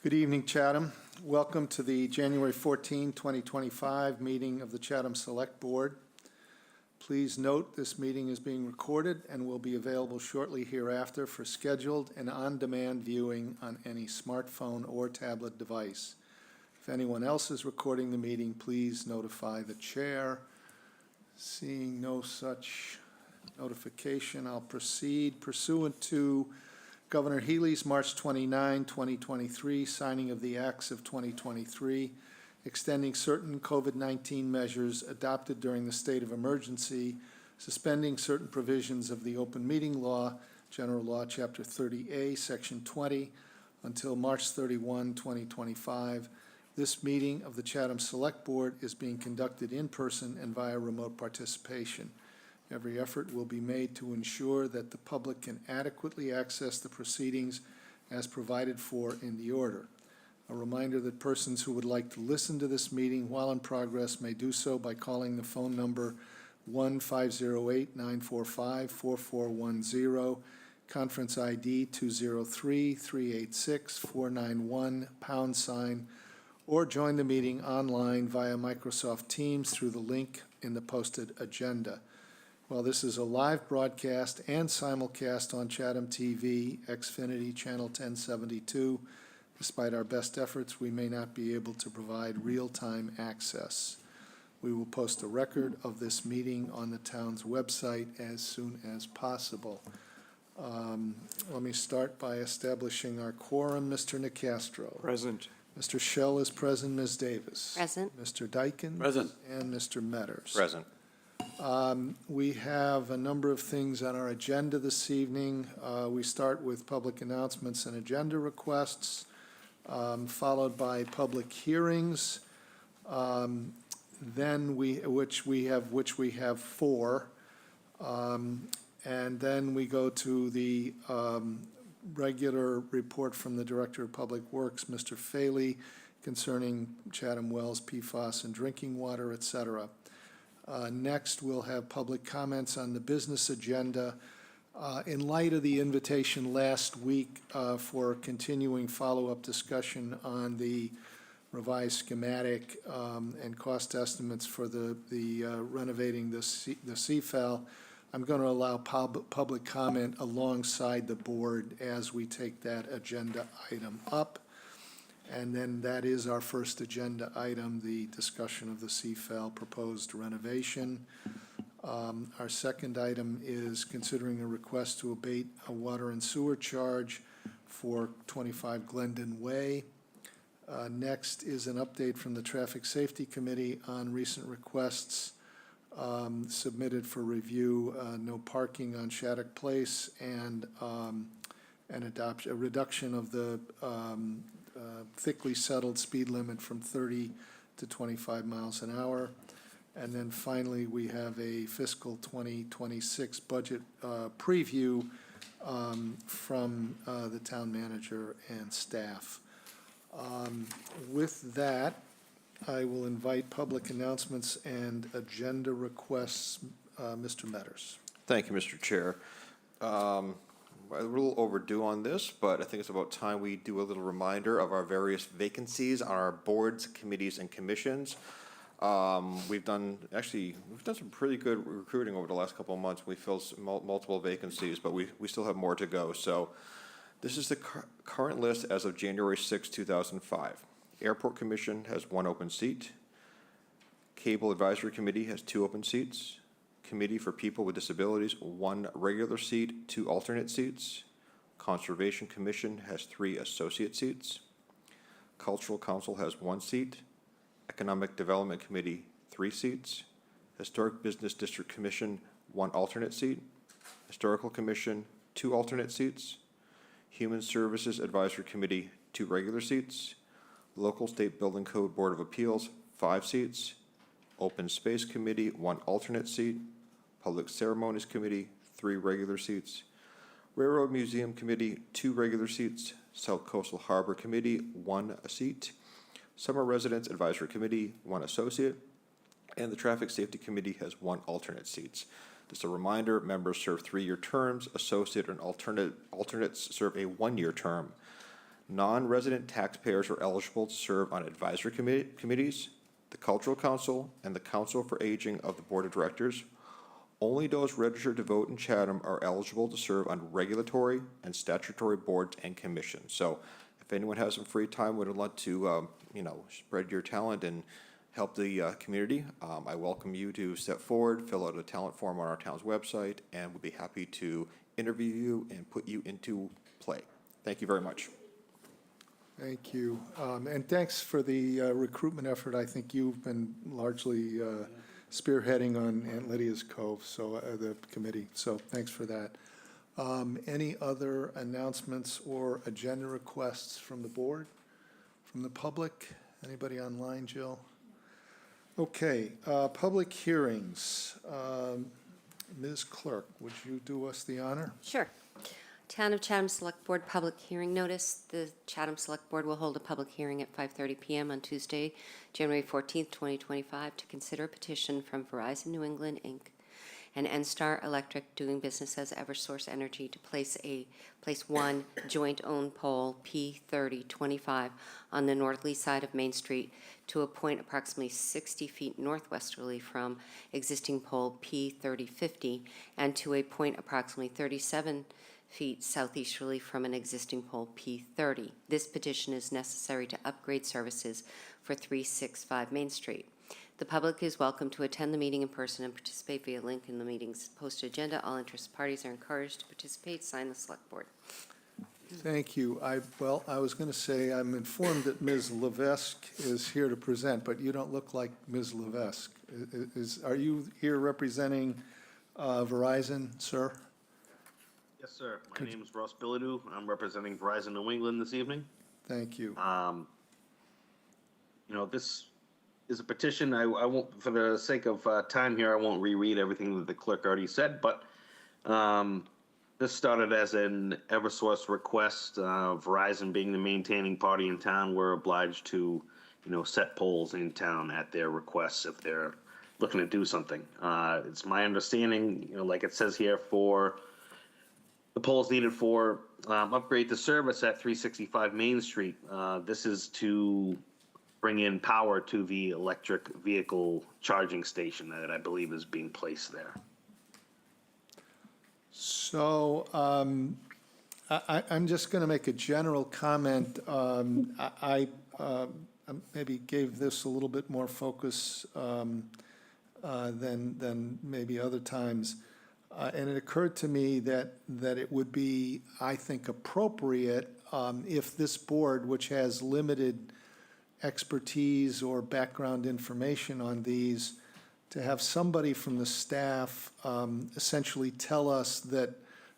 Good evening, Chatham. Welcome to the January 14, 2025 meeting of the Chatham Select Board. Please note this meeting is being recorded and will be available shortly hereafter for scheduled and on-demand viewing on any smartphone or tablet device. If anyone else is recording the meeting, please notify the chair. Seeing no such notification, I'll proceed. Pursuant to Governor Healy's March 29, 2023 signing of the Acts of 2023, extending certain COVID-19 measures adopted during the state of emergency, suspending certain provisions of the Open Meeting Law, General Law, Chapter 30A, Section 20, until March 31, 2025. This meeting of the Chatham Select Board is being conducted in person and via remote participation. Every effort will be made to ensure that the public can adequately access the proceedings as provided for in the order. A reminder that persons who would like to listen to this meeting while in progress may do so by calling the phone number 1-508-945-4410, conference ID 203-386-491, or join the meeting online via Microsoft Teams through the link in the posted agenda. While this is a live broadcast and simulcast on Chatham TV, Xfinity Channel 1072, despite our best efforts, we may not be able to provide real-time access. We will post a record of this meeting on the town's website as soon as possible. Let me start by establishing our quorum. Mr. Nicastro. Present. Mr. Schell is present. Ms. Davis. Present. Mr. Dyken. Present. And Mr. Metters. Present. We have a number of things on our agenda this evening. We start with public announcements and agenda requests, followed by public hearings. Then which we have four, and then we go to the regular report from the Director of Public Works, Mr. Faley, concerning Chatham Wells, PFAS, and drinking water, etc. Next, we'll have public comments on the business agenda. In light of the invitation last week for continuing follow-up discussion on the revised schematic and cost estimates for the renovating the CFAL, I'm going to allow public comment alongside the board as we take that agenda item up. And then that is our first agenda item, the discussion of the CFAL proposed renovation. Our second item is considering a request to abate a water and sewer charge for 25 Glendon Way. Next is an update from the Traffic Safety Committee on recent requests submitted for review, no parking on Shattuck Place, and a reduction of the thickly settled speed limit from 30 to 25 miles an hour. And then finally, we have a fiscal 2026 budget preview from the town manager and staff. With that, I will invite public announcements and agenda requests. Mr. Metters. Thank you, Mr. Chair. A little overdue on this, but I think it's about time we do a little reminder of our various vacancies on our boards, committees, and commissions. We've done some pretty good recruiting over the last couple of months. We filled multiple vacancies, but we still have more to go. So this is the current list as of January 6, 2005. Airport Commission has 1 open seat. Cable Advisory Committee has 2 open seats. Committee for People with Disabilities, 1 regular seat, 2 alternate seats. Conservation Commission has 3 associate seats. Cultural Council has 1 seat. Economic Development Committee, 3 seats. Historic Business District Commission, 1 alternate seat. Historical Commission, 2 alternate seats. Human Services Advisory Committee, 2 regular seats. Local State Building Code Board of Appeals, 5 seats. Open Space Committee, 1 alternate seat. Public Ceremonies Committee, 3 regular seats. Railroad Museum Committee, 2 regular seats. South Coastal Harbor Committee, 1 seat. Summer Residence Advisory Committee, 1 associate. And the Traffic Safety Committee has 1 alternate seats. Just a reminder, members serve 3-year terms. Associate and alternates serve a 1-year term. Non-resident taxpayers are eligible to serve on advisory committees, the Cultural Council, and the Council for Aging of the Board of Directors. Only those registered to vote in Chatham are eligible to serve on regulatory and statutory boards and commissions. So if anyone has some free time, would like to, spread your talent and help the community, I welcome you to step forward, fill out a talent form on our town's website, and we'll be happy to interview you and put you into play. Thank you very much. Thank you. And thanks for the recruitment effort. I think you've been largely spearheading on Aunt Lydia's Cove, so the committee. So thanks for that. Any other announcements or agenda requests from the board, from the public? Anybody online, Jill? Okay, public hearings. Ms. Clerk, would you do us the honor? Sure. Town of Chatham Select Board Public Hearing Notice. The Chatham Select Board will hold a public hearing at 5:30 p.m. on Tuesday, January 14th, 2025, to consider a petition from Verizon New England, Inc. and NStar Electric, doing business as Eversource Energy, to place one joint-owned pole P3025 on the northerly side of Main Street to a point approximately 60 feet northwesterly from existing pole P3050 and to a point approximately 37 feet southeasterly from an existing pole P30. This petition is necessary to upgrade services for 365 Main Street. The public is welcome to attend the meeting in person and participate via link in the meeting's posted agenda. All interested parties are encouraged to participate. Sign the Select Board. Thank you. I was going to say, I'm informed that Ms. Levesque is here to present, but you don't look like Ms. Levesque. Are you here representing Verizon, sir? Yes, sir. My name is Ross Bilodeau. I'm representing Verizon New England this evening. Thank you. This is a petition. I won't, for the sake of time here, I won't reread everything that the clerk already said, but this started as an Eversource request. Verizon being the maintaining party in town, we're obliged to, set poles in town at their requests if they're looking to do something. It's my understanding, like it says here, for the poles needed for upgrade the service at 365 Main Street. This is to bring in power to the electric vehicle charging station that I believe is being placed there. So I'm just going to make a general comment. I maybe gave this a little bit more focus than maybe other times. And it occurred to me that it would be, I think, appropriate if this board, which has limited expertise or background information on these, to have somebody from the staff essentially tell us that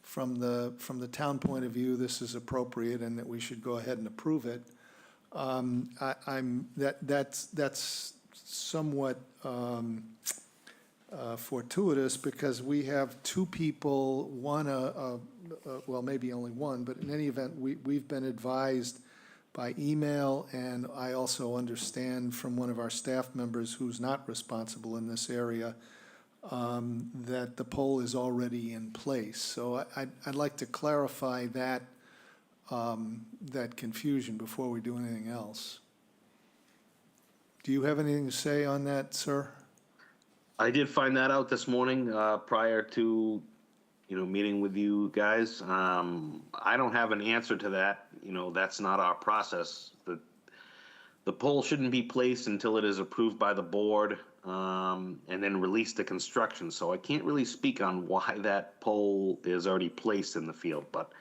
from the town point of view, this is appropriate and that we should go ahead and approve it. That's somewhat fortuitous because we have two people, one, well, maybe only one, but in any event, we've been advised by email, and I also understand from one of our staff members who's not responsible in this area that the pole is already in place. So I'd like to clarify that confusion before we do anything else. Do you have anything to say on that, sir? I did find that out this morning prior to, meeting with you guys. I don't have an answer to that. That's not our process. The pole shouldn't be placed until it is approved by the board and then released to construction. So I can't really speak on why that pole is already placed in the field. But,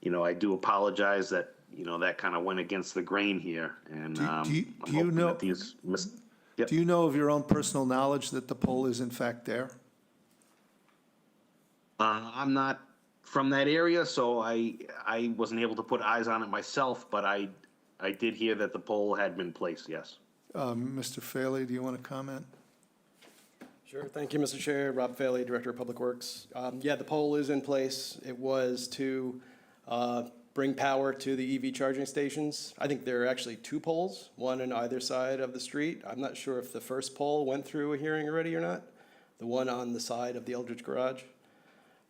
I do apologize that, that kind of went against the grain here. And do you know? Yep. Do you know of your own personal knowledge that the pole is in fact there? I'm not from that area, so I wasn't able to put eyes on it myself, but I did hear that the pole had been placed, yes. Mr. Faley, do you want to comment? Sure. Thank you, Mr. Chair. Rob Faley, Director of Public Works. Yeah, the pole is in place. It was to bring power to the EV charging stations. I think there are actually two poles, one on either side of the street. I'm not sure if the first pole went through a hearing already or not, the one on the side of the Eldridge Garage.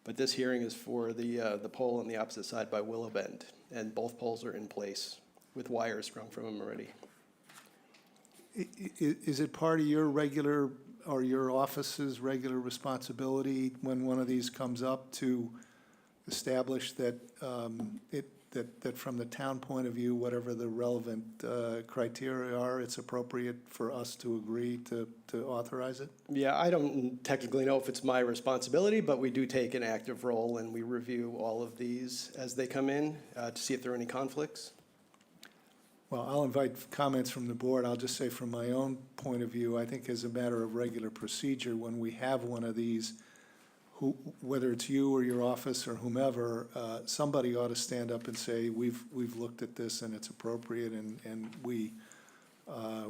But this hearing is for the pole on the opposite side by Willow Bend, and both poles are in place with wires strung from them already. Is it part of your regular, or your office's regular responsibility when one of these comes up to establish that that from the town point of view, whatever the relevant criteria are, it's appropriate for us to agree to authorize it? Yeah, I don't technically know if it's my responsibility, but we do take an active role and we review all of these as they come in to see if there are any conflicts. Well, I'll invite comments from the board. I'll just say from my own point of view, I think as a matter of regular procedure, when we have one of these, whether it's you or your office or whomever, somebody ought to stand up and say, we've looked at this and it's appropriate, and we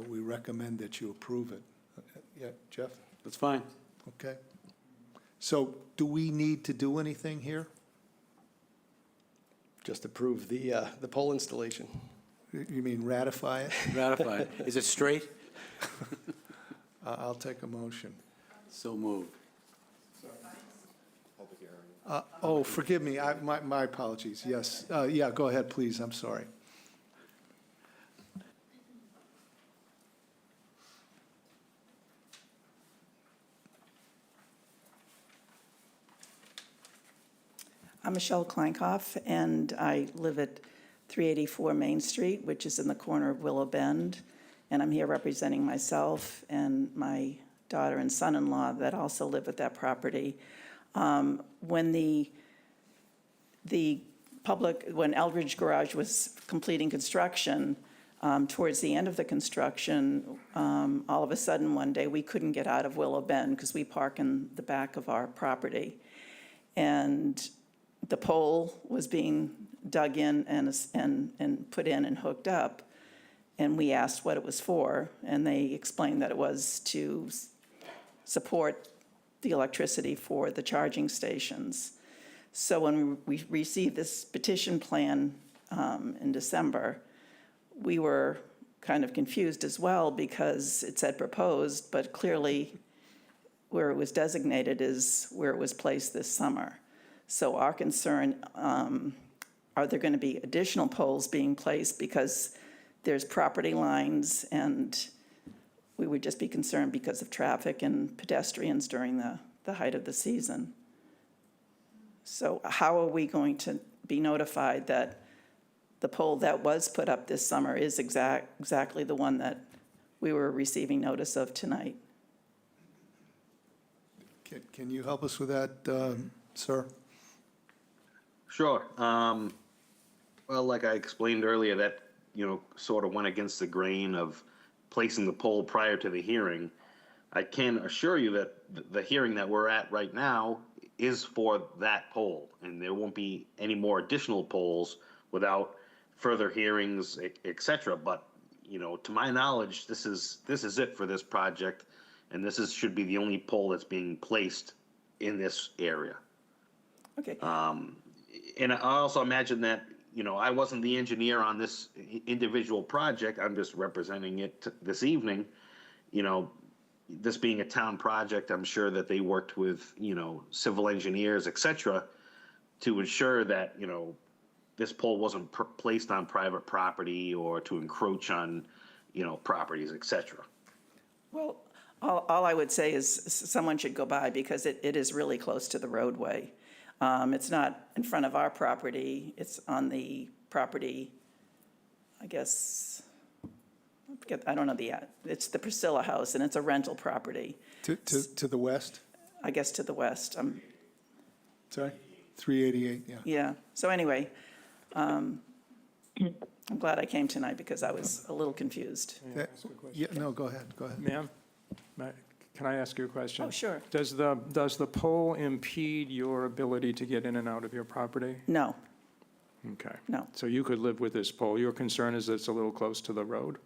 recommend that you approve it. Yeah, Jeff? That's fine. Okay. So do we need to do anything here? Just approve the pole installation. You mean ratify it? Ratified. Is it straight? I'll take a motion. So moved. Oh, forgive me, my apologies, yes. Yeah, go ahead, please, I'm sorry. I'm Michelle Kleinkoff, and I live at 384 Main Street, which is in the corner of Willow Bend. And I'm here representing myself and my daughter and son-in-law that also live at that property. When when Eldridge Garage was completing construction, towards the end of the construction, all of a sudden one day, we couldn't get out of Willow Bend because we park in the back of our property. And the pole was being dug in and put in and hooked up. And we asked what it was for, and they explained that it was to support the electricity for the charging stations. So when we received this petition plan in December, we were kind of confused as well because it said proposed, but clearly where it was designated is where it was placed this summer. So our concern, are there going to be additional poles being placed because there's property lines, and we would just be concerned because of traffic and pedestrians during the height of the season. So how are we going to be notified that the pole that was put up this summer is exactly the one that we were receiving notice of tonight? Can you help us with that, sir? Sure. Well, like I explained earlier, that, sort of went against the grain of placing the poll prior to the hearing. I can assure you that the hearing that we're at right now is for that poll, and there won't be any more additional polls without further hearings, et cetera. But, to my knowledge, this is it for this project, and should be the only poll that's being placed in this area. Okay. And I also imagine that, I wasn't the engineer on this individual project. I'm just representing it this evening. This being a town project, I'm sure that they worked with, civil engineers, et cetera, to ensure that, this pole wasn't placed on private property or to encroach on, properties, et cetera. Well, all I would say is someone should go by because it is really close to the roadway. It's not in front of our property, it's on the property, I guess, I don't know it's the Priscilla House, and it's a rental property. To the west? I guess to the west. Sorry? 388, yeah. Yeah, so anyway, I'm glad I came tonight because I was a little confused. Yeah, no, go ahead. Ma'am, can I ask you a question? Oh, sure. Does the pole impede your ability to get in and out of your property? No, Okay. no. So you could live with this pole. Your concern is that it's a little close to the road?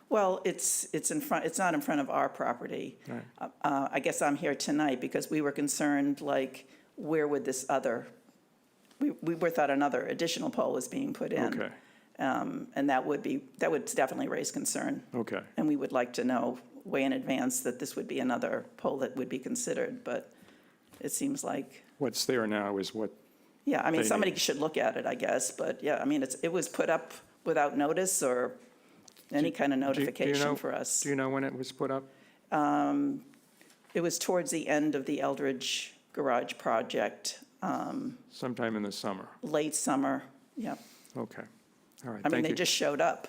Well, it's in front, it's not in front of our property. Right. I guess I'm here tonight because we were concerned, like, where would this other, we thought another additional pole was being put in. Okay. And that would definitely raise concern. Okay. And we would like to know way in advance that this would be another pole that would be considered, but it seems like. What's there now is what, Yeah, I mean, They somebody need- should look at it, I guess, but yeah, I mean, it was put up without notice or any kind of do you know- notification for us. do you know when it was put up? It was towards the end of the Eldridge Garage project, Sometime in the summer. late summer, yeah. Okay. All right, I mean, thank they you. just showed up.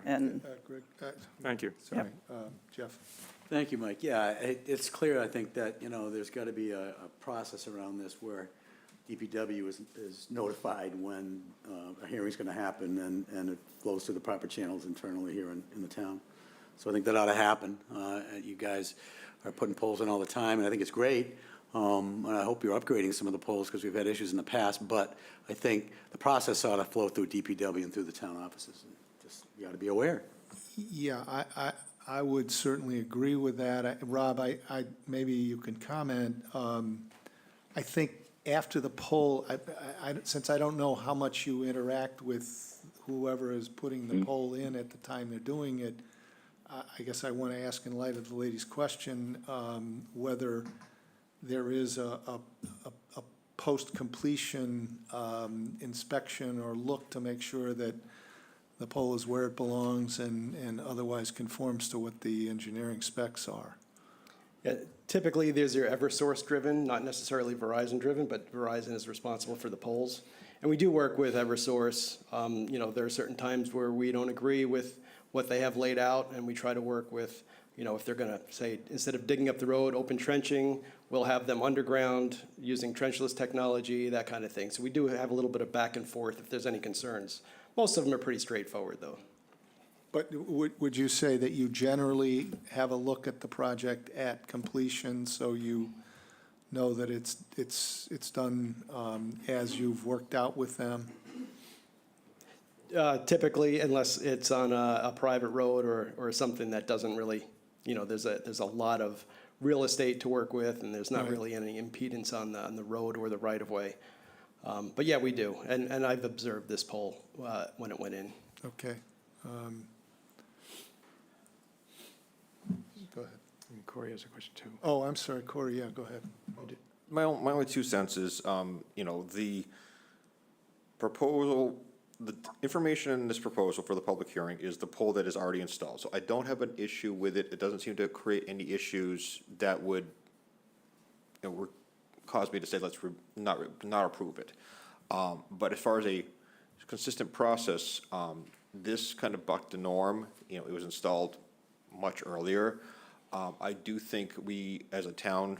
And, Greg, Thank you. sorry, Jeff. Thank you, Mike. Yeah, it's clear, I think, that, there's got to be a process around this where DPW is notified when a hearing's going to happen, and it flows through the proper channels internally here in the town. So I think that ought to happen. You guys are putting poles in all the time, and I think it's great. And I hope you're upgrading some of the poles, because we've had issues in the past, but I think the process ought to flow through DPW and through the town offices. And just, you got to be aware. Yeah, I would certainly agree with that. Rob, maybe you can comment. I think after the poll, since I don't know how much you interact with whoever is putting the poll in at the time they're doing it, I guess I want to ask, in light of the lady's question, whether there is a post-completion inspection or look to make sure that the pole is where it belongs and otherwise conforms to what the engineering specs are. Yeah, typically, these are Eversource-driven, not necessarily Verizon-driven, but Verizon is responsible for the poles. And we do work with Eversource. There are certain times where we don't agree with what they have laid out, and we try to work with, if they're going to say, instead of digging up the road, open trenching, we'll have them underground using trenchless technology, that kind of thing. So we do have a little bit of back and forth if there's any concerns. Most of them are pretty straightforward, though. But would you say that you generally have a look at the project at completion, so you know that it's done as you've worked out with them? Typically, unless it's on a private road or something that doesn't really, there's a lot of real estate to work with, and there's not Right. really any impedance on the road or the right-of-way. But yeah, we do, and I've observed this pole when it went in. Okay. Go ahead. And Corey has a question, too. Oh, I'm sorry, Corey, yeah, go ahead. My only 2 cents is, the proposal, the information in this proposal for the public hearing is the pole that is already installed. So I don't have an issue with it. It doesn't seem to create any issues that would, cause me to say, let's not approve it. But as far as a consistent process, this kind of bucked the norm. It was installed much earlier. I do think we, as a town,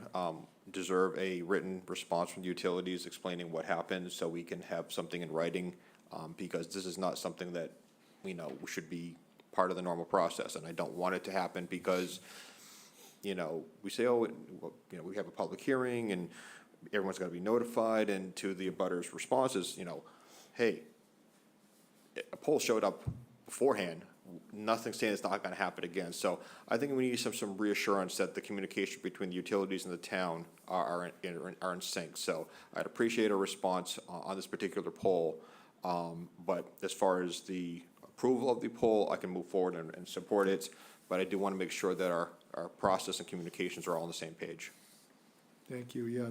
deserve a written response from the utilities explaining what happened, so we can have something in writing, because this is not something that, should be part of the normal process, and I don't want it to happen because, we say, we have a public hearing, and everyone's gotta be notified, and to the abutters' responses, hey, a poll showed up beforehand, nothing saying it's not gonna happen again. So I think we need some reassurance that the communication between the utilities and the town are in sync. So I'd appreciate a response on this particular poll. But as far as the approval of the poll, I can move forward and support it. But I do want to make sure that our process and communications are all on the same page. Thank you, yeah.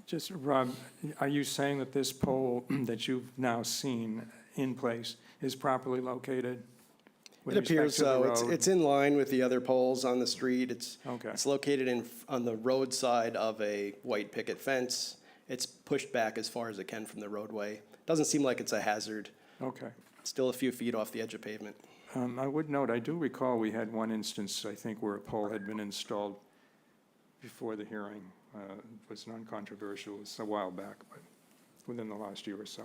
Just, Rob, are you saying that this pole that you've now seen in place is properly located? with It respect appears to the so. road? It's in line with the other poles on the street. Okay. It's located on the road side of a white picket fence. It's pushed back as far as it can from the roadway. Doesn't seem like it's a hazard. Okay. Still a few feet off the edge of pavement. I would note, I do recall we had one instance, I think, where a pole had been installed before the hearing. It was non-controversial. It was a while back, but within the last year or so.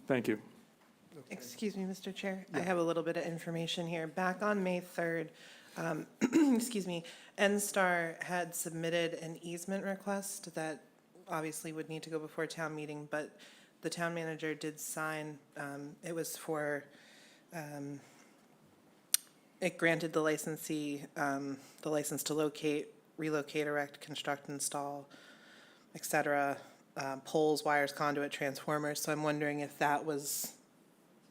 Thank you. Excuse me, Mr. Chair. I have a little bit of information here. Back on May 3rd, excuse me, NSTAR had submitted an easement request that obviously would need to go before town meeting, but the town manager did sign. It was for, it granted the licensee the license to locate, relocate, erect, construct, install, et cetera, poles, wires, conduit, transformers. So I'm wondering if that was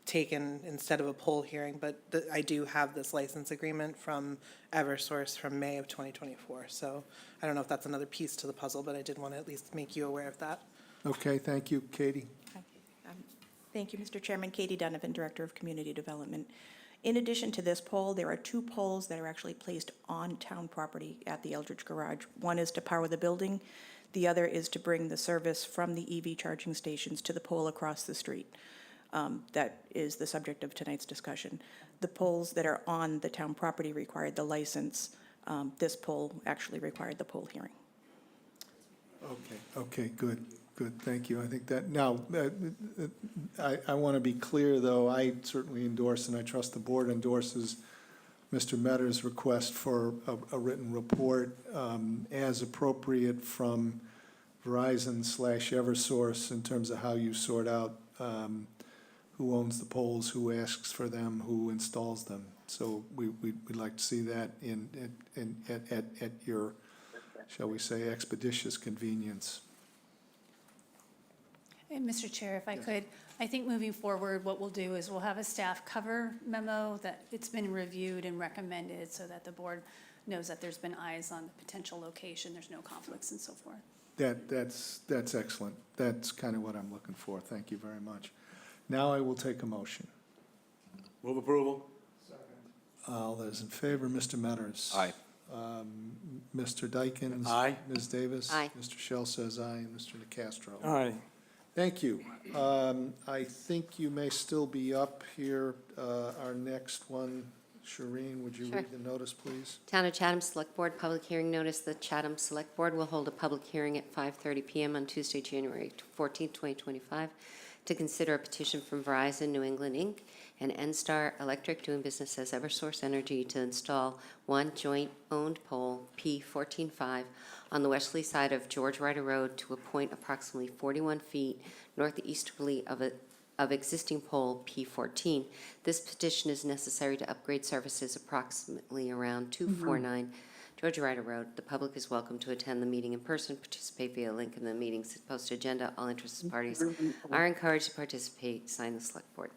taken instead of a poll hearing, but I do have this license agreement from Eversource from May of 2024. So I don't know if that's another piece to the puzzle, but I did want to at least make you aware of that. Okay, thank you. Katie? Thank you, Mr. Chairman. Katie Donovan, Director of Community Development. In addition to this pole, there are 2 poles that are actually placed on town property at the Eldridge Garage. One is to power the building. The other is to bring the service from the EV charging stations to the pole across the street. That is the subject of tonight's discussion. The poles that are on the town property required the license. This pole actually required the poll hearing. Okay, good, thank you. I think that, now, I want to be clear, though, I certainly endorse, and I trust the board endorses Mr. Metter's request for a written report as appropriate from Verizon/Eversource in terms of how you sort out who owns the poles, who asks for them, who installs them. So we'd like to see that at your, shall we say, expeditious convenience. And Mr. Chair, if I could, I think moving forward, what we'll do is we'll have a staff cover memo that it's been reviewed and recommended so that the board knows that there's been eyes on the potential location, there's no conflicts and so forth. That's excellent. That's kind of what I'm looking for. Thank you very much. Now I will take a motion. Move approval. All those in favor, Mr. Metters. Aye. Mr. Dykens. Aye. Ms. Davis. Aye. Mr. Shell says aye, and Mr. DeCastro. Aye. Thank you. I think you may still be up here. Our next one, Shireen, would you Sure. read the notice, please? Town of Chatham Select Board Public Hearing Notice. The Chatham Select Board will hold a public hearing at 5:30 PM on Tuesday, January 14th, 2025, to consider a petition from Verizon New England, Inc. and NStar Electric, doing business as Eversource Energy, to install one joint-owned pole, P145, on the westerly side of George Ryder Road to a point approximately 41 feet northeasterly of existing pole P14. This petition is necessary to upgrade services approximately around 249 George Ryder Road. The public is welcome to attend the meeting in person, participate via link in the meeting's posted agenda. All interested parties are encouraged to participate. Sign the select board.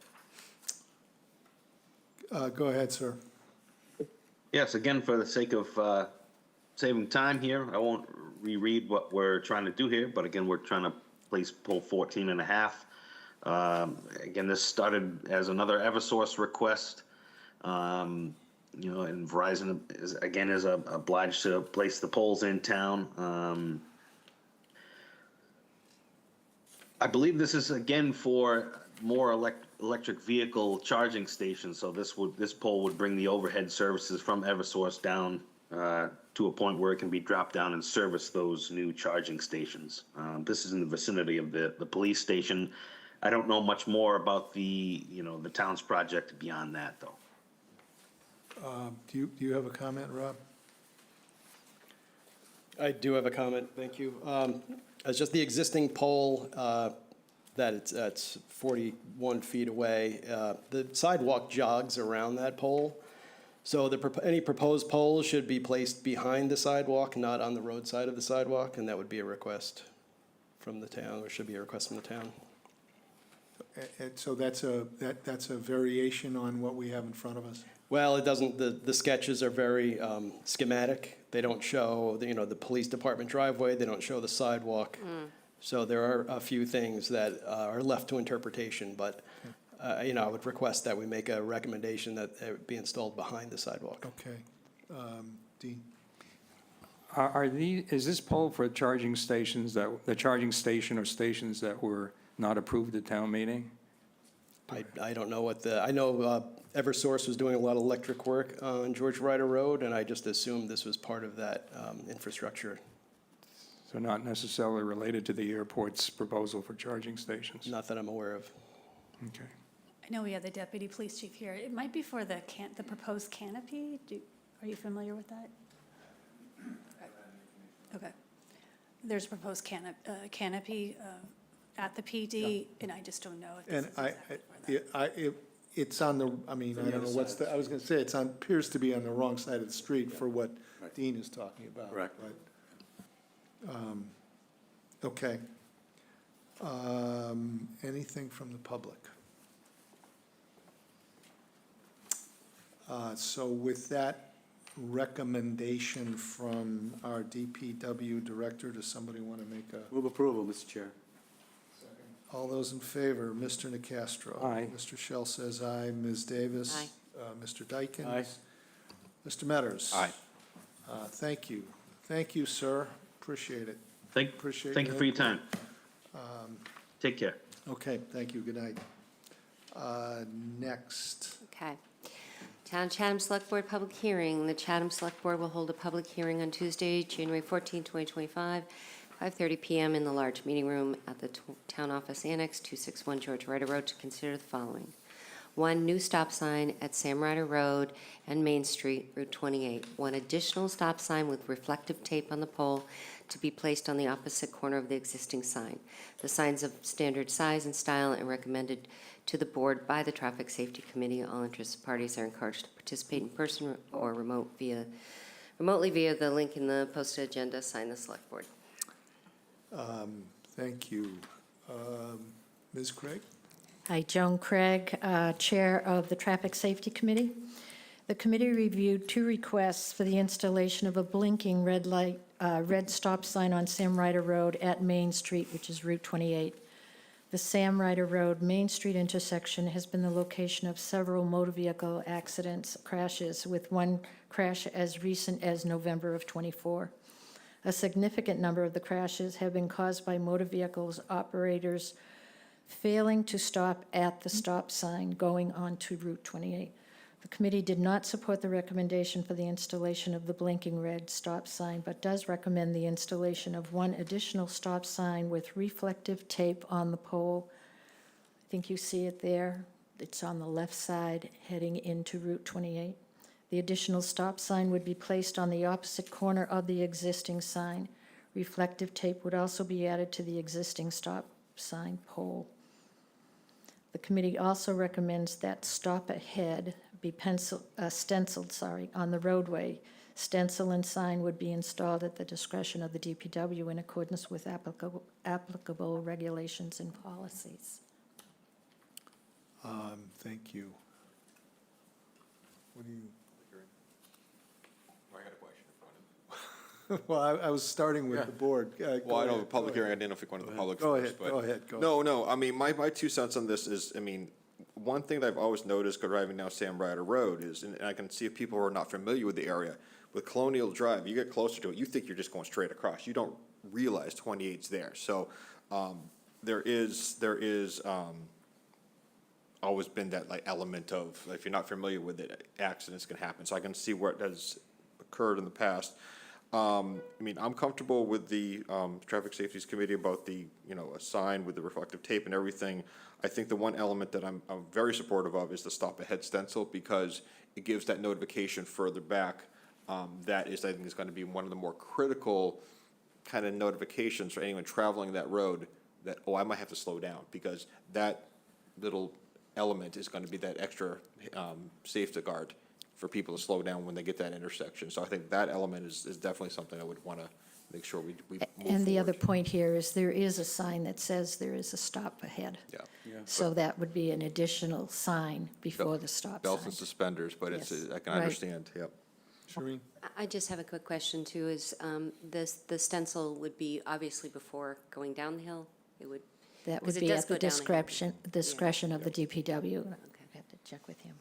Go ahead, sir. Yes, again, for the sake of saving time here, I won't reread what we're trying to do here, but again, we're trying to place pole 14 and a half. Again, this started as another Eversource request. You know, and Verizon is obliged to place the poles in town. I believe this is again for more electric vehicle charging stations. So this pole would bring the overhead services from Eversource down to a point where it can be dropped down and service those new charging stations. This is in the vicinity of the police station. I don't know much more about the town's project beyond that, though. Do you have a comment, Rob? I do have a comment, thank you. It's just the existing pole that's 41 feet away. The sidewalk jogs around that pole. So any proposed poles should be placed behind the sidewalk, not on the roadside of the sidewalk, and that would be a request from the town, or should be a request from the town. And so that's a variation on what we have in front of us? Well, it doesn't, the sketches are very schematic. They don't show, the police department driveway, they don't show the sidewalk. So there are a few things that are left to interpretation, but, I would request that we make a recommendation that it be installed behind the sidewalk. Okay. Dean? Is this pole for charging stations the charging station or stations that were not approved at town meeting? I don't know I know Eversource was doing a lot of electric work on George Ryder Road, and I just assumed this was part of that infrastructure. So not necessarily related to the airport's proposal for charging stations? Not that I'm aware of. Okay. I know we have the deputy police chief here. It might be for the proposed canopy. Are you familiar with that? Okay. There's a proposed canopy at the PD, and I just don't know if this And is exactly for that. it's on the, I mean, I don't know what's I was going to say, appears to be on the wrong side of the street for what Right. Dean is talking about. Correct. But, okay. Anything from the public? So with that recommendation from our DPW director, does somebody want to make a, Move approval, Mr. Chair. all those in favor? Mr. Nacastro? Aye. Mr. Shell says aye. Ms. Davis? Aye. Mr. Dykens? Aye. Mr. Metters? Aye. Thank you. Thank you, sir. Appreciate it. Appreciate Thank you your for your time. Take care. Okay, thank you. Good night. Next. Okay. Town of Chatham Select Board Public Hearing. The Chatham Select Board will hold a public hearing on Tuesday, January 14, 2025, 5:30 PM in the large meeting room at the Town Office Annex, 261 George Ryder Road, to consider the following. 1 new stop sign at Sam Ryder Road and Main Street, Route 28. 1 additional stop sign with reflective tape on the pole to be placed on the opposite corner of the existing sign. The signs of standard size and style and recommended to the board by the Traffic Safety Committee. All interested parties are encouraged to participate in person or remotely via the link in the posted agenda. Sign the select board. Thank you. Ms. Craig? Hi, Joan Craig, Chair of the Traffic Safety Committee. The committee reviewed 2 requests for the installation of a blinking red light, red stop sign on Sam Ryder Road at Main Street, which is Route 28. The Sam Ryder Road Main Street intersection has been the location of several motor vehicle accidents, crashes, with 1 crash as recent as November of '24. A significant number of the crashes have been caused by motor vehicles operators failing to stop at the stop sign going onto Route 28. The committee did not support the recommendation for the installation of the blinking red stop sign, but does recommend the installation of 1 additional stop sign with reflective tape on the pole. I think you see it there. It's on the left side heading into Route 28. The additional stop sign would be placed on the opposite corner of the existing sign. Reflective tape would also be added to the existing stop sign pole. The committee also recommends that stop ahead be stenciled on the roadway. Stencil and sign would be installed at the discretion of the DPW in accordance with applicable regulations and policies. Thank you. What do you? I got a question. Well, I was starting with the board. Well, I know the public hearing, I didn't know if you wanted the public Go first, ahead, but. go ahead. No, I mean, my 2 cents on this is, I mean, one thing that I've always noticed driving down Sam Ryder Road is, and I can see if people who are not familiar with the area, with Colonial Drive, you get closer to it, you think you're just going straight across. You don't realize 28's there. So, there is always been that like element of, if you're not familiar with it, accidents can happen. So I can see where it has occurred in the past. I mean, I'm comfortable with the Traffic Safety Committee about the, a sign with the reflective tape and everything. I think the one element that I'm very supportive of is the stop ahead stencil, because it gives that notification further back. That is, I think, is going to be one of the more critical kind of notifications for anyone traveling that road, that, oh, I might have to slow down, because that little element is going to be that extra safety guard for people to slow down when they get that intersection. So I think that element is definitely something I would want to make sure we move And the other forward. point here is there is a sign that says there is a stop ahead. Yeah. So that would be an additional sign before the stop Belts and sign. suspenders, but it's, Yes. I can Right. understand, yep. Shereen? I just have a quick question too, is the stencil would be obviously before going down the hill? It would, That 'cause would it be does at the go down a hill. discretion of the DPW. I have to check with him.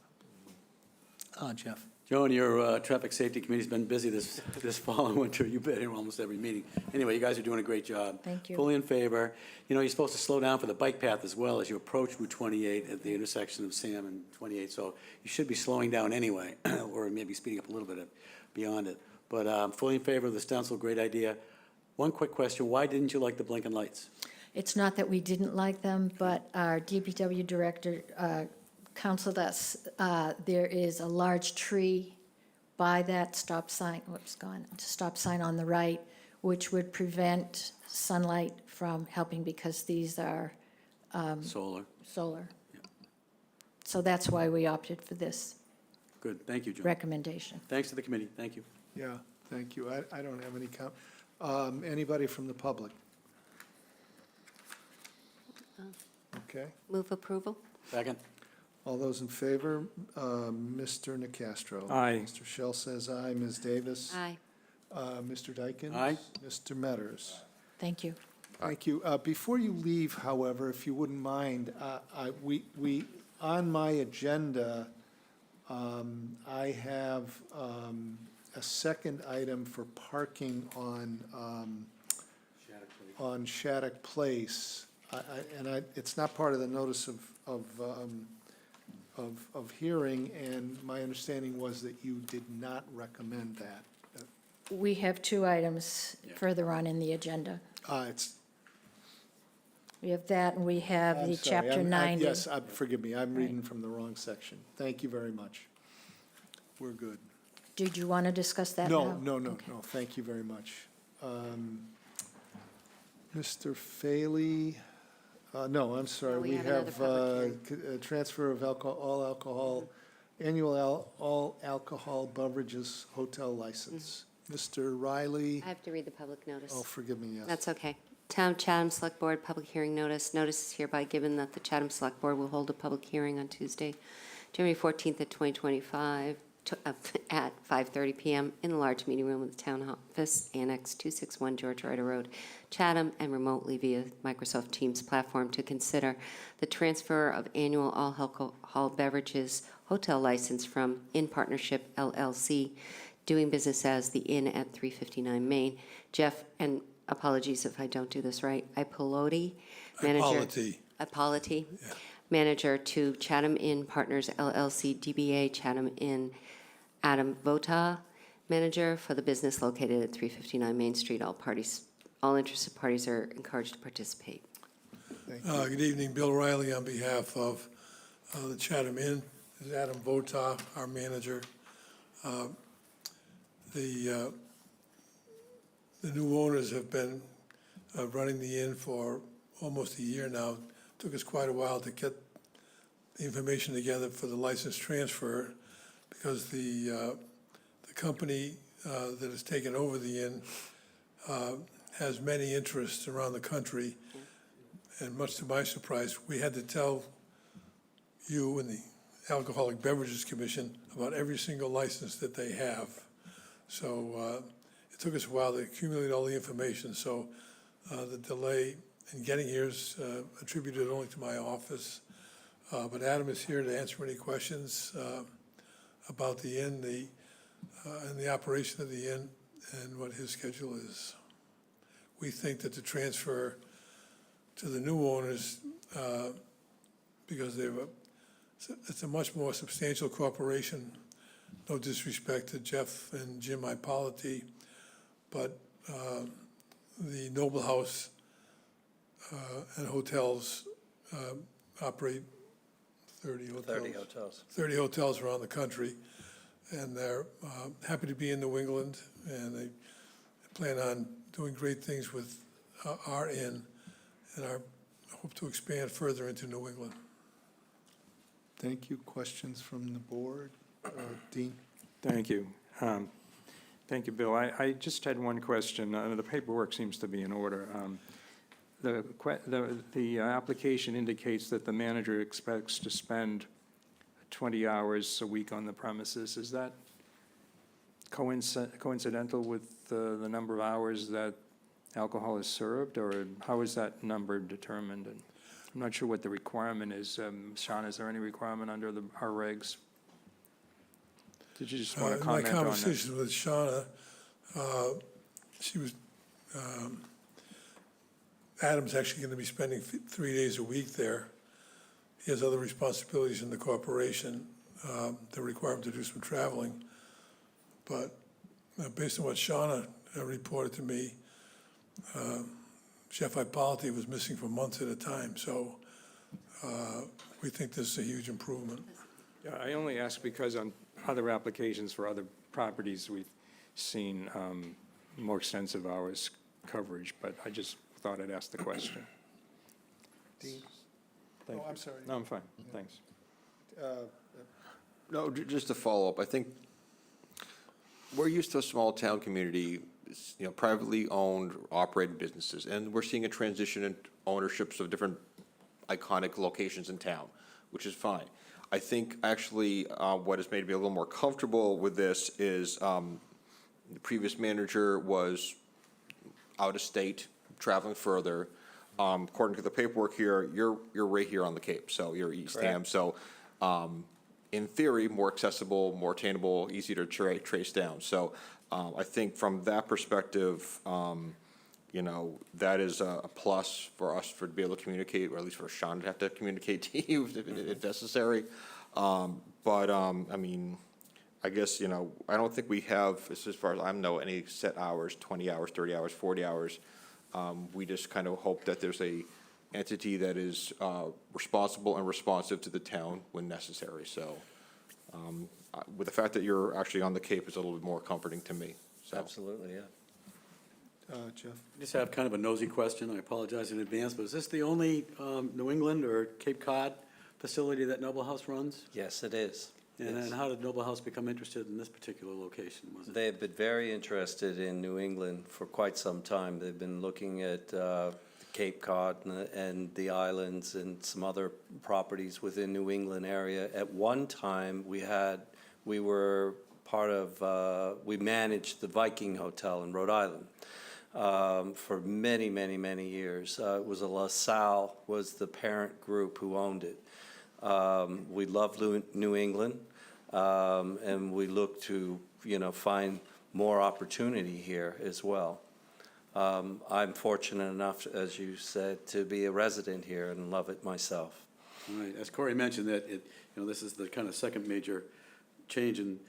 Jeff? Joan, your Traffic Safety Committee's been busy this fall and winter. You've been here almost every meeting. Anyway, you guys are doing a great job. Thank you. Fully in favor. You're supposed to slow down for the bike path as well as you approach Route 28 at the intersection of Sam and 28. So you should be slowing down anyway, or maybe speeding up a little bit beyond it. But fully in favor of the stencil, great idea. One quick question, why didn't you like the blinking lights? It's not that we didn't like them, but our DPW director counseled us, there is a large tree by that stop sign, stop sign on the right, which would prevent sunlight from helping because these are Solar. solar. So that's why we opted for this Good, thank you, Joan. recommendation. Thanks to the committee, thank you. Yeah, thank you. I don't have any anybody from the public? Okay. move approval? Second? All those in favor? Mr. Nacastro. Aye. Mr. Shell says aye. Ms. Davis? Aye. Mr. Dykens? Aye. Mr. Metters? Thank you. Thank you. Before you leave, however, if you wouldn't mind, we, on my agenda, I have a second item for parking on Shattuck Place. It's not part of the notice of hearing, and my understanding was that you did not recommend that. We have two items further on in the agenda. It's, We have that, and we have I'm the sorry, Chapter 90. Yes, forgive me, I'm Right. reading from the wrong section. Thank you very much. We're good. Did you want to discuss that now? No, Okay. thank you very much. Mr. Faley, no, I'm sorry, No, we we have another have public transfer of all alcohol, annual all alcohol beverages hotel license. Mr. Riley, I have to read the public notice. oh, forgive me, yes. That's okay. Town of Chatham Select Board Public Hearing Notice. Notice is hereby given that the Chatham Select Board will hold a public hearing on Tuesday, January 14th at 2025 at 5:30 PM in the large meeting room of the Town Office, Annex 261 George Ryder Road, Chatham, and remotely via Microsoft Teams platform to consider the transfer of annual all alcohol beverages hotel license from In Partnership LLC, doing business as the Inn at 359 Main. Jeff, and apologies if I don't do this right, Ippoliti, manager. Ippoliti, manager to Chatham Inn Partners LLC, DBA Chatham Inn. Adam Vota, manager for the business located at 359 Main Street. All interested parties are encouraged to participate. Good evening, Bill Riley on behalf of the Chatham Inn. This is Adam Vota, our manager. The new owners have been running the inn for almost a year now. Took us quite a while to get the information together for the license transfer because the company that has taken over the inn has many interests around the country. And much to my surprise, we had to tell you and the Alcoholic Beverages Commission about every single license that they have. So it took us a while to accumulate all the information. So the delay in getting here is attributed only to my office. But Adam is here to answer any questions about the inn, and the operation of the inn, and what his schedule is. We think that the transfer to the new owners, because it's a much more substantial corporation. No disrespect to Jeff and Jim Ippoliti, but the Noble House and hotels operate 30 hotels. 30 hotels around the country, and they're happy to be in New England, and they plan on doing great things with our inn, and hope to expand further into New England. Thank you. Questions from the board? Dean? Thank you. Thank you, Bill. I just had one question. The paperwork seems to be in order. The application indicates that the manager expects to spend 20 hours a week on the premises. Is that coincidental with the number of hours that alcohol is served, or how is that number determined? And I'm not sure what the requirement is. Sean, is there any requirement under our regs? Did you just want to comment on that? My conversation with Shauna, she was, Adam's actually going to be spending 3 days a week there. He has other responsibilities in the corporation that require him to do some traveling. But based on what Shauna reported to me, Chef Ippoliti was missing for months at a time. So we think this is a huge improvement. Yeah, I only ask because on other applications for other properties, we've seen more extensive hours coverage, but I just thought I'd ask the question. Dean? Thank Oh, you. I'm sorry. No, I'm fine, thanks. No, just to follow up, I think we're used to a small town community, privately owned, operated businesses, and we're seeing a transition in ownerships of different iconic locations in town, which is fine. I think actually what has made me a little more comfortable with this is the previous manager was out of state, traveling further. According to the paperwork here, you're right here on the Cape, so you're East Ham. So in theory, more accessible, more attainable, easy to trace down. So I think from that perspective, you know, that is a plus for us to be able to communicate, or at least for Sean to have to communicate to you if necessary. I mean, I guess, you know, I don't think we have, as far as I know, any set hours, 20 hours, 30 hours, 40 hours. We just kind of hope that there's a entity that is responsible and responsive to the town when necessary. So with the fact that you're actually on the Cape is a little bit more comforting to me. So. Absolutely, yeah. Jeff? I just have kind of a nosy question. I apologize in advance, but is this the only New England or Cape Cod facility that Noble House runs? Yes, it is. And Yes. then how did Noble House become interested in this particular location? Was it? They have been very interested in New England for quite some time. They've been looking at Cape Cod and the islands and some other properties within New England area. At one time, we managed the Viking Hotel in Rhode Island for many, many, many years. It was a LaSalle was the parent group who owned it. We love New England, and we look to, you know, find more opportunity here as well. I'm fortunate enough, as you said, to be a resident here and love it myself. All right, as Corey mentioned, that this is the kind of second major change in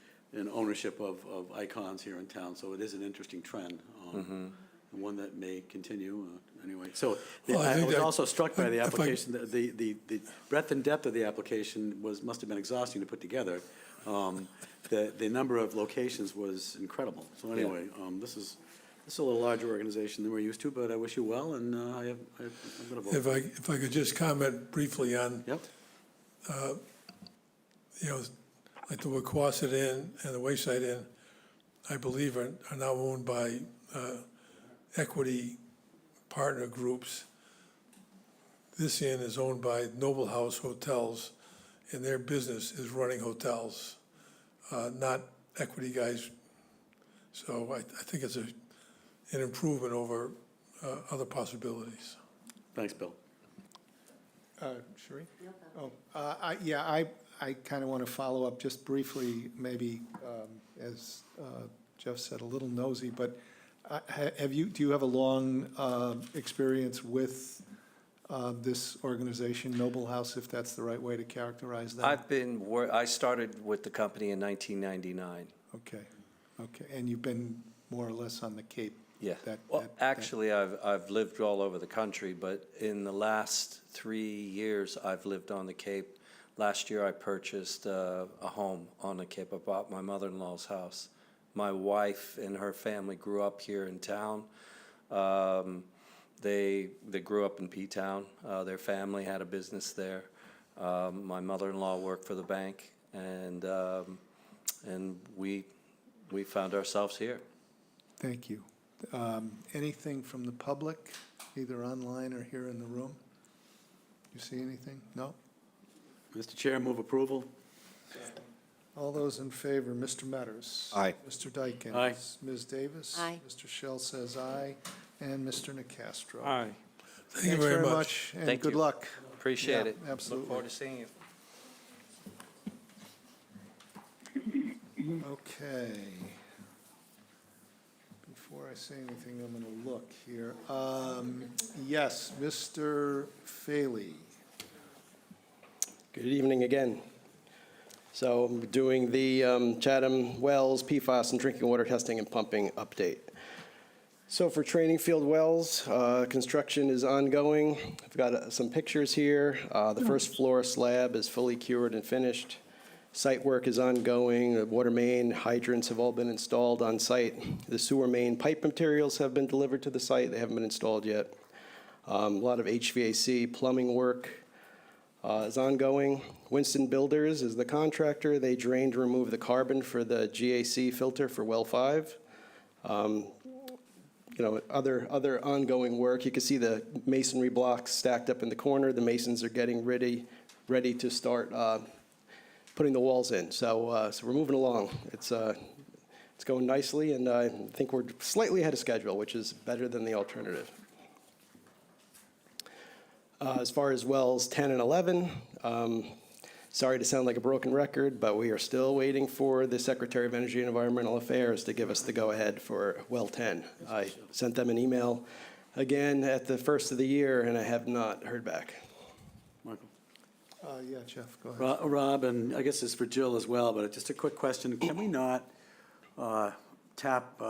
ownership of icons here in town, so it is an interesting trend, and one that may continue anyway. So Well, I I think was that- also struck by the if I- application, the breadth and depth of the application must have been exhausting to put together. The number of locations was incredible. So anyway, this is a little larger organization than we're used to, but I wish you well, and I'm going to vote. If I could just comment briefly on, Yep. you know, like the Wacquasit Inn and the Wayside Inn, I believe are now owned by equity partner groups. This inn is owned by Noble House Hotels, and their business is running hotels, not equity guys. So I think it's an improvement over other possibilities. Thanks, Bill. Sheree? Oh, I kind of want to follow up just briefly, maybe, as Jeff said, a little nosy, but do you have a long experience with this organization, Noble House, if that's the right way to characterize that? I started with the company in 1999. Okay, and you've been more or less on the Cape? Yeah. Actually, I've lived all over the country, but in the last 3 years, I've lived on the Cape. Last year, I purchased a home on the Cape. I bought my mother-in-law's house. My wife and her family grew up here in town. They grew up in P-Town. Their family had a business there. My mother-in-law worked for the bank, and we found ourselves here. Thank you. Anything from the public, either online or here in the room? You see anything? No? Mr. Chair, move approval. All those in favor, Mr. Metters. Aye. Mr. Dykens. Aye. Ms. Davis. Aye. Mr. Shell says aye, and Mr. Nacastro. Aye. Thank you very much. Thanks very much, and Thank good you. luck. Appreciate Yeah, it. absolutely. Look forward to seeing you. Okay. Before I say anything, I'm going to look here. Yes, Mr. Faley. Good evening again. So I'm doing the Chatham Wells, PFAS, and drinking water testing and pumping update. So for training field wells, construction is ongoing. I've got some pictures here. The first floor slab is fully cured and finished. Site work is ongoing. The water main hydrants have all been installed on site. The sewer main pipe materials have been delivered to the site. They haven't been installed yet. A lot of HVAC plumbing work is ongoing. Winston Builders is the contractor. They drained and removed the carbon for the GAC filter for well 5. Other ongoing work. You can see the masonry blocks stacked up in the corner. The masons are getting ready to start putting the walls in. So we're moving along. It's going nicely, and I think we're slightly ahead of schedule, which is better than the alternative. As far as wells 10 and 11, sorry to sound like a broken record, but we are still waiting for the Secretary of Energy and Environmental Affairs to give us the go-ahead for well 10. I sent them an email again at the first of the year, and I have not heard back. Michael? Yeah, Jeff, go ahead. Rob, and I guess it's for Jill as well, but just a quick question. Can we not tap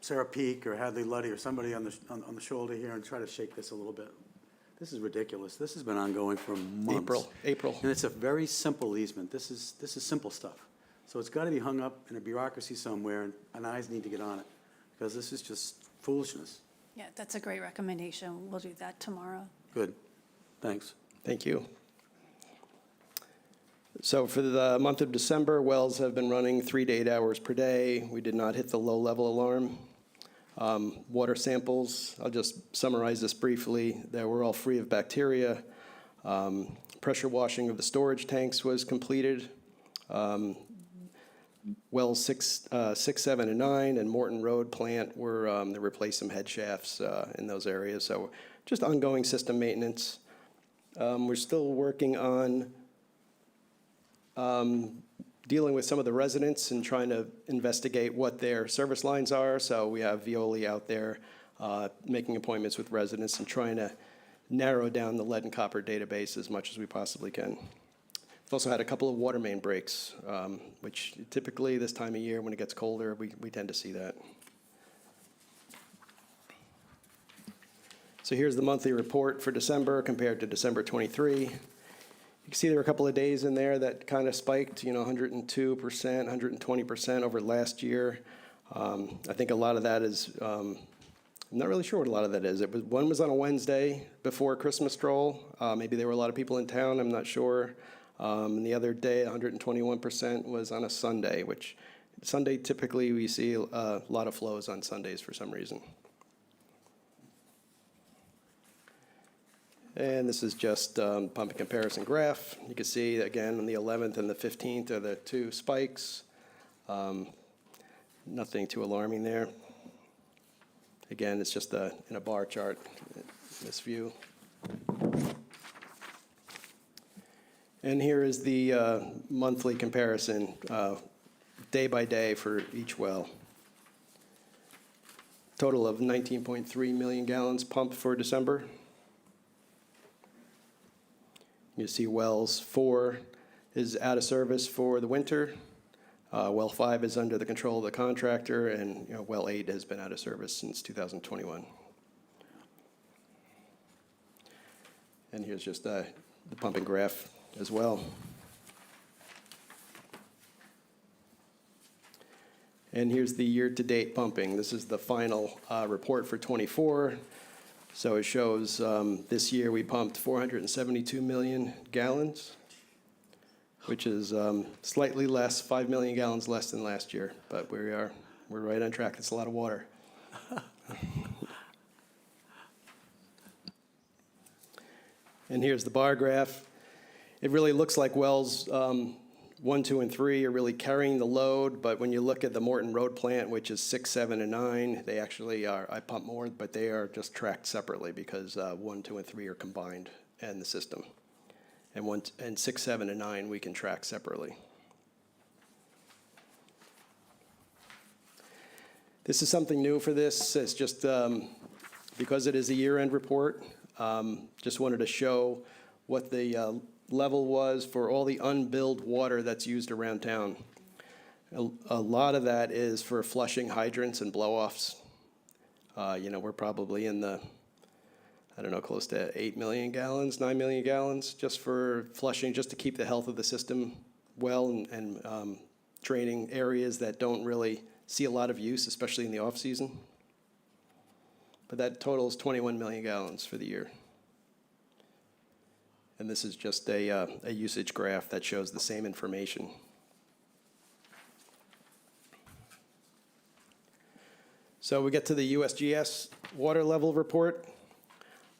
Sarah Peak or Hadley Luddy or somebody on the shoulder here and try to shake this a little bit? This is ridiculous. This has been ongoing for months. April. And it's a very simple easement. This is simple stuff. So it's got to be hung up in a bureaucracy somewhere, and eyes need to get on it, because this is just foolishness. Yeah, that's a great recommendation. We'll do that tomorrow. Good. Thanks. Thank you. So for the month of December, wells have been running 3 to 8 hours per day. We did not hit the low-level alarm. Water samples, I'll just summarize this briefly. They were all free of bacteria. Pressure washing of the storage tanks was completed. Wells 6, 7, and 9 and Morton Road plant were, they replaced some head shafts in those areas. So just ongoing system maintenance. We're still working on dealing with some of the residents and trying to investigate what their service lines are. So we have Violi out there making appointments with residents and trying to narrow down the lead and copper database as much as we possibly can. We've also had a couple of water main breaks, which typically this time of year when it gets colder, we tend to see that. So here's the monthly report for December compared to December 23. You can see there were a couple of days in there that kind of spiked, 102%, 120% over last year. I think a lot of that is, I'm not really sure what a lot of that is. One was on a Wednesday before Christmas stroll. Maybe there were a lot of people in town, I'm not sure. And the other day, 121% was on a Sunday, which Sunday typically we see a lot of flows on Sundays for some reason. And this is just pumping comparison graph. You can see, again, on the 11th and the 15th are the two spikes. Nothing too alarming there. Again, it's just in a bar chart, this view. And here is the monthly comparison, day by day for each well. Total of 19.3 million gallons pumped for December. You see wells 4 is out of service for the winter. Well 5 is under the control of the contractor, and well 8 has been out of service since 2021. And here's just the pumping graph as well. And here's the year-to-date pumping. This is the final report for 24. So it shows this year we pumped 472 million gallons, which is slightly less, 5 million gallons less than last year. But we're right on track. It's a lot of water. And here's the bar graph. It really looks like wells 1, 2, and 3 are really carrying the load, but when you look at the Morton Road plant, which is 6, 7, and 9, they actually are, I pump more, but they are just tracked separately because 1, 2, and 3 are combined in the system. And 6, 7, and 9 we can track separately. This is something new for this. It's just because it is a year-end report, just wanted to show what the level was for all the unbilled water that's used around town. A lot of that is for flushing hydrants and blow-offs. We're probably in the, close to 8 million gallons, 9 million gallons just for flushing, just to keep the health of the system well and draining areas that don't really see a lot of use, especially in the off-season. But that totals 21 million gallons for the year. And this is just a usage graph that shows the same information. So we get to the USGS water level report.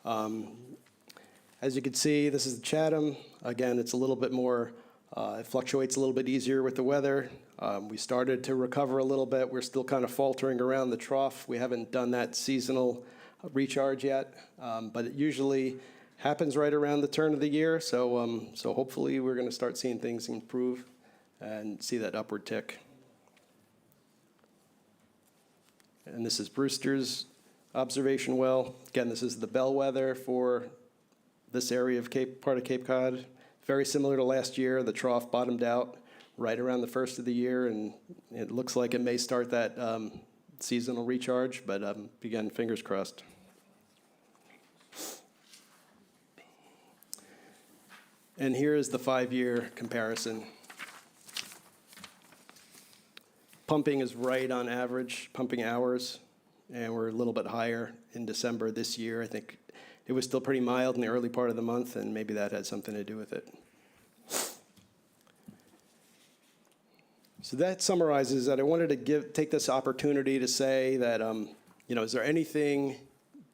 As you can see, this is the Chatham. Again, it's a little bit more It fluctuates a little bit easier with the weather. We started to recover a little bit. We're still kind of faltering around the trough. We haven't done that seasonal recharge yet, but it usually happens right around the turn of the year. So hopefully we're going to start seeing things improve and see that upward tick. And this is Brewster's observation well. Again, this is the bellwether for this area of part of Cape Cod. Very similar to last year. The trough bottomed out right around the first of the year, and it looks like it may start that seasonal recharge, but again, fingers crossed. And here is the 5-year comparison. Pumping is right on average, pumping hours, and we're a little bit higher in December this year. I think it was still pretty mild in the early part of the month, and maybe that had something to do with it. So that summarizes that. I wanted to take this opportunity to say that, is there anything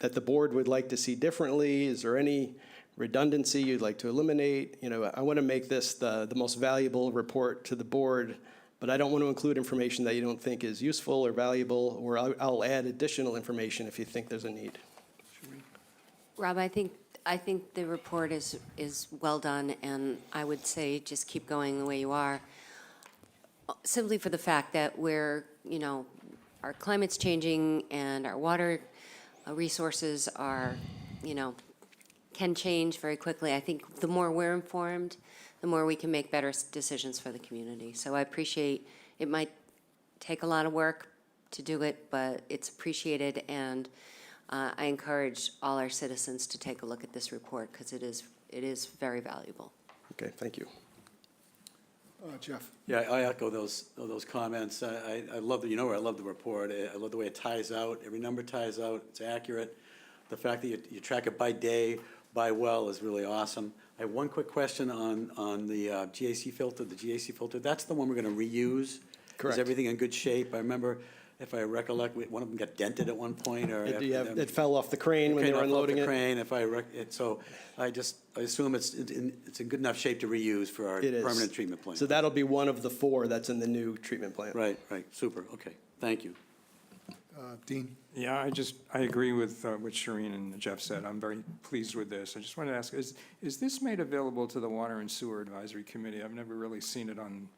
that the board would like to see differently? Is there any redundancy you'd like to eliminate? I want to make this the most valuable report to the board, but I don't want to include information that you don't think is useful or valuable, or I'll add additional information if you think there's a need. Rob, I think the report is well done, and I would say just keep going the way you are, simply for the fact that our climate's changing and our water resources are, can change very quickly. I think the more we're informed, the more we can make better decisions for the community. So I appreciate, it might take a lot of work to do it, but it's appreciated, and I encourage all our citizens to take a look at this report because it is very valuable. Okay, thank you. Jeff? Yeah, I echo those comments. I love I love the report. I love the way it ties out. Every number ties out. It's accurate. The fact that you track it by day, by well is really awesome. I have one quick question on the GAC filter. The GAC filter, that's the one we're going to reuse? Correct. Is everything in good shape? I remember, if I recollect, one of them got dented at one point, or It fell off the crane when they were unloading it. Crane, so I assume it's in good enough shape to reuse for our It is. permanent treatment plant. So that'll be one of the 4 that's in the new treatment plant. Right, super, okay, thank you. Dean? Yeah, I agree with what Shireen and Jeff said. I'm very pleased with this. I just wanted to ask, is this made available to the Water and Sewer Advisory Committee? I've never really seen it on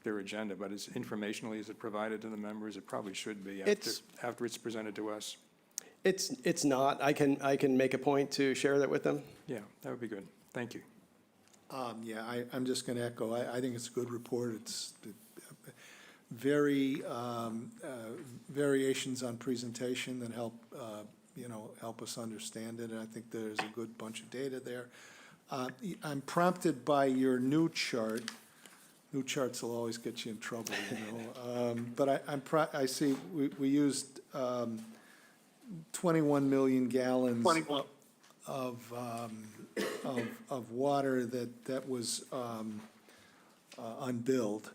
their agenda, but is it provided to the members? It probably should be after it's presented to us. It's not. I can make a point to share that with them. Yeah, that would be good. Thank you. I'm just going to echo. I think it's a good report. It's very variations on presentation that help us understand it. And I think there's a good bunch of data there. I'm prompted by your new chart. New charts will always get you in trouble, But I see we used 21 million gallons of water that was unbilled,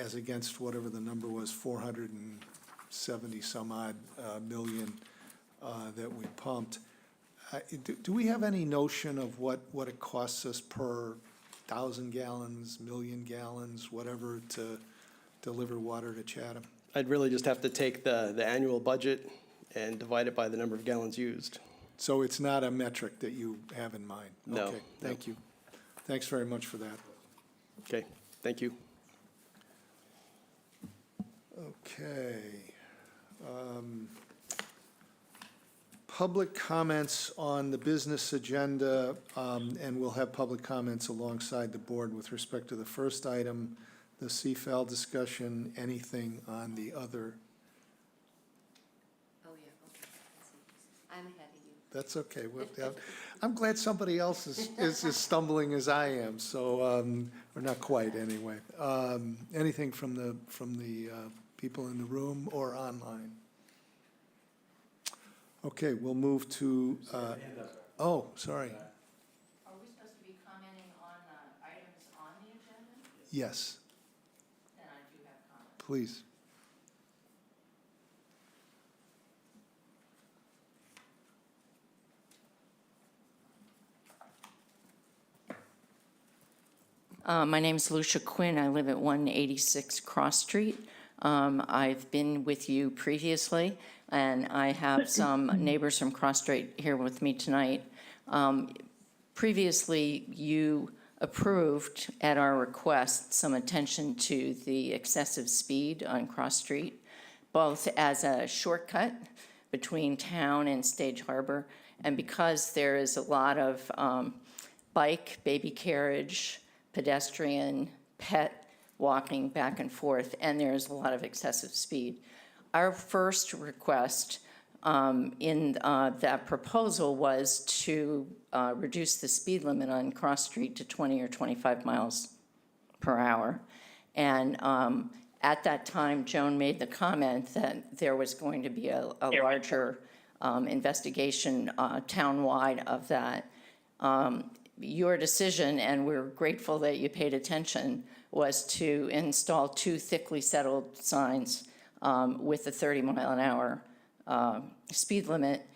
as against whatever the number was, 470 some odd million that we pumped. Do we have any notion of what it costs us per 1,000 gallons, million gallons, whatever, to deliver water to Chatham? I'd really just have to take the annual budget and divide it by the number of gallons used. So it's not a metric that you have in mind? No. Okay, thank you. Thanks very much for that. Okay, thank you. Okay. Public comments on the business agenda, and we'll have public comments alongside the board with respect to the first item, the CFAL discussion, anything on the other. Oh, yeah, okay. I'm ahead of you. That's okay. I'm glad somebody else is as stumbling as I am, so, or not quite, anyway. Anything from the people in the room or online? Okay, we'll move to, oh, sorry. Are we supposed to be commenting on items on the agenda? Yes, Then I do have comments. please. My name is Lucia Quinn. I live at 186 Cross Street. I've been with you previously, and I have some neighbors from Cross Street here with me tonight. Previously, you approved at our request some attention to the excessive speed on Cross Street, both as a shortcut between town and Stage Harbor, and because there is a lot of bike, baby carriage, pedestrian, pet walking back and forth, and there's a lot of excessive speed. Our first request in that proposal was to reduce the speed limit on Cross Street to 20 or 25 miles per hour. And at that time, Joan made the comment that there was going to be a larger investigation townwide of that. Your decision, and we're grateful that you paid attention, was to install 2 thickly settled signs with a 30-mile-an-hour speed limit.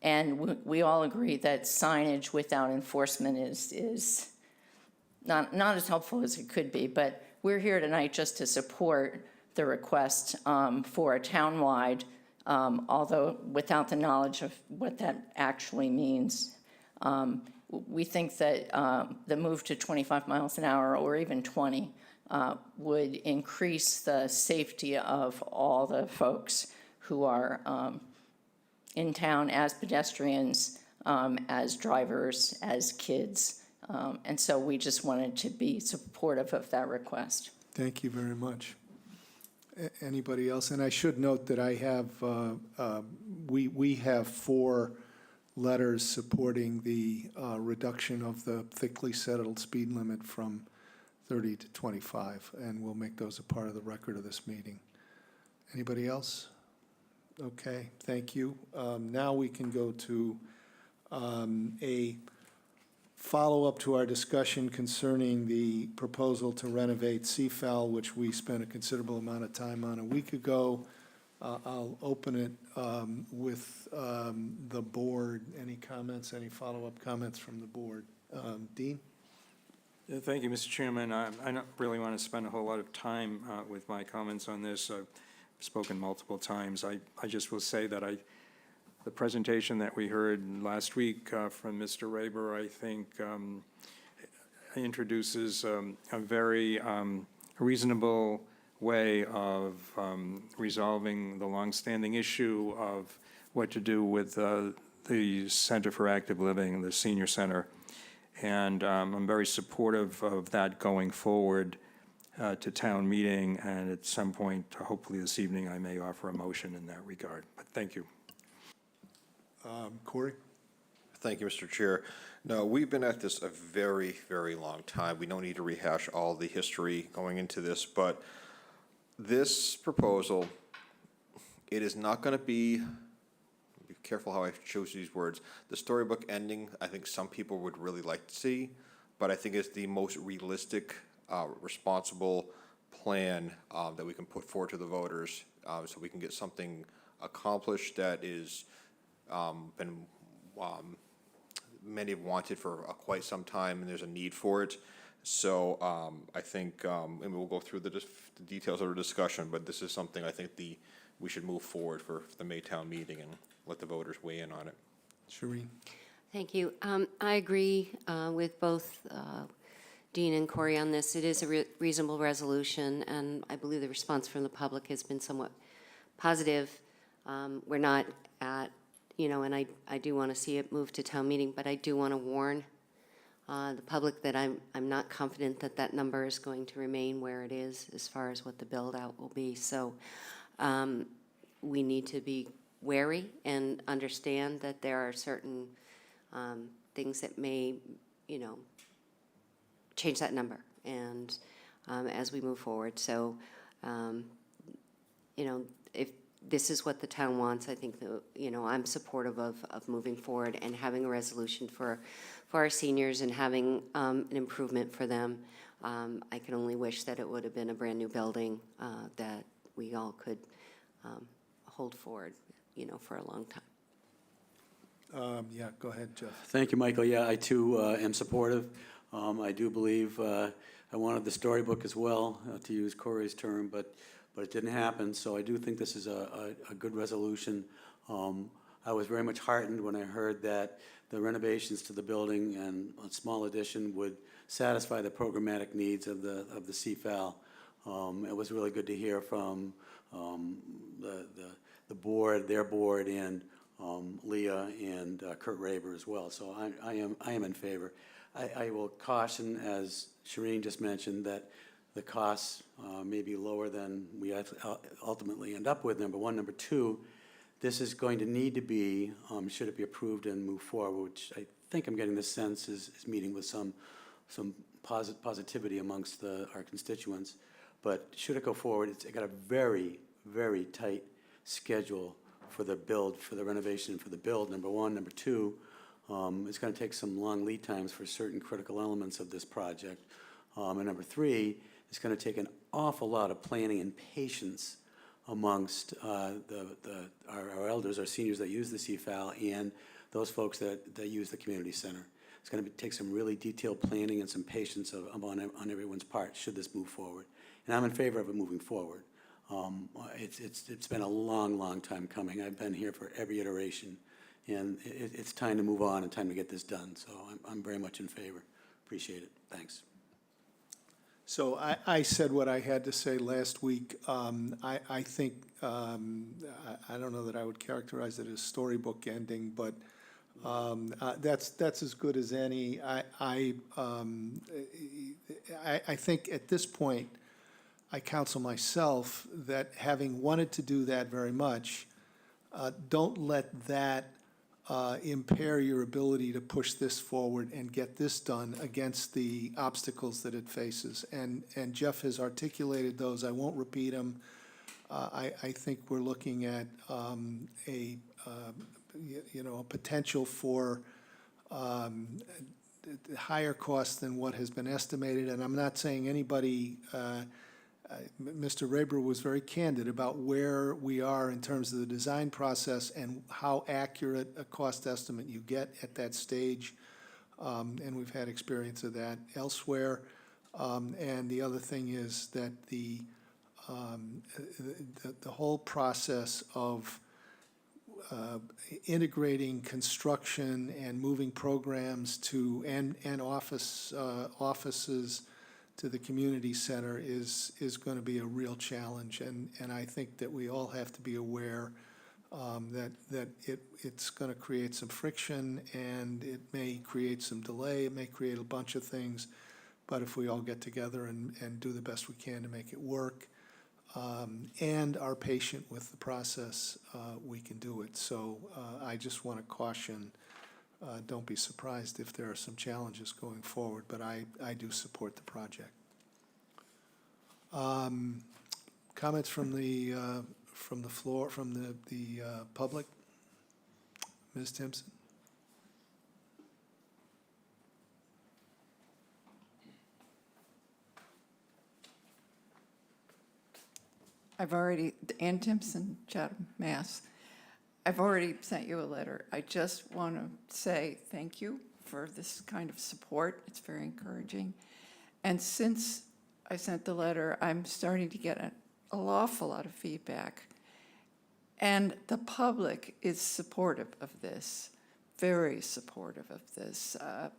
And we all agree that signage without enforcement is not as helpful as it could be. But we're here tonight just to support the request for a townwide, although without the knowledge of what that actually means. We think that the move to 25 miles an hour or even 20 would increase the safety of all the folks who are in town as pedestrians, as drivers, as kids. And so we just wanted to be supportive of that request. Thank you very much. Anybody else? And I should note that I have, we have 4 letters supporting the reduction of the thickly settled speed limit from 30 to 25, and we'll make those a part of the record of this meeting. Anybody else? Okay, thank you. Now we can go to a follow-up to our discussion concerning the proposal to renovate Seafell, which we spent a considerable amount of time on a week ago. I'll open it with the board. Any comments, any follow-up comments from the board? Dean? Yeah, thank you, Mr. Chairman. I don't really want to spend a whole lot of time with my comments on this. I've spoken multiple times. I just will say that the presentation that we heard last week from Mr. Raber, I think introduces a very reasonable way of resolving the longstanding issue of what to do with the Center for Active Living, the senior center. And I'm very supportive of that going forward to town meeting, and at some point, hopefully this evening, I may offer a motion in that regard. But thank you. Corey? Thank you, Mr. Chair. No, we've been at this a very, very long time. We don't need to rehash all the history going into this, but this proposal, it is not going to be careful how I choose these words, the storybook ending I think some people would really like to see, but I think it's the most realistic, responsible plan that we can put forward to the voters so we can get something accomplished that is been many have wanted for quite some time, and there's a need for it. So I think, and we'll go through the details of our discussion, but this is something I think we should move forward for the Maytown meeting and let the voters weigh in on it. Shereen? Thank you. I agree with both Dean and Corey on this. It is a reasonable resolution, and I believe the response from the public has been somewhat positive. We're not at, and I do want to see it move to town meeting, but I do want to warn the public that I'm not confident that that number is going to remain where it is as far as what the build out will be. So we need to be wary and understand that there are certain things that may, change that number and as we move forward. So, if this is what the town wants, I think that, I'm supportive of moving forward and having a resolution for our seniors and having an improvement for them. I can only wish that it would have been a brand new building that we all could hold forward, for a long time. Yeah, go ahead, Jeff. Thank you, Michael. Yeah, I too am supportive. I do believe I wanted the storybook as well, to use Corey's term, but it didn't happen. So I do think this is a good resolution. I was very much heartened when I heard that the renovations to the building and a small addition would satisfy the programmatic needs of the CFAL. It was really good to hear from the board, their board, and Leah and Kurt Raber as well. So I am in favor. I will caution, as Shireen just mentioned, that the costs may be lower than we ultimately end up with, number one. Number two, this is going to need to be, should it be approved and move forward, which I think I'm getting the sense is meeting with some positivity amongst our constituents. But should it go forward, it's got a very, very tight schedule for the build, for the renovation, for the build, number one. Number two, it's going to take some long lead times for certain critical elements of this project. And number three, it's going to take an awful lot of planning and patience amongst our elders, our seniors that use the CFAL, and those folks that use the community center. It's going to take some really detailed planning and some patience on everyone's part should this move forward. And I'm in favor of it moving forward. It's been a long, long time coming. I've been here for every iteration, and it's time to move on and time to get this done. So I'm very much in favor. Appreciate it. Thanks. So I said what I had to say last week. I think, I don't know that I would characterize it as storybook ending, but that's as good as any. I think at this point, I counsel myself that having wanted to do that very much, don't let that impair your ability to push this forward and get this done against the obstacles that it faces. And Jeff has articulated those. I won't repeat them. I think we're looking at a potential for higher cost than what has been estimated. And I'm not saying anybody. Mr. Raber was very candid about where we are in terms of the design process and how accurate a cost estimate you get at that stage. And we've had experience of that elsewhere. And the other thing is that the whole process of integrating construction and moving programs to and offices to the community center is going to be a real challenge, and I think that we all have to be aware that it's going to create some friction, and it may create some delay, it may create a bunch of things, but if we all get together and do the best we can to make it work, and are patient with the process, we can do it. So I just want to caution, don't be surprised if there are some challenges going forward, but I do support the project. Comments from the floor, from the public? Ms. Timpson? Ann Timpson, Chatham, Mass. I've already sent you a letter. I just want to say thank you for this kind of support. It's very encouraging. And since I sent the letter, I'm starting to get an awful lot of feedback. And the public is supportive of this, very supportive of this.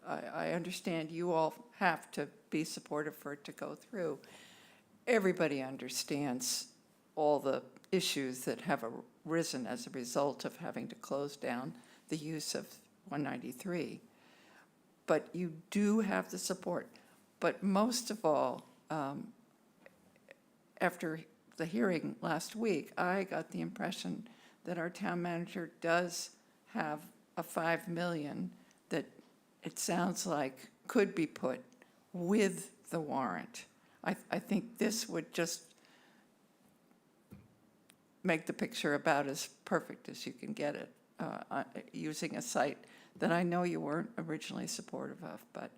I understand you all have to be supportive for it to go through. Everybody understands all the issues that have arisen as a result of having to close down the use of 193. But you do have the support. But most of all, after the hearing last week, I got the impression that our town manager does have a $5 million that it sounds like could be put with the warrant. I think this would just make the picture about as perfect as you can get it, using a site that I know you weren't originally supportive of, but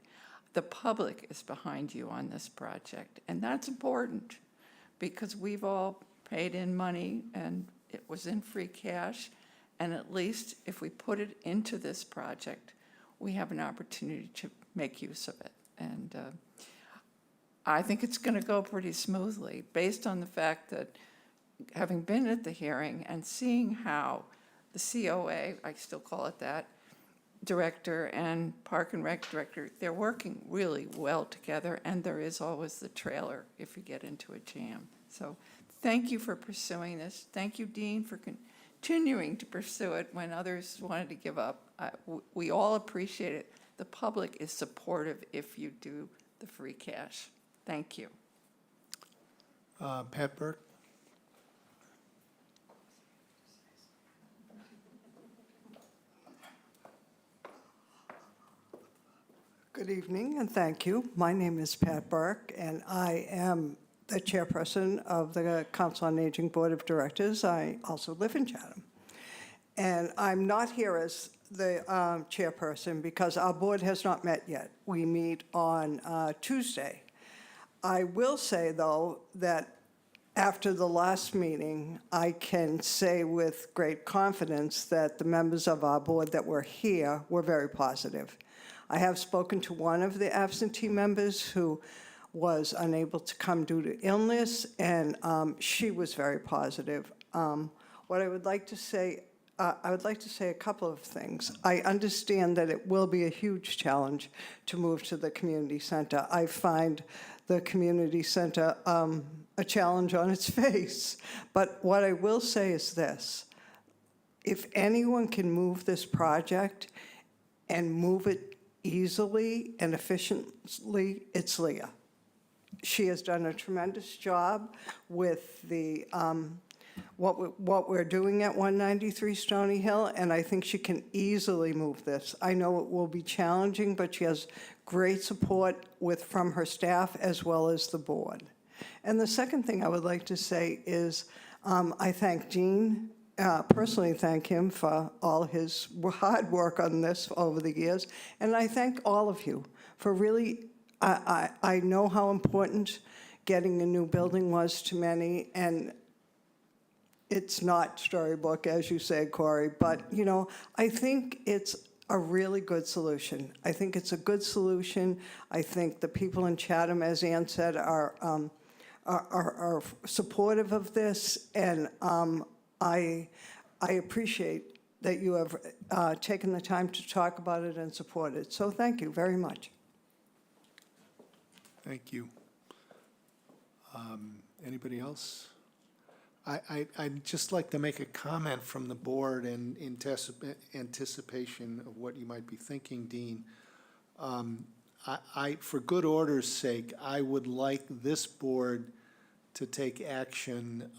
the public is behind you on this project, and that's important because we've all paid in money and it was in free cash, and at least if we put it into this project, we have an opportunity to make use of it. I think it's going to go pretty smoothly, based on the fact that, having been at the hearing and seeing how the COA, I still call it that, director and Park and Rec director, they're working really well together, and there is always the trailer if you get into a jam. So thank you for pursuing this. Thank you, Dean, for continuing to pursue it when others wanted to give up. We all appreciate it. The public is supportive if you do the free cash. Thank you. Pat Burke? Good evening, and thank you. My name is Pat Burke, and I am the chairperson of the Council on Aging Board of Directors. I also live in Chatham. And I'm not here as the chairperson because our board has not met yet. We meet on Tuesday. I will say, though, that after the last meeting, I can say with great confidence that the members of our board that were here were very positive. I have spoken to one of the absentee members who was unable to come due to illness, and she was very positive. What I would like to say, I would like to say a couple of things. I understand that it will be a huge challenge to move to the community center. I find the community center a challenge on its face. But what I will say is this: if anyone can move this project and move it easily and efficiently, it's Leah. She has done a tremendous job with the what we're doing at 193 Stony Hill, and I think she can easily move this. I know it will be challenging, but she has great support from her staff as well as the board. And the second thing I would like to say is I thank Dean. Personally thank him for all his hard work on this over the years. And I thank all of you for really, I know how important getting a new building was to many, and it's not storybook, as you say, Corey, but, you know, I think it's a really good solution. I think it's a good solution. I think the people in Chatham, as Ann said, are supportive of this, and I appreciate that you have taken the time to talk about it and support it. So thank you very much. Thank you. Anybody else? I'd just like to make a comment from the board in anticipation of what you might be thinking, Dean. For good order's sake, I would like this board to take action,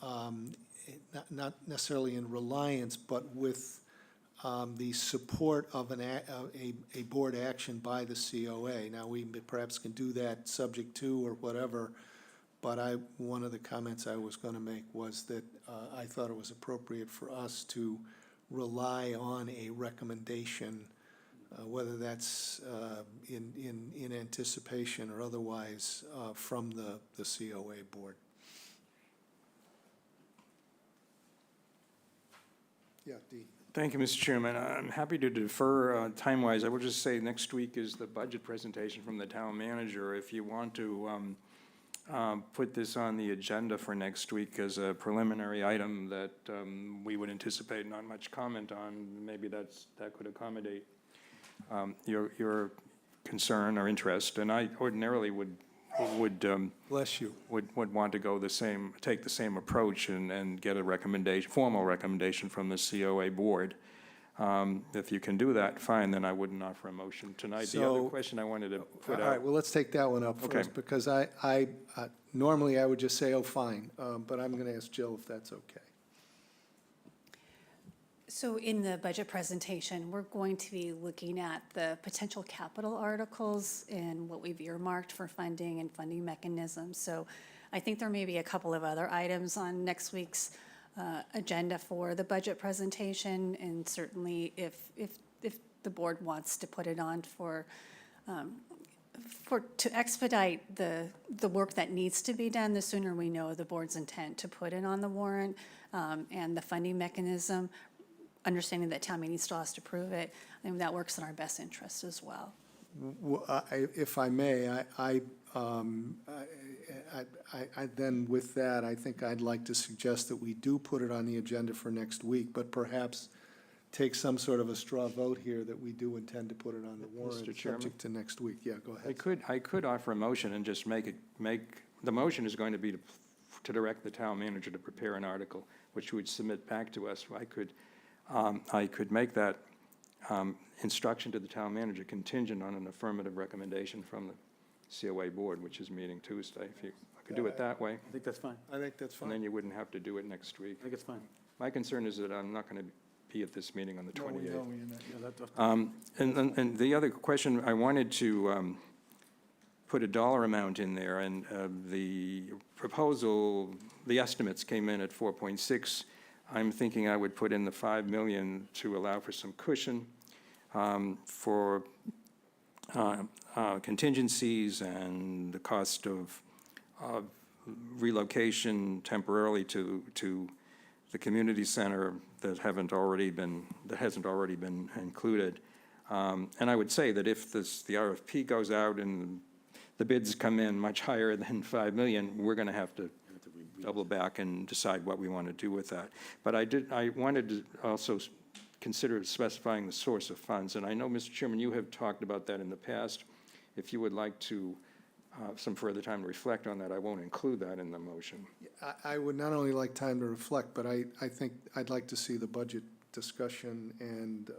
not necessarily in reliance, but with the support of a board action by the COA. Now, we perhaps can do that subject to or whatever, but one of the comments I was going to make was that I thought it was appropriate for us to rely on a recommendation, whether that's in anticipation or otherwise, from the COA board. Yeah, Dean. Thank you, Mr. Chairman. I'm happy to defer time-wise. I will just say next week is the budget presentation from the town manager. If you want to put this on the agenda for next week as a preliminary item that we would anticipate not much comment on, maybe that could accommodate your concern or interest. And I ordinarily would Bless you. would want to take the same approach and get a formal recommendation from the COA board. If you can do that, fine, then I wouldn't offer a motion tonight. The other question I wanted to put out. All right, well, let's take that one up Okay. first, because I normally I would just say, oh, fine, but I'm going to ask Jill if that's okay. So in the budget presentation, we're going to be looking at the potential capital articles and what we've earmarked for funding and funding mechanisms. So I think there may be a couple of other items on next week's agenda for the budget presentation, and certainly if the board wants to put it on to expedite the work that needs to be done, the sooner we know the board's intent to put it on the warrant, and the funding mechanism, understanding that town meeting still has to approve it, I think that works in our best interest as well. If I may, then with that, I think I'd like to suggest that we do put it on the agenda for next week, but perhaps take some sort of a straw vote here that we do intend to put it on the warrant, Mr. Chairman? subject to next week. Yeah, go ahead. I could offer a motion and just the motion is going to be to direct the town manager to prepare an article, which would submit back to us. I could make that instruction to the town manager contingent on an affirmative recommendation from the COA board, which is meeting Tuesday. If I could do it that way, I think that's fine. I think that's and then fine. you wouldn't have to do it next week. I think it's fine. My concern is that I'm not going to be at this meeting on the 28th. No, we know you're not. And the other question, I wanted to put a dollar amount in there, and the proposal, the estimates came in at 4.6. I'm thinking I would put in the 5 million to allow for some cushion for contingencies and the cost of relocation temporarily to the community center that hasn't already been included. And I would say that if the RFP goes out and the bids come in much higher than 5 million, we're going to have to double back and decide what we want to do with that. But I wanted to also consider specifying the source of funds. And I know, Mr. Chairman, you have talked about that in the past. If you would like to some further time to reflect on that, I won't include that in the motion. I would not only like time to reflect, but I think I'd like to see the budget discussion and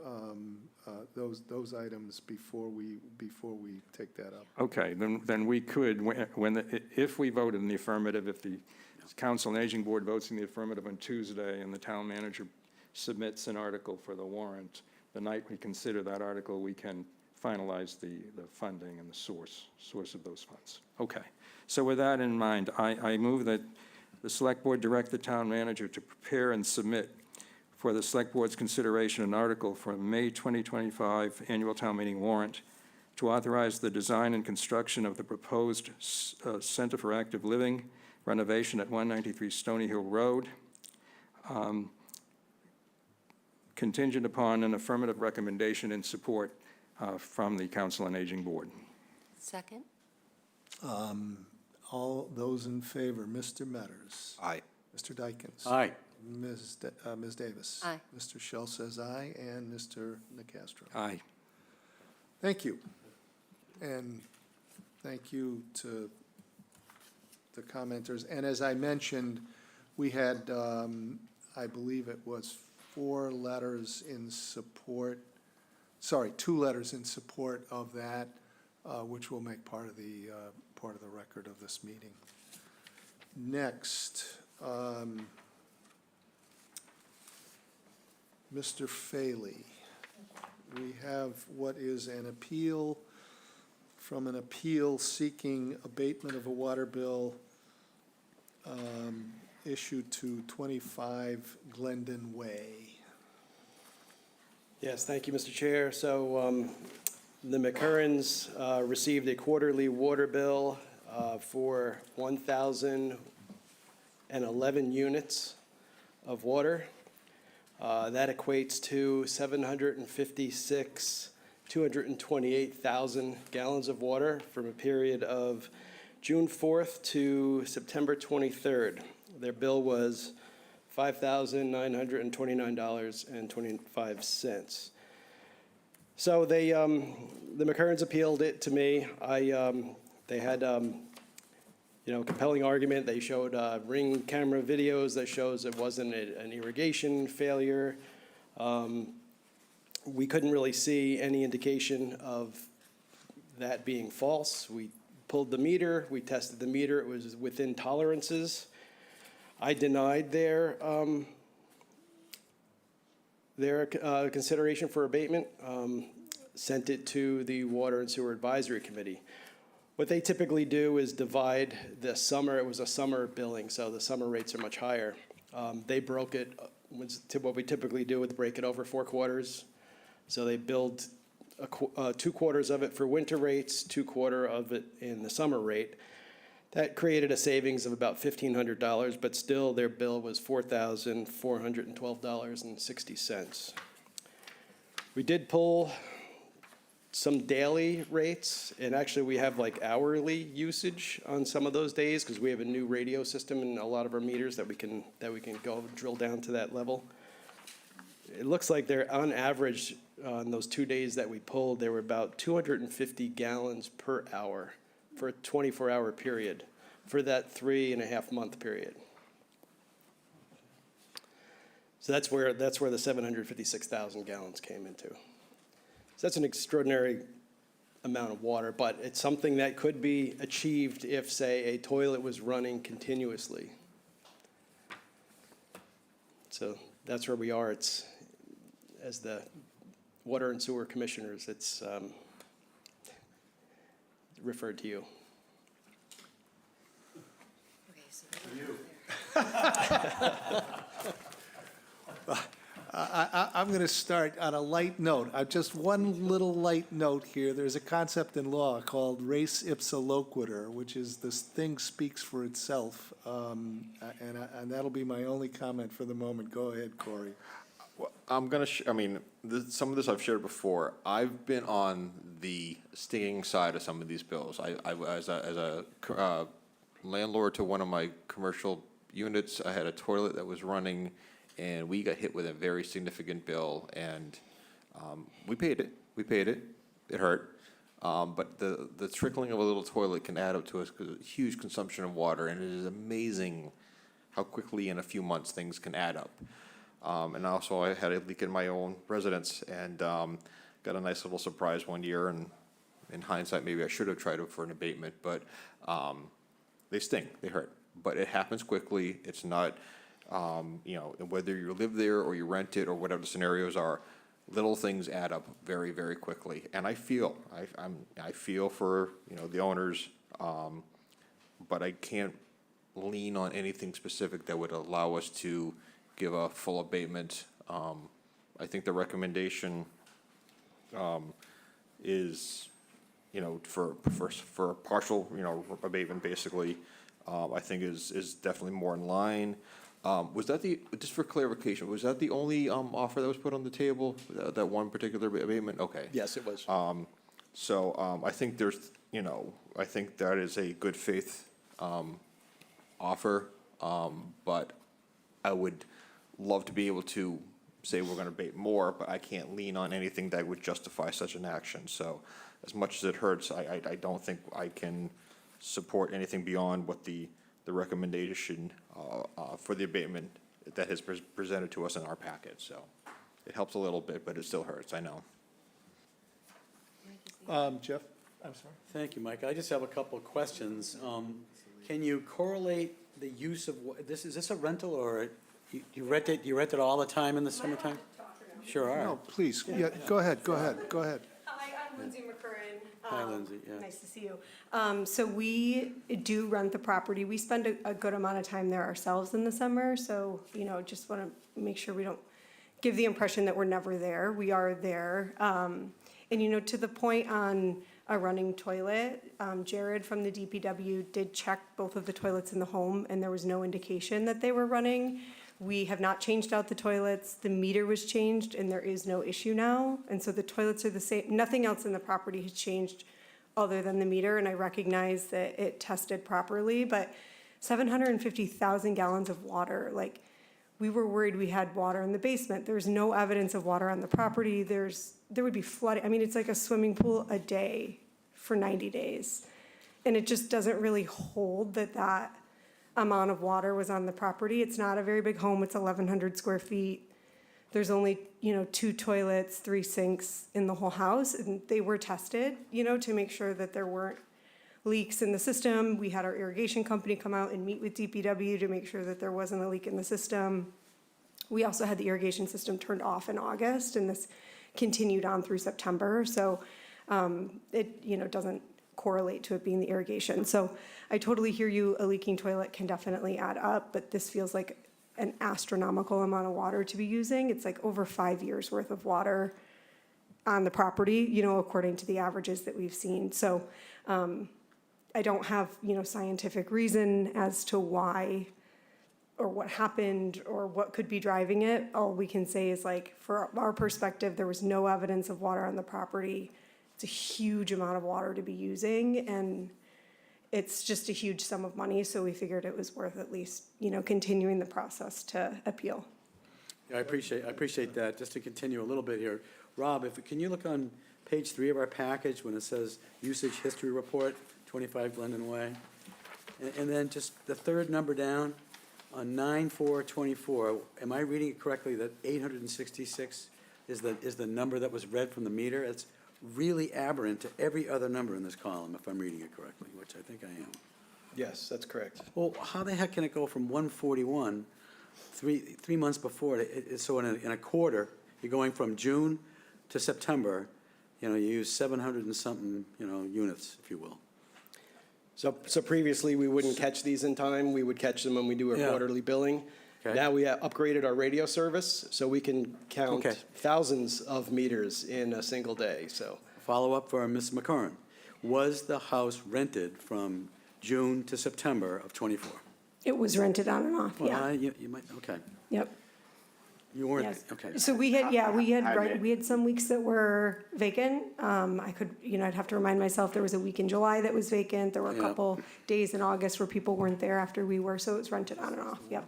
those items before we take that up. Okay, then we could, if we vote in the affirmative, if the Council and Aging Board votes in the affirmative on Tuesday and the town manager submits an article for the warrant, the night we consider that article, we can finalize the funding and the source of those funds. Okay, so with that in mind, I move that the Select Board direct the town manager to prepare and submit for the Select Board's consideration an article for May 2025 annual town meeting warrant to authorize the design and construction of the proposed Center for Active Living renovation at 193 Stony Hill Road, contingent upon an affirmative recommendation in support from the Council on Aging Board. Second? All those in favor, Mr. Metters. Aye. Mr. Dykens. Aye. Ms. Davis. Aye. Mr. Shell says aye, and Mr. Nacastro. Aye. Thank you. And thank you to the commenters. And as I mentioned, we had, I believe it was 2 letters in support of that, which will make part of the record of this meeting. Next, Mr. Faley, we have what is an appeal from an appeal seeking abatement of a water bill issued to 25 Glendon Way. Yes, thank you, Mr. Chair. So the McCurrans received a quarterly water bill for 1,011 units of water. That equates to 228,000 gallons of water from a period of June 4th to September 23rd. Their bill was $5,929.25. So the McCurrans appealed it to me. They had, compelling argument. They showed ring camera videos that shows it wasn't an irrigation failure. We couldn't really see any indication of that being false. We pulled the meter, we tested the meter, it was within tolerances. I denied their consideration for abatement, sent it to the Water and Sewer Advisory Committee. What they typically do is divide the summer, it was a summer billing, so the summer rates are much higher. They broke it, what we typically do is break it over 4 quarters. So they billed 2 quarters of it for winter rates, 2 quarters of it in the summer rate. That created a savings of about $1,500, but still their bill was $4,412.60. We did pull some daily rates, and actually we have like hourly usage on some of those days because we have a new radio system in a lot of our meters that we can go drill down to that level. It looks like they're on average on those 2 days that we pulled, they were about 250 gallons per hour for a 24-hour period for that 3.5 month period. So that's where the 756,000 gallons came into. So that's an extraordinary amount of water, but it's something that could be achieved if, say, a toilet was running continuously. So that's where we are. It's, as the Water and Sewer Commissioners, it's referred to you. I'm going to start on a light note. Just one little light note here. There's a concept in law called res ipsa loquitur, which is this thing speaks for itself. And that'll be my only comment for the moment. Go ahead, Corey. Well, I'm gonna. Some of this I've shared before. I've been on the stinging side of some of these bills. As a landlord to one of my commercial units, I had a toilet that was running, and we got hit with a very significant bill, and we paid it. It hurt. But the trickling of a little toilet can add up to a huge consumption of water, and it is amazing how quickly in a few months things can add up. And also I had a leak in my own residence, and got a nice little surprise one year, and in hindsight, maybe I should have tried it for an abatement, but they sting, they hurt. But it happens quickly. It's not, whether you live there or you rent it or whatever the scenarios are, little things add up very, very quickly. And I feel for, the owners, but I can't lean on anything specific that would allow us to give a full abatement. I think the recommendation is, for partial, abatement basically, I think is definitely more in line. Was that just for clarification, was that the only offer that was put on the table, that one particular abatement? Okay. Yes, it was. I think I think that is a good faith offer, but I would love to be able to say we're going to abate more, but I can't lean on anything that would justify such an action. So as much as it hurts, I don't think I can support anything beyond what the recommendation for the abatement that has presented to us in our packet. So it helps a little bit, but it still hurts, I know. Jeff, I'm sorry. Thank you, Mike. I just have a couple of questions. Can you correlate the use of, is this a rental, or you rent it all the time in the summertime? Sure are. No, please, yeah, go ahead. Hi, I'm Lindsay McCurran. Hi, Lindsay, yeah. Nice to see you. So we do rent the property. We spend a good amount of time there ourselves in the summer, so, just want to make sure we don't give the impression that we're never there. We are there. And, to the point on a running toilet, Jared from the DPW did check both of the toilets in the home, and there was no indication that they were running. We have not changed out the toilets. The meter was changed, and there is no issue now. And so the toilets are the same. Nothing else in the property has changed other than the meter, and I recognize that it tested properly, but 750,000 gallons of water, we were worried we had water in the basement. There's no evidence of water on the property. There would be flooding. I mean, it's like a swimming pool a day for 90 days. And it just doesn't really hold that amount of water was on the property. It's not a very big home. It's 1,100 square feet. There's only, 2 toilets, 3 sinks in the whole house. And they were tested, to make sure that there weren't leaks in the system. We had our irrigation company come out and meet with DPW to make sure that there wasn't a leak in the system. We also had the irrigation system turned off in August, and this continued on through September. So it, doesn't correlate to it being the irrigation. So I totally hear you. A leaking toilet can definitely add up, but this feels like an astronomical amount of water to be using. It's like over 5 years worth of water on the property, according to the averages that we've seen. So I don't have, scientific reason as to why or what happened or what could be driving it. All we can say is, for our perspective, there was no evidence of water on the property it's a huge amount of water to be using, and it's just a huge sum of money, so we figured it was worth at least, continuing the process to appeal. Yeah, I appreciate that. Just to continue a little bit here, Rob, can you look on page 3 of our package when it says usage history report, 25 Glendon Way? And then just the third number down on 9/4/24, am I reading it correctly that 866 is the number that was read from the meter? It's really aberrant to every other number in this column, if I'm reading it correctly, which I think I am. Yes, that's correct. Well, how the heck can it go from 141, 3 months before, so in a quarter, you're going from June to September, you use 700 and something, units, if you will. So previously, we wouldn't catch these in time. We would catch them when we do our Yeah. quarterly billing. Okay. Now we upgraded our radio service, so we can count Okay. thousands of meters in a single day, so. Follow-up for Ms. McCurran. Was the house rented from June to September of '24? It was rented on and off, yeah. Well, you might, okay. Yep. You weren't, Yes. okay. So we had some weeks that were vacant. I'd have to remind myself, there was a week in July that was vacant. There were a Yeah. couple days in August where people weren't there after we were, so it was rented on and off, yep.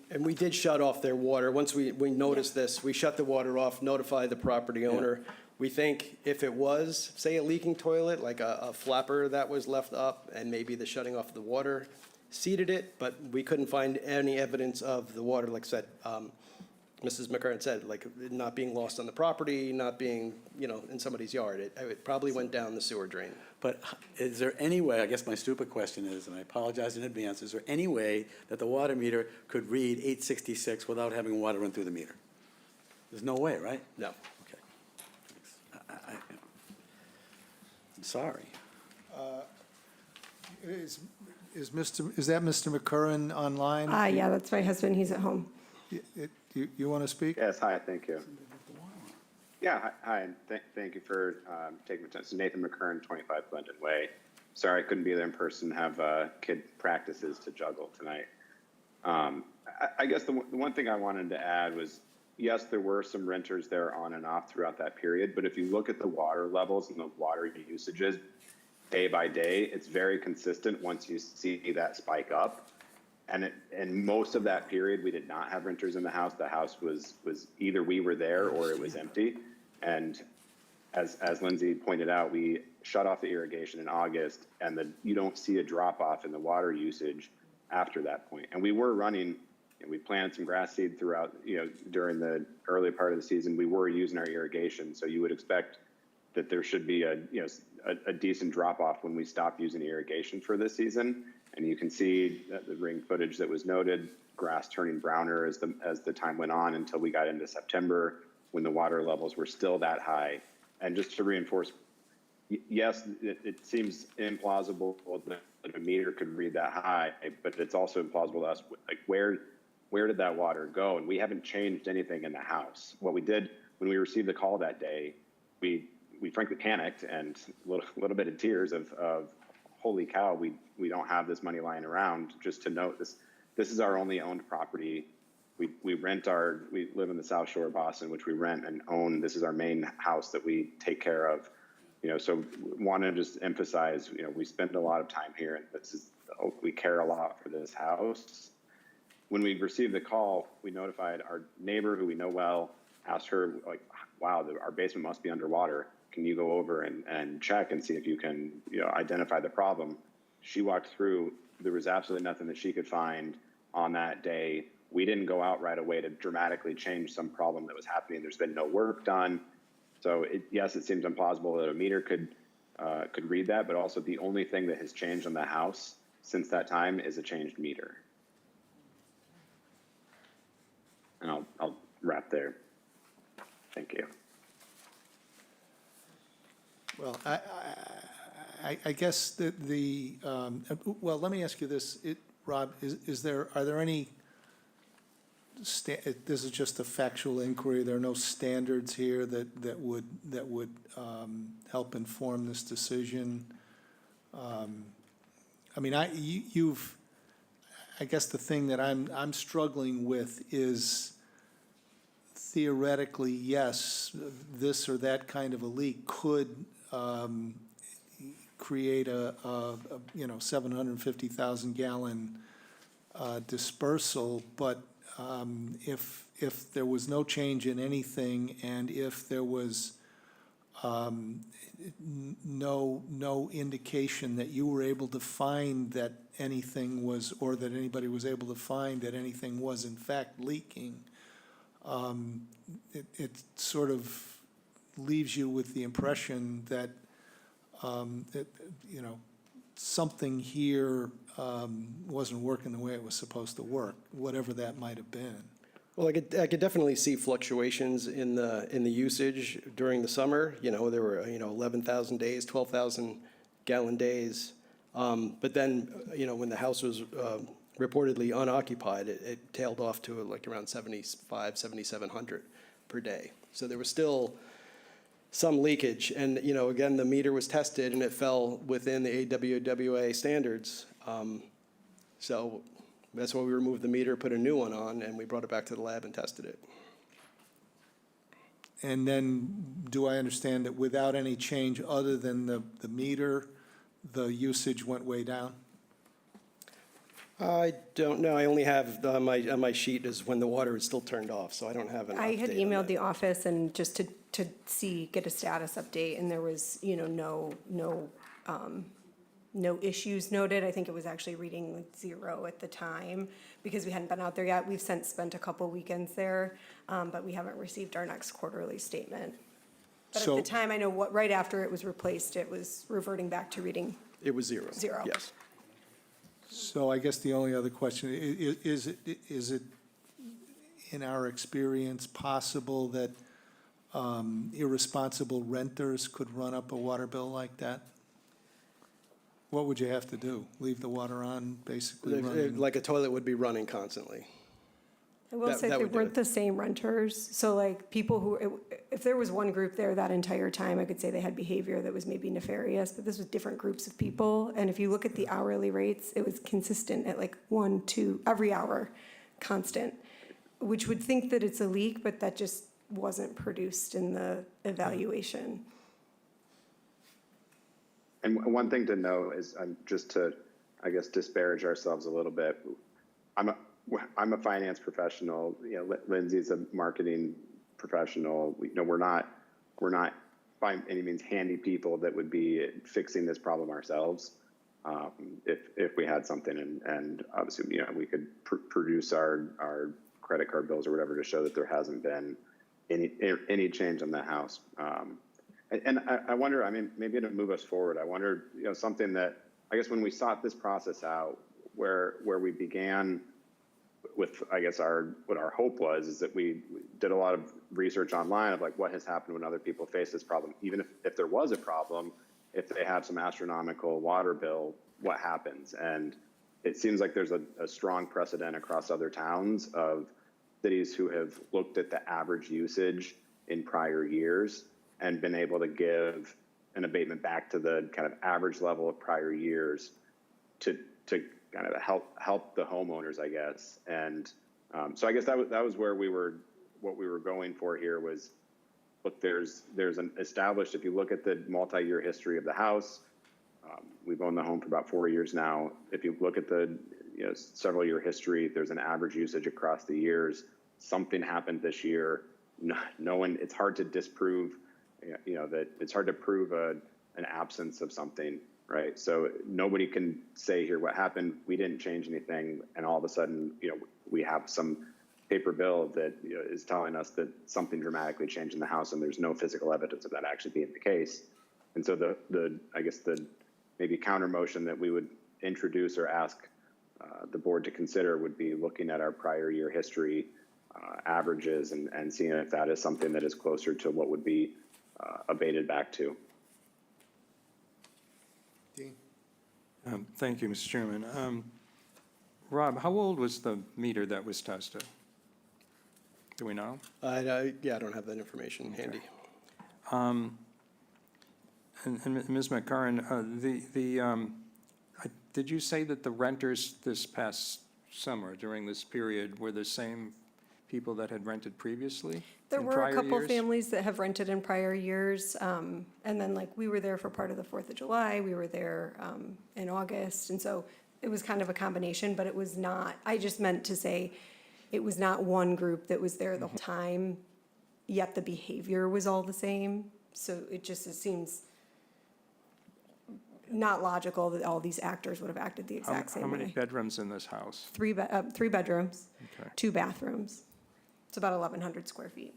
And we did shut off their water. Once we noticed this, we shut the water off, notified the property owner. We think if it was, say, a leaking toilet, like a flapper that was left up, and maybe the shutting off of the water seeded it, but we couldn't find any evidence of the water, like I said, Mrs. McCurran said, like not being lost on the property, not being, in somebody's yard. It probably went down the sewer drain. But is there any way, I guess my stupid question is, and I apologize in advance, is there any way that the water meter could read 866 without having water run through the meter? There's no way, right? No. Okay. Thanks. I'm sorry. Is that Mr. McCurran online? Yeah, that's my husband, he's at home. You want to speak? Yes, hi, thank you. Yeah, hi, and thank you for taking the time. So Nathan McCurran, 25 Glendon Way. Sorry I couldn't be there in person, have kid practices to juggle tonight. I guess the one thing I wanted to add was, yes, there were some renters there on and off throughout that period, but if you look at the water levels and the water usages day by day, it's very consistent once you see that spike up. And most of that period, we did not have renters in the house. The house was either we were there or it was empty. And as Lindsay pointed out, we shut off the irrigation in August, and you don't see a drop off in the water usage after that point. And we were running, we planted some grass seed throughout, during the early part of the season. We were using our irrigation, so you would expect that there should be a decent drop off when we stopped using irrigation for this season. And you can see that the ring footage that was noted, grass turning browner as the time went on until we got into September, when the water levels were still that high. And just to reinforce, yes, it seems implausible that a meter could read that high, but it's also implausible to us, like where did that water go? And we haven't changed anything in the house. What we did when we received the call that day, we frankly panicked and a little bit of tears of holy cow, we don't have this money lying around. Just to note, this is our only owned property. We live in the South Shore of Boston, which we rent and own. This is our main house that we take care of. So want to just emphasize, we spend a lot of time here, and we care a lot for this house. When we received the call, we notified our neighbor, who we know well, asked her, like, wow, our basement must be underwater. Can you go over and check and see if you can, identify the problem? She walked through. There was absolutely nothing that she could find on that day. We didn't go out right away to dramatically change some problem that was happening. There's been no work done. So yes, it seems implausible that a meter could read that, but also the only thing that has changed on the house since that time is a changed meter. And I'll wrap there. Thank you. Well, I guess well, let me ask you this, Rob, are there any, this is just a factual inquiry, there are no standards here that would help inform this decision? I mean, I guess the thing that I'm struggling with is theoretically, yes, this or that kind of a leak could create a 750,000 gallon dispersal, but if there was no change in anything, and if there was no indication that you were able to find that anything was, or that anybody was able to find that anything was in fact leaking, it sort of leaves you with the impression that, something here wasn't working the way it was supposed to work, whatever that might have been. Well, I could definitely see fluctuations in the usage during the summer. There were, 11,000 days, 12,000 gallon days. But then, when the house was reportedly unoccupied, it tailed off to like around 7,700 per day. So there was still some leakage. And, again, the meter was tested and it fell within the AWWA standards. So that's why we removed the meter, put a new one on, and we brought it back to the lab and tested it. And then, do I understand that without any change other than the meter, the usage went way down? I don't know. I only have on my sheet is when the water is still turned off, so I don't have an update. I had on emailed that. the office and just to get a status update, and there was, no issues noted. I think it was actually reading like 0 at the time because we hadn't been out there yet. We've since spent a couple weekends there, but we haven't received our next quarterly statement. But at So- the time, I know right after it was replaced, it was reverting back to reading It was 0. 0. Yes. So I guess the only other question, is it in our experience possible that irresponsible renters could run up a water bill like that? What would you have to do? Leave the water on, basically running? Like a toilet would be running constantly. I will That- say that they would do weren't it. the same renters, so like people who, if there was one group there that entire time, I could say they had behavior that was maybe nefarious, but this was different groups of people, and if you look at the hourly rates, it was consistent at like 1, 2, every hour, constant, which would think that it's a leak, but that just wasn't produced in the evaluation. And one thing to know is, just to, I guess, disparage ourselves a little bit. I'm a finance professional. Lindsay's a marketing professional. We're not by any means handy people that would be fixing this problem ourselves. If we had something, and obviously, we could produce our credit card bills or whatever to show that there hasn't been any change in the house. And I wonder, maybe to move us forward, I wonder, something that, I guess when we sought this process out, where we began with, I guess, what our hope was, is that we did a lot of research online of like what has happened when other people face this problem. Even if there was a problem, if they have some astronomical water bill, what happens? And it seems like there's a strong precedent across other towns of cities who have looked at the average usage in prior years and been able to give an abatement back to the kind of average level of prior years to kind of help the homeowners, I guess. And so I guess that was where what we were going for here was, look, there's an established, if you look at the multi-year history of the house, we've owned the home for about 4 years now. If you look at the several year history, there's an average usage across the years. Something happened this year. No one, it's hard to disprove, that it's hard to prove an absence of something, right? So nobody can say here what happened. We didn't change anything, and all of a sudden, we have some paper bill that is telling us that something dramatically changed in the house, and there's no physical evidence of that actually being the case. And so the I guess the maybe counter motion that we would introduce or ask the board to consider would be looking at our prior year history averages and seeing if that is something that is closer to what would be abated back to. Dean? Thank you, Mr. Chairman. Rob, how old was the meter that was tested? Do we know? Yeah, I don't have that information handy. And Ms. McCarran, did you say that the renters this past summer, during this period, were the same people that had rented previously? There in were a prior couple years? families that have rented in prior years, and then like we were there for part of the 4th of July, we were there in August, and so it was kind of a combination, but it was not, I just meant to say, it was not one group that was there the whole time, yet the behavior was all the same, so it seems not logical that all these actors would have acted the exact How same many way. bedrooms in this house? 3 bedrooms, Okay. 2 bathrooms. It's about 1,100 square feet.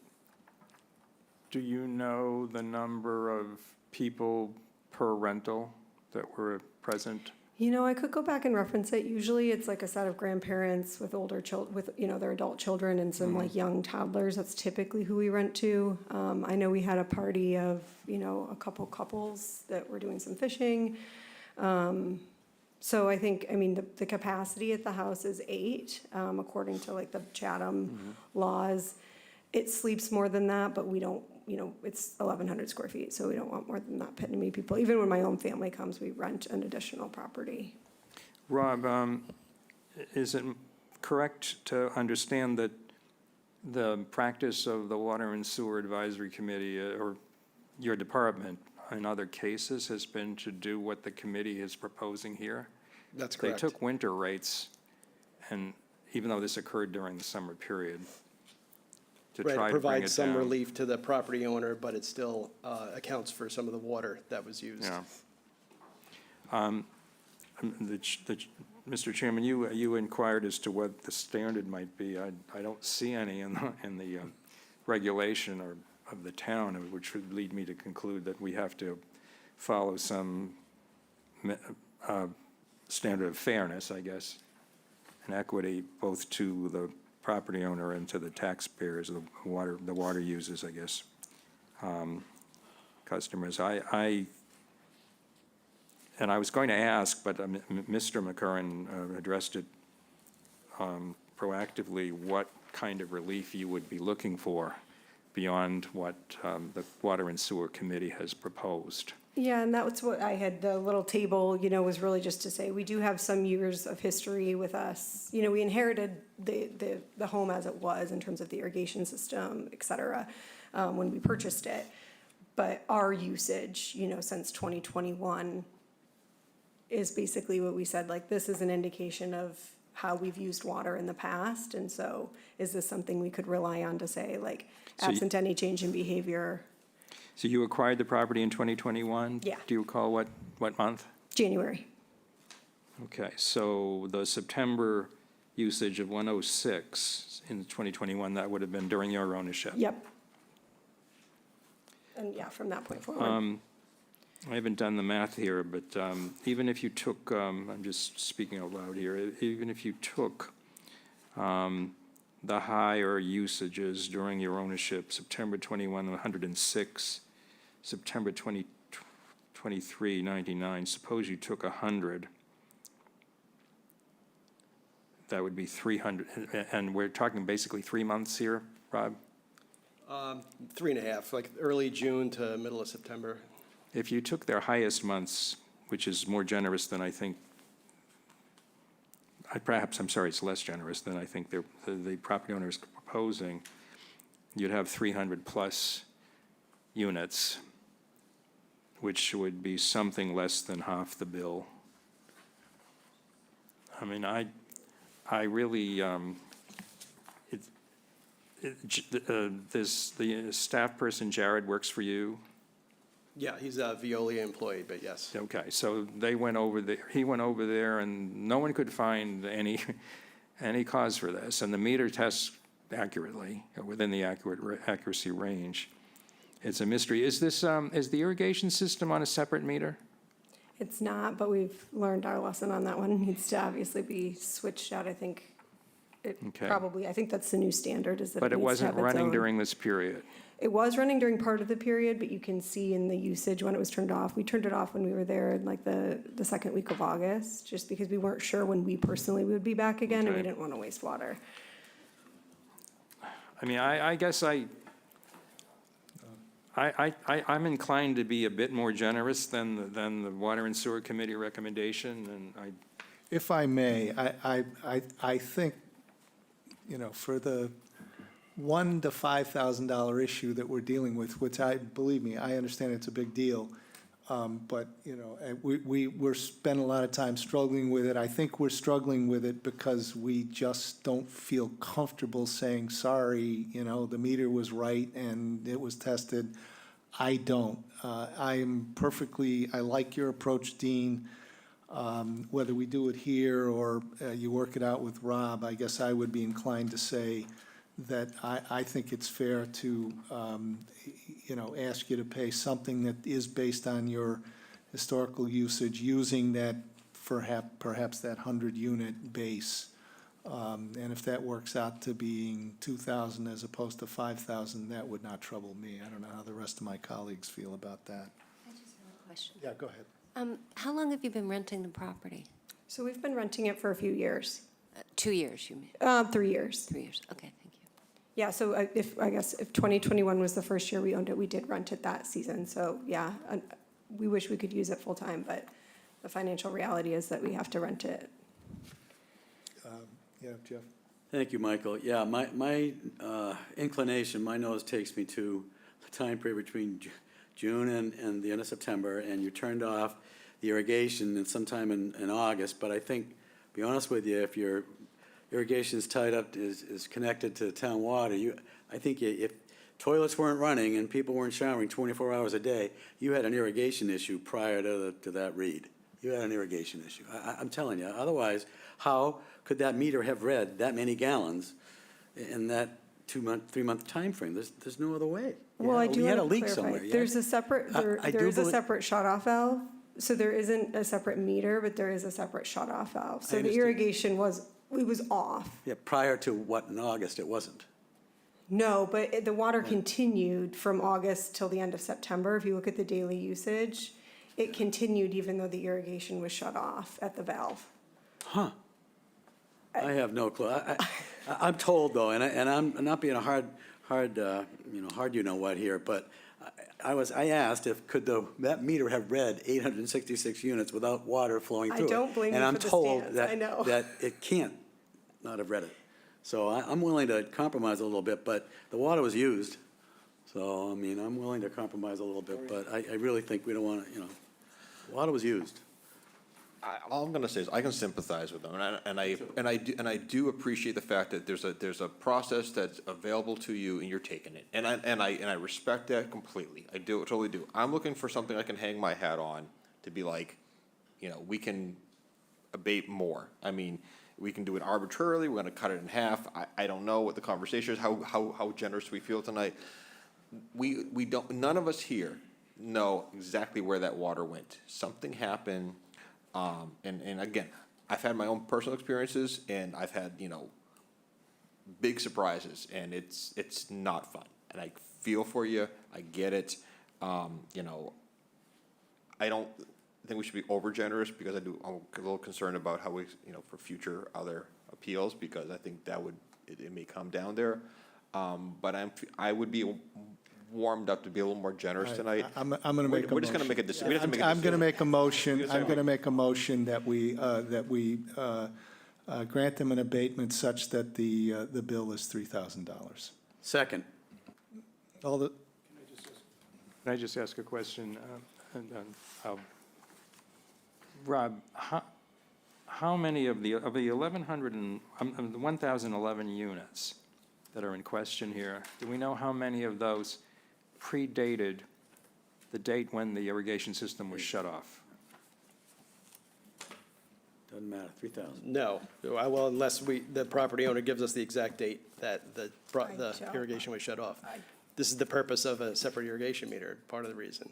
Do you know the number of people per rental that were present? You know, I could go back and reference it. Usually it's like a set of grandparents with older children, with, you know, their adult children and some like young toddlers. That's typically who we rent to. I know we had a party of, you know, a couple couples that were doing some fishing. So I think, I mean, the capacity at the house is 8, according to like the Chatham laws. It sleeps more than that, but we don't, you know, it's 1,100 square feet, so we don't want more than that many people. Even when my own family comes, we rent an additional property. Rob, is it correct to understand that the practice of the Water and Sewer Advisory Committee or your department in other cases has been to do what the committee is proposing here? That's correct. They took winter rates, and even though this occurred during the summer period, to Right, try it to bring provides it some down. relief to the property owner, but it still accounts for some of the water that was used. Yeah. Mr. Chairman, you inquired as to what the standard might be. I don't see any in the regulation or of the town, which would lead me to conclude that we have to follow some standard of fairness, I guess, and equity, both to the property owner and to the taxpayers, the water users, I guess, customers. And I was going to ask, but Mr. McCurran addressed it proactively, what kind of relief you would be looking for beyond what the Water and Sewer Committee has proposed. Yeah, and that's what I had, the little table, you know, was really just to say, we do have some years of history with us. You know, we inherited the home as it was in terms of the irrigation system, et cetera, when we purchased it. But our usage, you know, since 2021 is basically what we said, like, this is an indication of how we've used water in the past. And so is this something we could rely on to say, like, absent any change in behavior? So you acquired the property in 2021? Yeah. Do you recall what month? January. Okay, so the September usage of 106 in 2021, that would have been during your ownership? Yep. And yeah, from that point forward. I haven't done the math here, but even if you took, I'm just speaking out loud here, even if you took the higher usages during your ownership, September 21, 106, September 2023, 99, suppose you took 100, that would be 300, and we're talking basically 3 months here, Rob? 3.5, like early June to middle of September. If you took their highest months, which is more generous than I think, I'm sorry, it's less generous than I think the property owner is proposing, you'd have 300-plus units, which would be something less than half the bill. I mean, I really, the staff person, Jared, works for you? Yeah, he's a Veolia employee, but yes. Okay, so he went over there, and no one could find any cause for this, and the meter tests accurately, within the accuracy range. It's a mystery. Is the irrigation system on a separate meter? It's not, but we've learned our lesson on that one. It needs to obviously be switched out, I think. Okay. Probably, I think that's the new standard, is that But it needs to wasn't have its running own. during this period? It was running during part of the period, but you can see in the usage when it was turned off. We turned it off when we were there in like the second week of August, just because we weren't sure when we personally would be back again, and we Okay. didn't want to waste water. I mean, I guess I'm inclined to be a bit more generous than the Water and Sewer Committee recommendation, and If I may, I think, you know, for the $1,000 to $5,000 issue that we're dealing with, which believe me, I understand it's a big deal. But, we're spending a lot of time struggling with it. I think we're struggling with it because we just don't feel comfortable saying, sorry, the meter was right and it was tested. I don't. I like your approach, Dean. Whether we do it here or you work it out with Rob, I guess I would be inclined to say that I think it's fair to, ask you to pay something that is based on your historical usage, using that, perhaps that 100-unit base. And if that works out to being 2,000 as opposed to 5,000, that would not trouble me. I don't know how the rest of my colleagues feel about that. I just have a question. Yeah, go ahead. How long have you been renting the property? So we've been renting it for a few years. 2 years, you mean? 3 years. 3 years, okay, thank you. Yeah, so I guess if 2021 was the first year we owned it, we did rent it that season. So yeah, we wish we could use it full-time, but the financial reality is that we have to rent it. Yeah, Jeff? Thank you, Michael. Yeah, my inclination, my nose takes me to the time period between June and the end of September, and you turned off the irrigation sometime in August. But I think, to be honest with you, if your irrigation is tied up, is connected to town water, I think if toilets weren't running and people weren't showering 24 hours a day, you had an irrigation issue prior to that read. You had an irrigation issue. I'm telling you. Otherwise, how could that meter have read that many gallons in that 3-month time frame? There's no other way. Well, I do You had want a to leak clarify. somewhere. You There's had- a separate, I there do is a believe- separate shut-off valve. So there isn't a separate meter, but there is a separate shut-off valve. So the understand. irrigation it was off. Yeah, prior to what, in August, it wasn't. No, but the water continued from August till the end of September. If you look at the daily usage, it continued even though the irrigation was shut off at the valve. Huh. I have no clue. I'm told though, and I'm not being a hard you-know-what here, but I asked could that meter have read 866 units without water flowing through it? I don't blame you for the stance, I know. And I'm told that it can't not have read it. So I'm willing to compromise a little bit, but the water was used. So, I mean, I'm willing to compromise a little bit, but I really think we don't want to, water was used. All I'm gonna say is I can sympathize with them, and I do appreciate the fact that there's a process that's available to you and you're taking it, and I respect that completely. I totally do. I'm looking for something I can hang my hat on to be like, we can abate more. I mean, we can do it arbitrarily. We're gonna cut it in half. I don't know what the conversation is. How generous we feel tonight. We don't. None of us here know exactly where that water went. Something happened. And again, I've had my own personal experiences, and I've had, big surprises, and it's not fun. And I feel for you. I get it. I don't think we should be over generous because I'm a little concerned about how we, for future other appeals, because I think it may come down there. But I would be warmed up to be a little more generous tonight. I'm going to make a motion. We're just going to make a decision. We have to make a I'm going to decision. make a motion, Yes, I'm I going to make a motion that we grant them an abatement such that the bill is $3,000. Second. All the, Can I just ask a question? Rob, how many of the 1,011 units that are in question here, do we know how many of those predated the date when the irrigation system was shut off? Doesn't matter, 3,000. No, well, unless the property owner gives us the exact date that the irrigation was shut off. This is the purpose of a separate irrigation meter, part of the reason,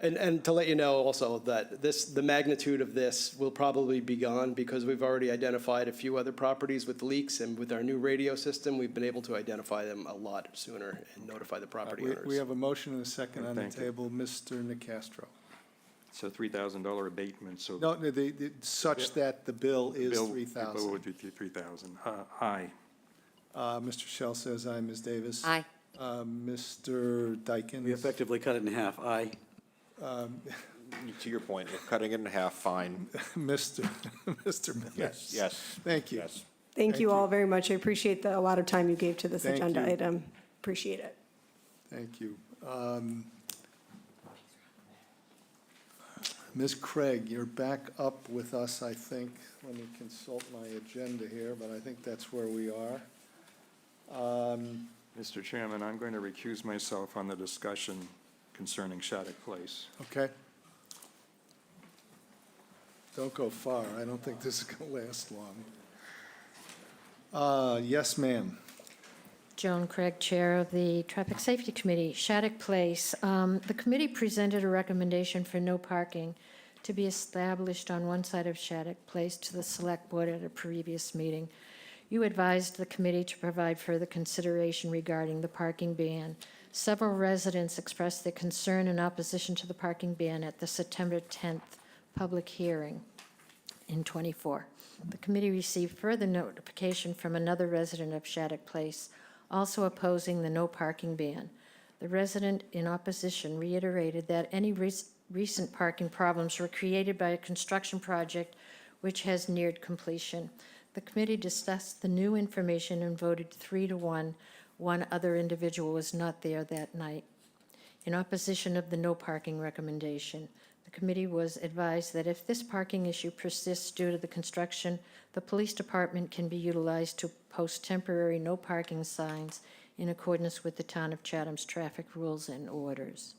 And to let you know also that the magnitude of this will probably be gone because we've already identified a few other properties with leaks, and with our new radio system, we've been able to identify them a lot sooner and notify the property owners. we have a motion and a second on the Thank you. table. Mr. Nacastro. So $3,000 abatement, so. No, such that the bill is Bill 3,000. would be 3,000. Aye. Mr. Shell says aye. Ms. Davis? Aye. Mr. Dykens? We effectively cut it in half. Aye. To your point, if cutting it in half, fine. Mr. Mills? Yes. Thank you. Yes. Thank you Thank all you. very much. I appreciate a lot of time you gave to this Thank agenda you. item. Appreciate it. Thank you. Ms. Craig, you're back up with us, I think. Let me consult my agenda here, but I think that's where we are. Mr. Chairman, I'm going to recuse myself on the discussion concerning Shattuck Place. Okay. Don't go far. I don't think this is going to last long. Yes, ma'am. Joan Craig, Chair of the Traffic Safety Committee, Shattuck Place. The committee presented a recommendation for no parking to be established on one side of Shattuck Place to the Select Board at a previous meeting. You advised the committee to provide further consideration regarding the parking ban. Several residents expressed their concern and opposition to the parking ban at the September 10th public hearing in '24. The committee received further notification from another resident of Shattuck Place, also opposing the no parking ban. The resident in opposition reiterated that any recent parking problems were created by a construction project which has neared completion. The committee discussed the new information and voted 3-1. One other individual was not there that night. In opposition of the no parking recommendation, the committee was advised that if this parking issue persists due to the construction, the police department can be utilized to post temporary no parking signs in accordance with the Town of Chatham's traffic rules and orders.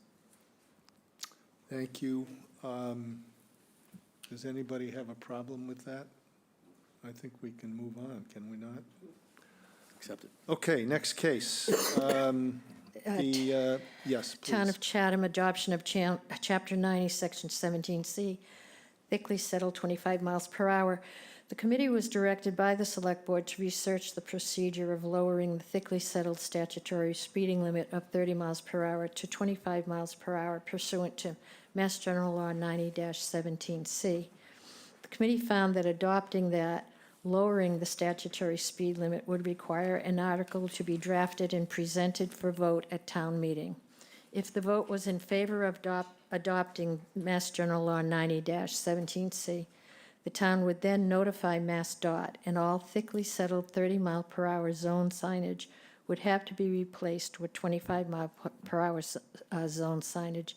Thank you. Does anybody have a problem with that? I think we can move on, can we not? Accepted. Okay, next case. Yes, Town please. of Chatham, adoption of Chapter 90, Section 17C, thickly settled 25 miles per hour. The committee was directed by the Select Board to research the procedure of lowering the thickly settled statutory speeding limit of 30 miles per hour to 25 miles per hour pursuant to Mass General Law 90-17C. The committee found that adopting that, lowering the statutory speed limit would require an article to be drafted and presented for vote at town meeting. If the vote was in favor of adopting Mass General Law 90-17C, the town would then notify MassDOT, and all thickly settled 30-mile-per-hour zone signage would have to be replaced with 25-mile-per-hour zone signage.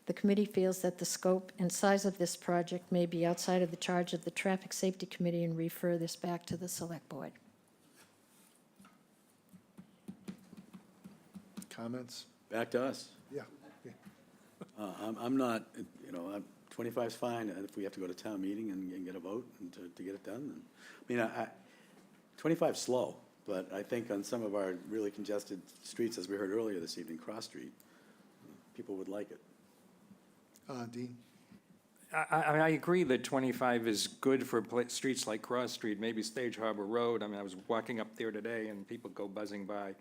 The committee feels that the scope and size of this project may be outside of the charge of the Traffic Safety Committee and refer this back to the Select Board. Comments? Back to us. Yeah. I'm not, 25 is fine, and if we have to go to town meeting and get a vote and to get it done, then, 25 is slow, but I think on some of our really congested streets, as we heard earlier this evening, Cross Street, people would like it. Dean? I agree that 25 is good for streets like Cross Street, maybe Stage Harbor Road. I was walking up there today and people go buzzing by.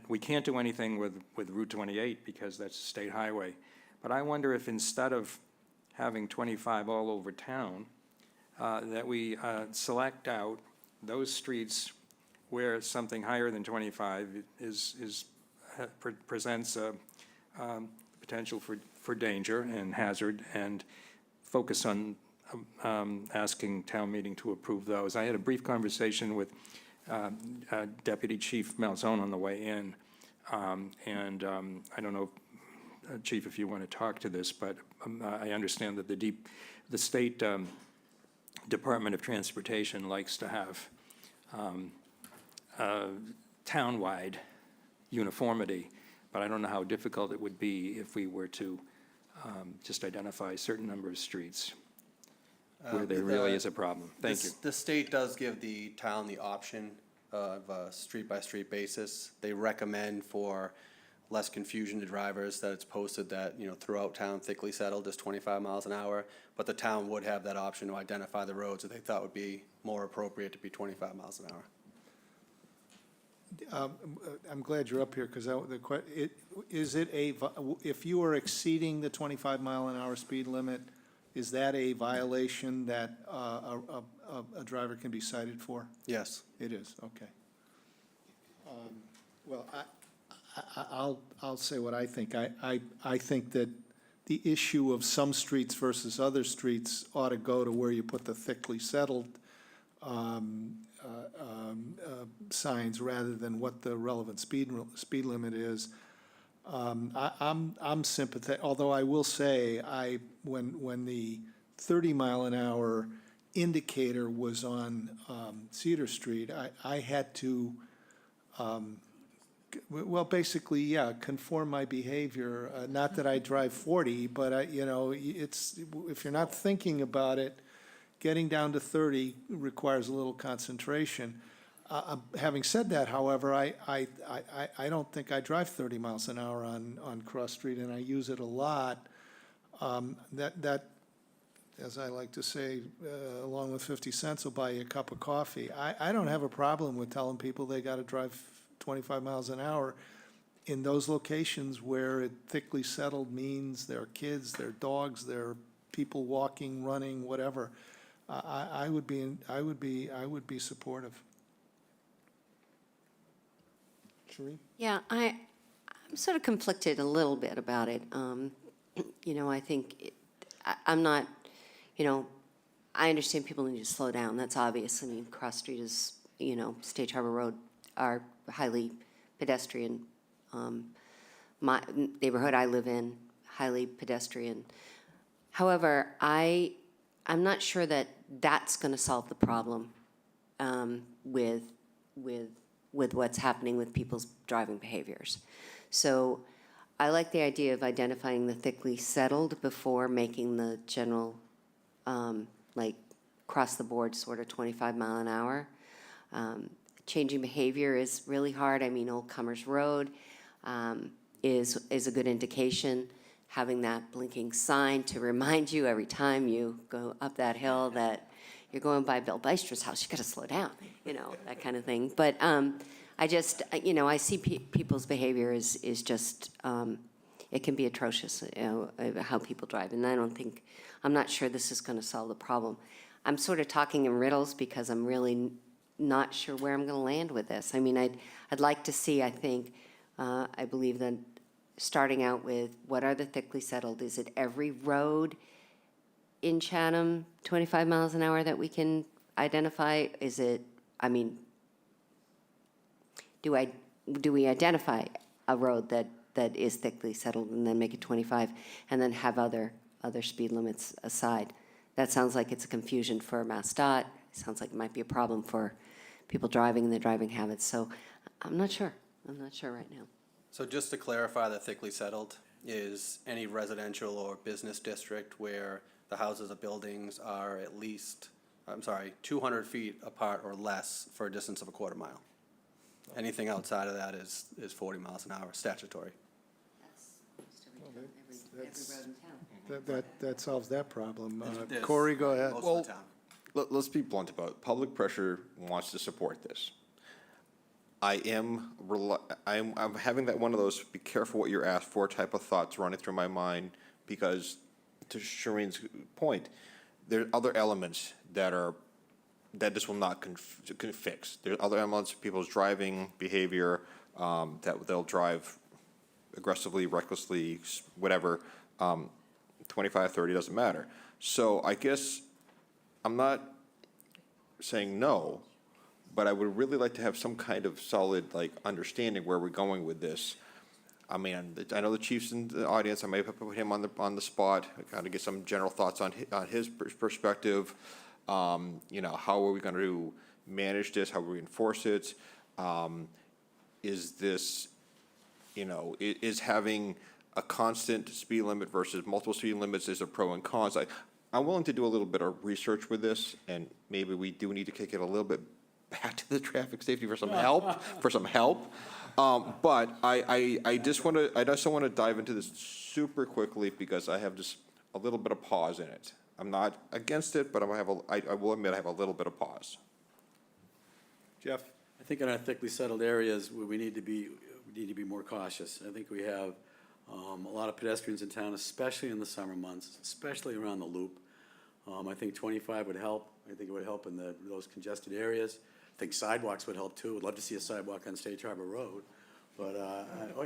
We can't do anything with Route 28 because that's a state highway. But I wonder if instead of having 25 all over town, that we select out those streets where something higher than 25 presents a potential for danger and hazard, and focus on asking town meeting to approve those. I had a brief conversation with Deputy Chief Malzone on the way in, and I don't know, Chief, if you want to talk to this, but I understand that the state Department of Transportation likes to have townwide uniformity, but I don't know how difficult it would be if we were to just identify a certain number of streets where there really is a problem. Thank you. The state does give the town the option of a street-by-street basis. They recommend for less confusion to drivers that it's posted that, throughout town thickly settled is 25 miles an hour, but the town would have that option to identify the roads that they thought would be more appropriate to be 25 miles an hour. I'm glad you're up here, because if you are exceeding the 25-mile-an-hour speed limit, is that a violation that a driver can be cited for? Yes. It is, okay. Well, I'll say what I think. I think that the issue of some streets versus other streets ought to go to where you put the thickly settled signs rather than what the relevant speed limit is. I'm sympathetic, although I will say, when the 30-mile-an-hour indicator was on Cedar Street, I had to, well, basically, yeah, conform my behavior. Not that I drive 40, but if you're not thinking about it, getting down to 30 requires a little concentration. Having said that, however, I don't think I drive 30 miles an hour on Cross Street, and I use it a lot. That, as I like to say, along with 50 cents will buy you a cup of coffee. I don't have a problem with telling people they got to drive 25 miles an hour in those locations where it thickly settled means there are kids, there are dogs, there are people walking, running, whatever. I would be supportive. Shereen? Yeah, I'm sort of conflicted a little bit about it. I think I'm not, I understand people need to slow down. That's obvious. I mean, Cross Street is, Stage Harbor Road are highly pedestrian. My neighborhood I live in, highly pedestrian. However, I'm not sure that that's going to solve the problem with what's happening with people's driving behaviors. So I like the idea of identifying the thickly settled before making the general, across the board sort of 25 mile an hour. Changing behavior is really hard. I mean, Old Commerce Road is a good indication. Having that blinking sign to remind you every time you go up that hill that you're going by Bill Bystra's house, you got to slow down, that kind of thing. But I just, I see people's behavior is just, it can be atrocious, how people drive. And I'm not sure this is going to solve the problem. I'm sort of talking in riddles because I'm really not sure where I'm going to land with this. I mean, I'd like to see, I believe that starting out with what are the thickly settled? Is it every road in Chatham 25 miles an hour that we can identify? Is it, do we identify a road that is thickly settled and then make it 25 and then have other speed limits aside? That sounds like it's a confusion for MassDOT. It sounds like it might be a problem for people driving and their driving habits. So I'm not sure. I'm not sure right now. So just to clarify, the thickly settled is any residential or business district where the houses or buildings are at least, 200 feet apart or less for a distance of a quarter mile. Anything outside of that is 40 miles an hour statutory. Every road in town. That solves that problem. Yes. Corey, go ahead. Most of the town. Let's be blunt about it. Public pressure wants to support this. I'm having that one of those be careful what you're asked for type of thoughts running through my mind because, to Shireen's point, there are other elements that this will not fix. There are other elements of people's driving behavior that they'll drive aggressively, recklessly, whatever, 25, 30, doesn't matter. So I guess I'm not saying no, but I would really like to have some kind of solid, understanding where we're going with this. I mean, I know the chief's in the audience. I may have put him on the spot. I kind of get some general thoughts on his perspective. How are we going to manage this? How will we enforce it? Is this, is having a constant speed limit versus multiple speed limits, is there pro and cons? I'm willing to do a little bit of research with this, and maybe we do need to kick it a little bit back to the traffic safety for some help. But I just want to dive into this super quickly because I have just a little bit of pause in it. I'm not against it, but I will admit I have a little bit of pause. Jeff? I think in our thickly settled areas, we need to be more cautious. I think we have a lot of pedestrians in town, especially in the summer months, especially around the loop. I think 25 would help. I think it would help in those congested areas. I think sidewalks would help too. Would love to see a sidewalk on Stage Harbor Road, but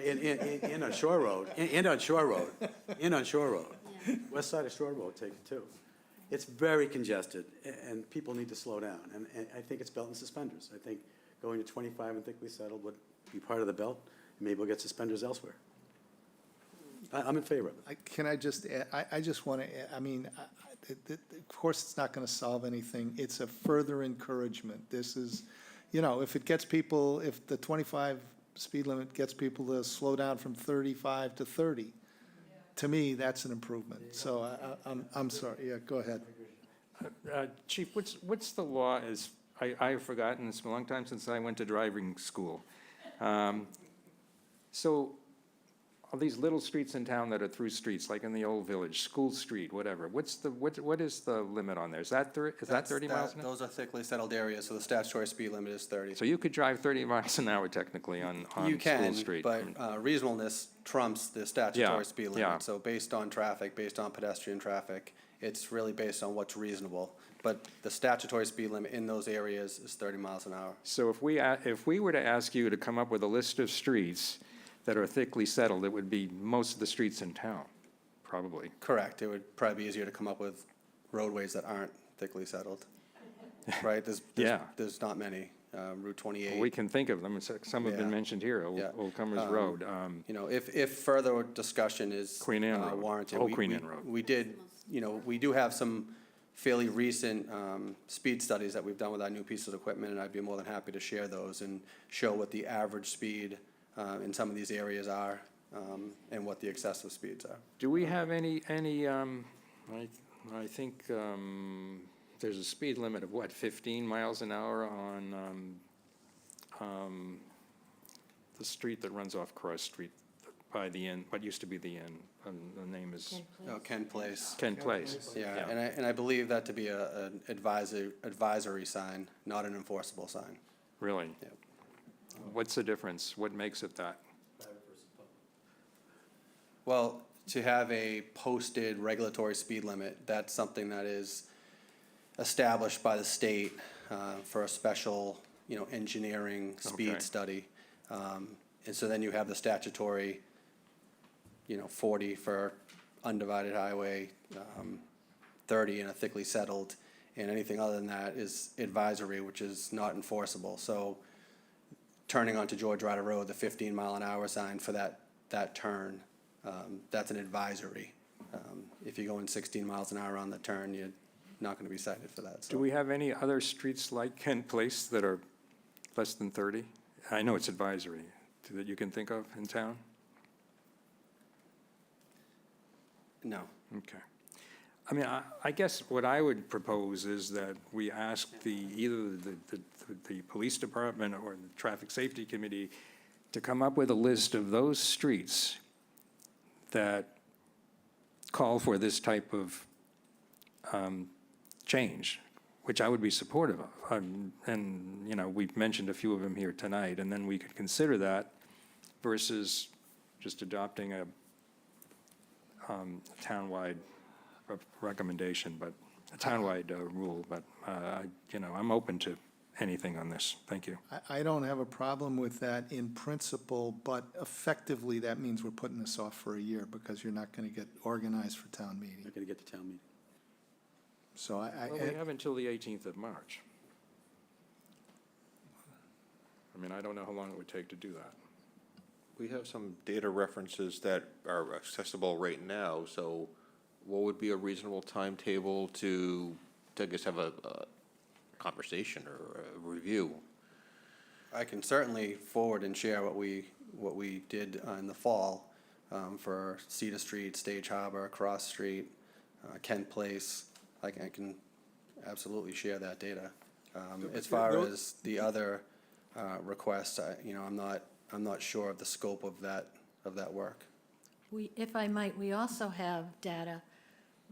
and on Shore Road, and on Shore Road, and on Shore Road. West side of Shore Road, take it too. it's very congested, and people need to slow down. And I think it's belt and suspenders. I think going to 25 and thickly settled would be part of the belt. Maybe we'll get suspenders elsewhere. I'm in favor of it. Can I just add, I just want to, I mean, of course, it's not going to solve anything. It's a further encouragement. This is, you know, if it gets people, if the 25 speed limit gets people to slow down from 35 to 30, to me, that's an improvement. So I'm sorry, yeah, go ahead. Chief, what's the law is, I've forgotten, it's a long time since I went to driving school. So, all these little streets in town that are through streets, like in the old village, School Street, whatever, what is the limit on there? Is that 30 miles an hour? Those are thickly settled areas, so the statutory speed limit is 30. So you could drive 30 miles an hour technically on You School Street? but reasonableness trumps the Yeah, statutory speed limit. yeah. So based on traffic, based on pedestrian traffic, it's really based on what's reasonable. But the statutory speed limit in those areas is 30 miles an hour. So if we were to ask you to come up with a list of streets that are thickly settled, it would be most of the streets in town, probably. Correct. It would probably be easier to come up with roadways that aren't thickly settled, right? Yeah. There's not many. Route 28. We can think of them, some have been Yeah. mentioned here, Yeah. Old Comers Road. You know, if further discussion is Queen Anne Road. warranted. Old Queen Anne Road. We did, you know, we do have some fairly recent speed studies that we've done with our new pieces of equipment, and I'd be more than happy to share those and show what the average speed in some of these areas are, and what the excessive speeds are. Do we have any, I think there's a speed limit of what, 15 miles an hour on the street that runs off Cross Street by the inn, what used to be the inn, and the name is Oh, Kent Place. Kent Place. Yeah, and I believe that to be an advisory sign, not an enforceable sign. Really? Yep. What's the difference? What makes it that? Well, to have a posted regulatory speed limit, that's something that is established by the state for a special, you know, engineering speed Okay. study. And so then you have the statutory, you know, 40 for undivided highway, 30 in a thickly settled, and anything other than that is advisory, which is not enforceable. So turning onto George Ryder Road, the 15 mile an hour sign for that turn, that's an advisory. If you're going 16 miles an hour on the turn, you're not gonna be cited for that. Do we have any other streets like Kent Place that are less than 30? I know it's advisory, that you can think of in town? No. Okay. I mean, I guess what I would propose is that we ask either the police department or the traffic safety committee to come up with a list of those streets that call for this type of change, which I would be supportive of. And, you know, we've mentioned a few of them here tonight, and then we could consider that versus just adopting a townwide recommendation, but a townwide rule, but, you know, I'm open to anything on this. Thank you. I don't have a problem with that in principle, but effectively, that means we're putting this off for a year because you're not going to get organized for town meeting. Not going to get to town meeting. So Well, we have until the 18th of March. I mean, I don't know how long it would take to do that. We have some data references that are accessible right now, so what would be a reasonable timetable to I guess, have a conversation or a review? I can certainly forward and share what we did in the fall for Cedar Street, Stage Harbor, Cross Street, Kent Place. I can absolutely share that data. As far as the other requests, you know, I'm not sure of the scope of that work. If I might, we also have data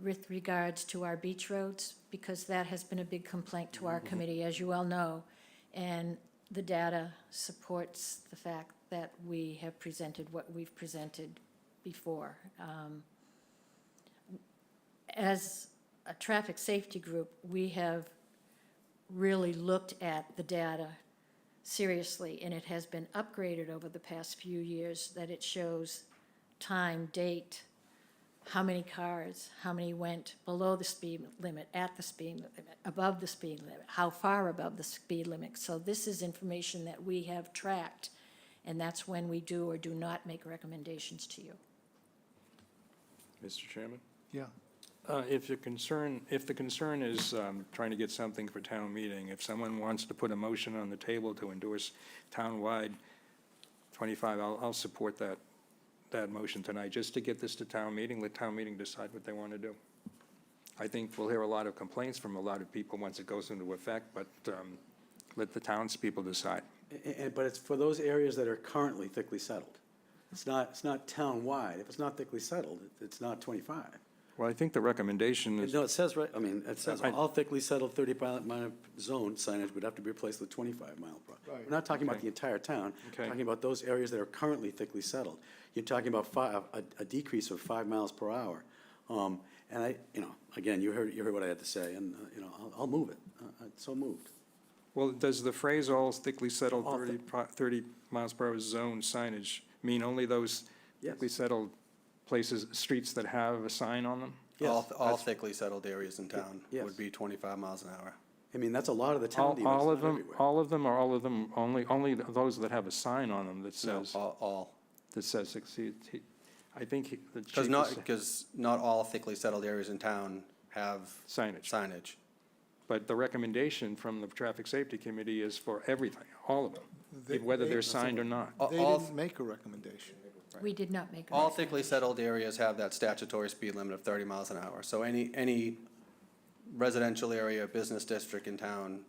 with regards to our beach roads, because that has been a big complaint to our committee, as you all know. And the data supports the fact that we have presented what we've presented before. As a traffic safety group, we have really looked at the data seriously, and it has been upgraded over the past few years, that it shows time, date, how many cars, how many went below the speed limit, at the speed limit, above the speed limit, how far above the speed limit. So this is information that we have tracked, and that's when we do or do not make recommendations to you. Mr. Chairman? Yeah. If the concern is trying to get something for town meeting, if someone wants to put a motion on the table to endorse townwide 25, I'll support that motion tonight, just to get this to town meeting, let town meeting decide what they want to do. I think we'll hear a lot of complaints from a lot of people once it goes into effect, but let the townspeople decide. But it's for those areas that are currently thickly settled. It's not town-wide. If it's not thickly settled, it's not 25. Well, I think the recommendation is, No, it says, right, I mean, it says all thickly settled 30-mile zone signage would have to be replaced with 25 mile per hour. Right. We're not talking about Okay. the entire town. We're Okay. talking about those areas that are currently thickly settled. You're talking about a decrease of 5 miles per hour. And again, you heard what I had to say, and, I'll move it. So moved. well, does the phrase all thickly settled All 30 miles per hour zone signage mean only those Yes. thickly settled places, streets that have a sign on them? Yes, All that's- thickly settled areas in town Yes. would be 25 miles an hour. I mean, that's a lot of the town. dealers, All of not them, everywhere. all of them, or all of them, only those that have a sign on them that No, says, all. that says, I think the chief Because not all thickly settled areas in town have signage. signage. But the recommendation from the Traffic Safety Committee is for everything, all of them, They- whether they- they're signed or not. They All- didn't make a recommendation. We did not make a All recommendation. thickly settled areas have that statutory speed limit of 30 miles an hour. So any residential area, business district in town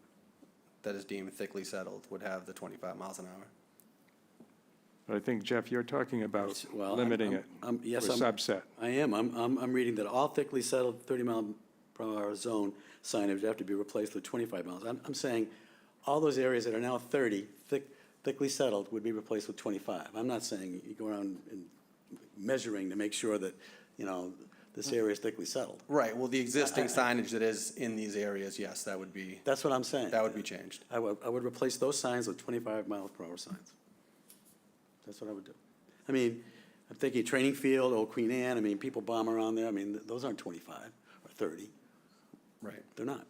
that is deemed thickly settled would have the 25 miles an hour. But I think, Jeff, you're talking about Well, limiting it, or yes, subset. I am. I'm reading that all thickly settled 30 mile per hour zone signage would have to be replaced with 25 miles. I'm saying all those areas that are now 30, thickly settled, would be replaced with 25. I'm not saying you go around and measuring to make sure that, this area is thickly settled. Right, well, the existing signage that is in these areas, yes, that would be, That's what I'm saying. that would be changed. I would replace those signs with 25 miles per hour signs. That's what I would do. I mean, I'm thinking training field, Old Queen Anne, people bomb around there. Those aren't 25 or 30. Right. They're not.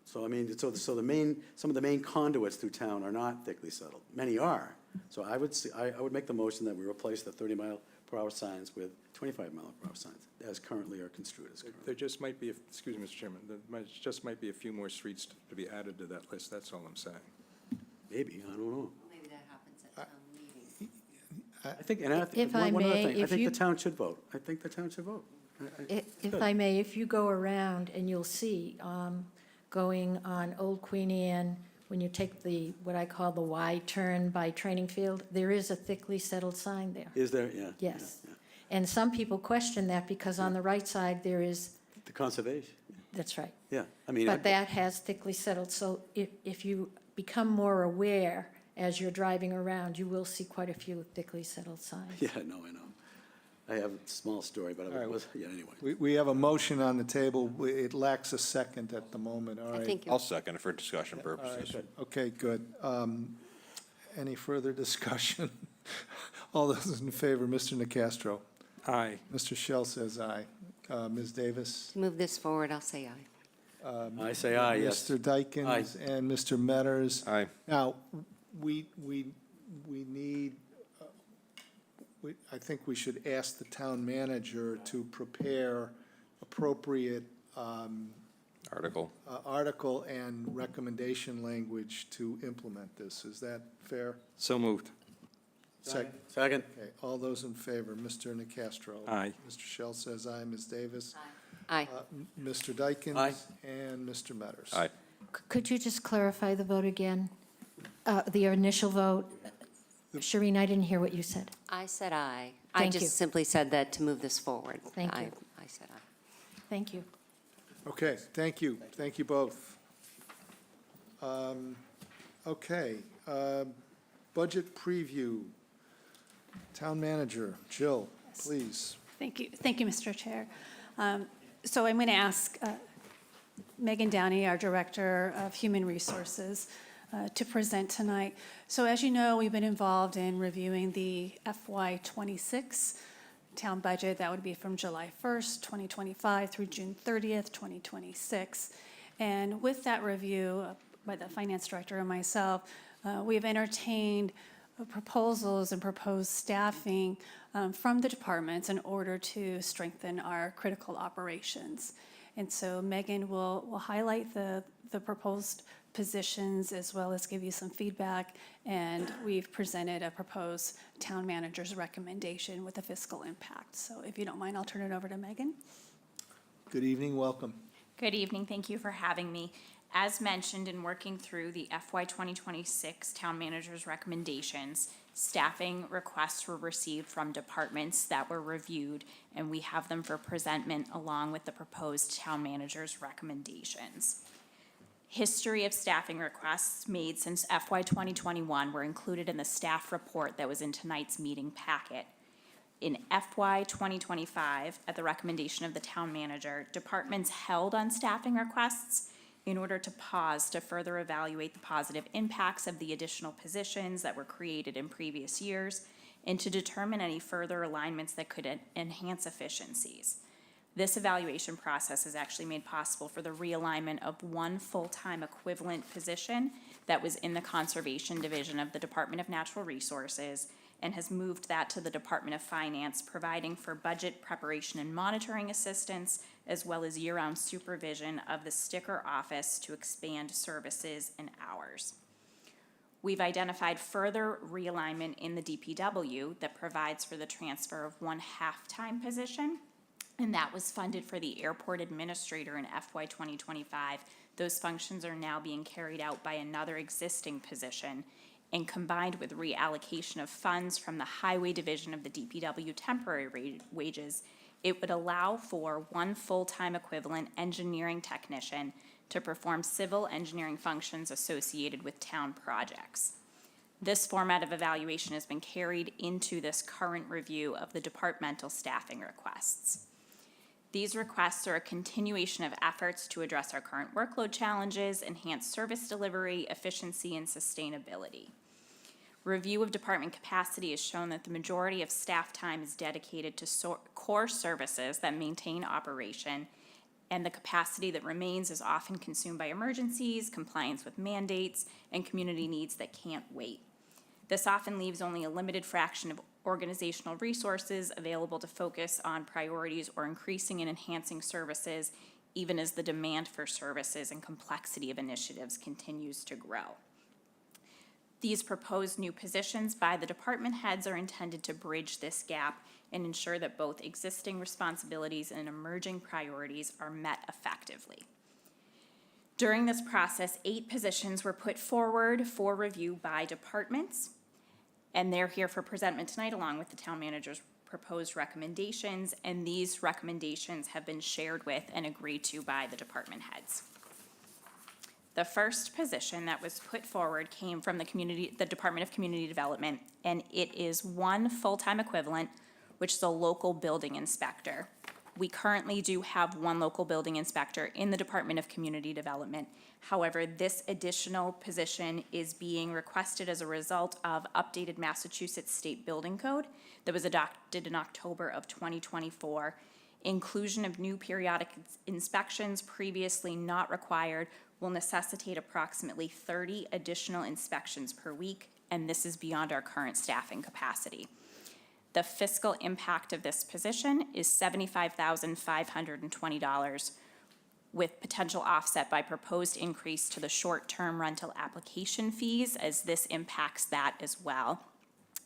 So, so some of the main conduits through town are not thickly settled. Many are. So I would make the motion that we replace the 30 mile per hour signs with 25 mile per hour signs, as currently are construed as currently. There just might be, excuse me, Mr. Chairman, just might be a few more streets to be added to that list, that's all I'm saying. Maybe, I don't know. Maybe that happens at town meeting. I think, If I one other may, thing, I if think you- the town should vote. I think the town should vote. If I may, if you go around and you'll see, going on Old Queen Anne, when you take what I call the Y turn by Training Field, there is a thickly settled sign there. Is there? Yeah. Yes. yeah, And some people question that because on the right side, there is, yeah. The conservation, that's right. yeah. But that has thickly settled, so if you become more aware as you're driving around, you will see quite a few thickly settled signs. Yeah, no, I know. I have a small story, but anyway. We have a motion on the table. It lacks a second at the moment, all I right? think I'll second it for discussion All right, purposes. good. Okay, good. Any further discussion? All those in favor, Mr. Nacastro? Aye. Mr. Shell says aye. Ms. Davis? To move this forward, I'll say aye. I say aye, yes. Mr. Dykens and Mr. Metters? Aye. Now, we need, I think we should ask the town manager to prepare appropriate article and recommendation language to implement this. Is that fair? So moved. Second. Second. Okay, all those in favor, Mr. Nacastro? Aye. Mr. Shell says aye. Ms. Davis? Aye. Mr. Dykens? Aye. And Mr. Metters? Aye. Could you just clarify the vote again? The initial vote? Shireen, I didn't hear what you said. I said aye. I Thank you. just simply said that to move this forward. Thank you. I said aye. Thank you. Okay, thank you. Thank you both. Okay, budget preview. Town manager, Jill, please. Thank you, Mr. Chair. So I'm going to ask Megan Downey, our Director of Human Resources, to present tonight. So as you know, we've been involved in reviewing the FY '26 town budget. That would be from July 1st, 2025 through June 30th, 2026. And with that review by the finance director and myself, we have entertained proposals and proposed staffing from the departments in order to strengthen our critical operations. And so Megan will highlight the proposed positions as well as give you some feedback. And we've presented a proposed town manager's recommendation with a fiscal impact. So if you don't mind, I'll turn it over to Megan. Good evening, welcome. Good evening, thank you for having me. As mentioned, in working through the FY 2026 Town Manager's recommendations, staffing requests were received from departments that were reviewed, and we have them for presentment along with the proposed Town Manager's recommendations. History of staffing requests made since FY 2021 were included in the staff report that was in tonight's meeting packet. In FY 2025, at the recommendation of the Town Manager, departments held on staffing requests in order to pause to further evaluate the positive impacts of the additional positions that were created in previous years and to determine any further alignments that could enhance efficiencies. This evaluation process is actually made possible for the realignment of one full-time equivalent position that was in the Conservation Division of the Department of Natural Resources and has moved that to the Department of Finance, providing for budget preparation and monitoring assistance, as well as year-round supervision of the sticker office to expand services and hours. We've identified further realignment in the DPW that provides for the transfer of one half-time position, and that was funded for the airport administrator in FY 2025. Those functions are now being carried out by another existing position, and combined with reallocation of funds from the highway division of the DPW temporary wages, it would allow for one full-time equivalent engineering technician to perform civil engineering functions associated with town projects. This format of evaluation has been carried into this current review of the departmental staffing requests. These requests are a continuation of efforts to address our current workload challenges, enhance service delivery, efficiency, and sustainability. Review of department capacity has shown that the majority of staff time is dedicated to core services that maintain operation, and the capacity that remains is often consumed by emergencies, compliance with mandates, and community needs that can't wait. This often leaves only a limited fraction of organizational resources available to focus on priorities or increasing and enhancing services, even as the demand for services and complexity of initiatives continues to grow. These proposed new positions by the department heads are intended to bridge this gap and ensure that both existing responsibilities and emerging priorities are met effectively. During this process, 8 positions were put forward for review by departments, and they're here for presentment tonight along with the town manager's proposed recommendations, and these recommendations have been shared with and agreed to by the department heads. The first position that was put forward came from the Department of Community Development, and it is one full-time equivalent, which is a local building inspector. We currently do have one local building inspector in the Department of Community Development. However, this additional position is being requested as a result of updated Massachusetts State Building Code that was adopted in October of 2024. Inclusion of new periodic inspections previously not required will necessitate approximately 30 additional inspections per week, and this is beyond our current staffing capacity. The fiscal impact of this position is $75,520, with potential offset by proposed increase to the short-term rental application fees, as this impacts that as well.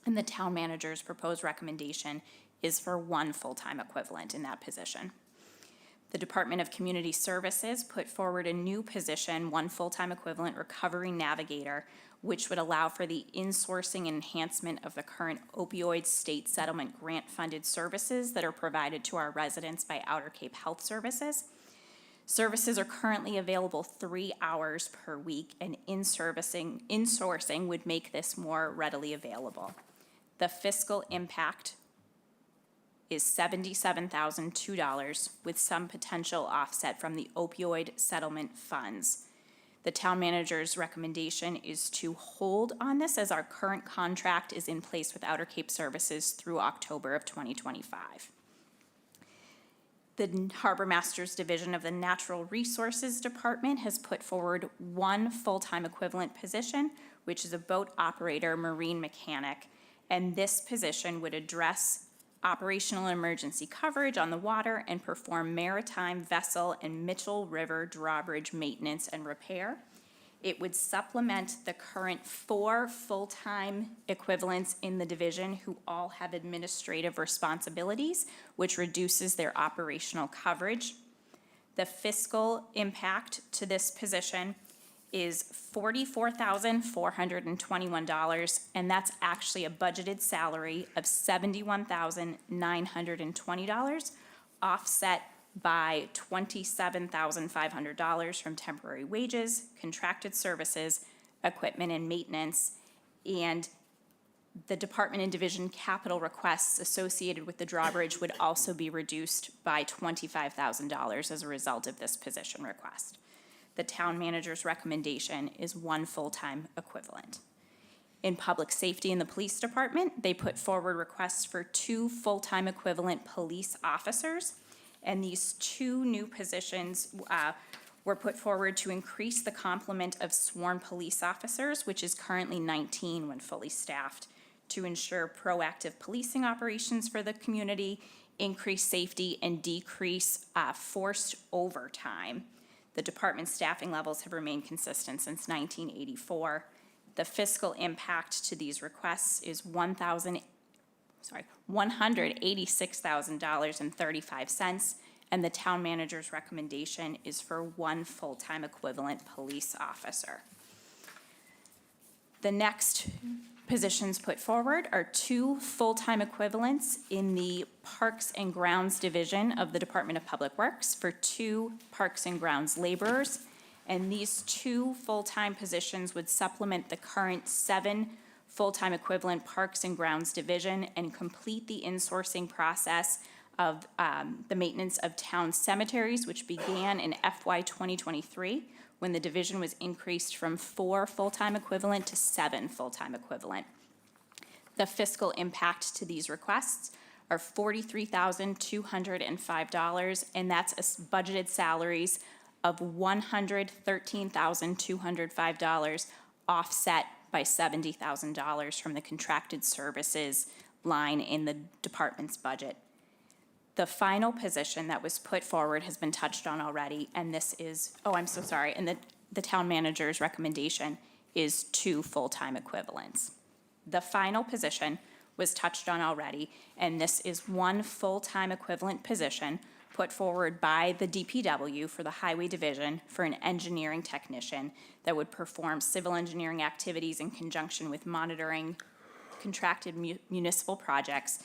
And the town manager's proposed recommendation is for one full-time equivalent in that position. The Department of Community Services put forward a new position, one full-time equivalent recovery navigator, which would allow for the insourcing and enhancement of the current opioid state settlement grant-funded services that are provided to our residents by Outer Cape Health Services. Services are currently available 3 hours per week, and insourcing would make this more readily available. The fiscal impact is $77,002, with some potential offset from the opioid settlement funds. The town manager's recommendation is to hold on this as our current contract is in place with Outer Cape Services through October of 2025. The Harbor Masters Division of the Natural Resources Department has put forward one full-time equivalent position, which is a boat operator, marine mechanic, and this position would address operational and emergency coverage on the water and perform maritime vessel and Mitchell River drawbridge maintenance and repair. It would supplement the current 4 full-time equivalents in the division who all have administrative responsibilities, which reduces their operational coverage. The fiscal impact to this position is $44,421, and that's actually a budgeted salary of $71,920, offset by $27,500 from temporary wages, contracted services, equipment and maintenance, and the department and division capital requests associated with the drawbridge would also be reduced by $25,000 as a result of this position request. The town manager's recommendation is one full-time equivalent. In public safety in the police department, they put forward requests for 2 full-time equivalent police officers, and these 2 new positions were put forward to increase the complement of sworn police officers, which is currently 19 when fully staffed, to ensure proactive policing operations for the community, increase safety, and decrease forced overtime. The department's staffing levels have remained consistent since 1984. The fiscal impact to these requests is $186,035, and the town manager's recommendation is for one full-time equivalent police officer. The next positions put forward are 2 full-time equivalents in the Parks and Grounds Division of the Department of Public Works for 2 Parks and Grounds laborers. And these 2 full-time positions would supplement the current 7 full-time equivalent Parks and Grounds Division and complete the insourcing process of the maintenance of town cemeteries, which began in FY 2023, when the division was increased from 4 full-time equivalent to 7 full-time equivalent. The fiscal impact to these requests are $43,205, and that's budgeted salaries of $113,205, offset by $70,000 from the contracted services line in the department's budget. The final position that was put forward has been touched on already, and this is, and the town manager's recommendation is 2 full-time equivalents. The final position was touched on already, and this is one full-time equivalent position put forward by the DPW for the Highway Division for an engineering technician that would perform civil engineering activities in conjunction with monitoring contracted municipal projects,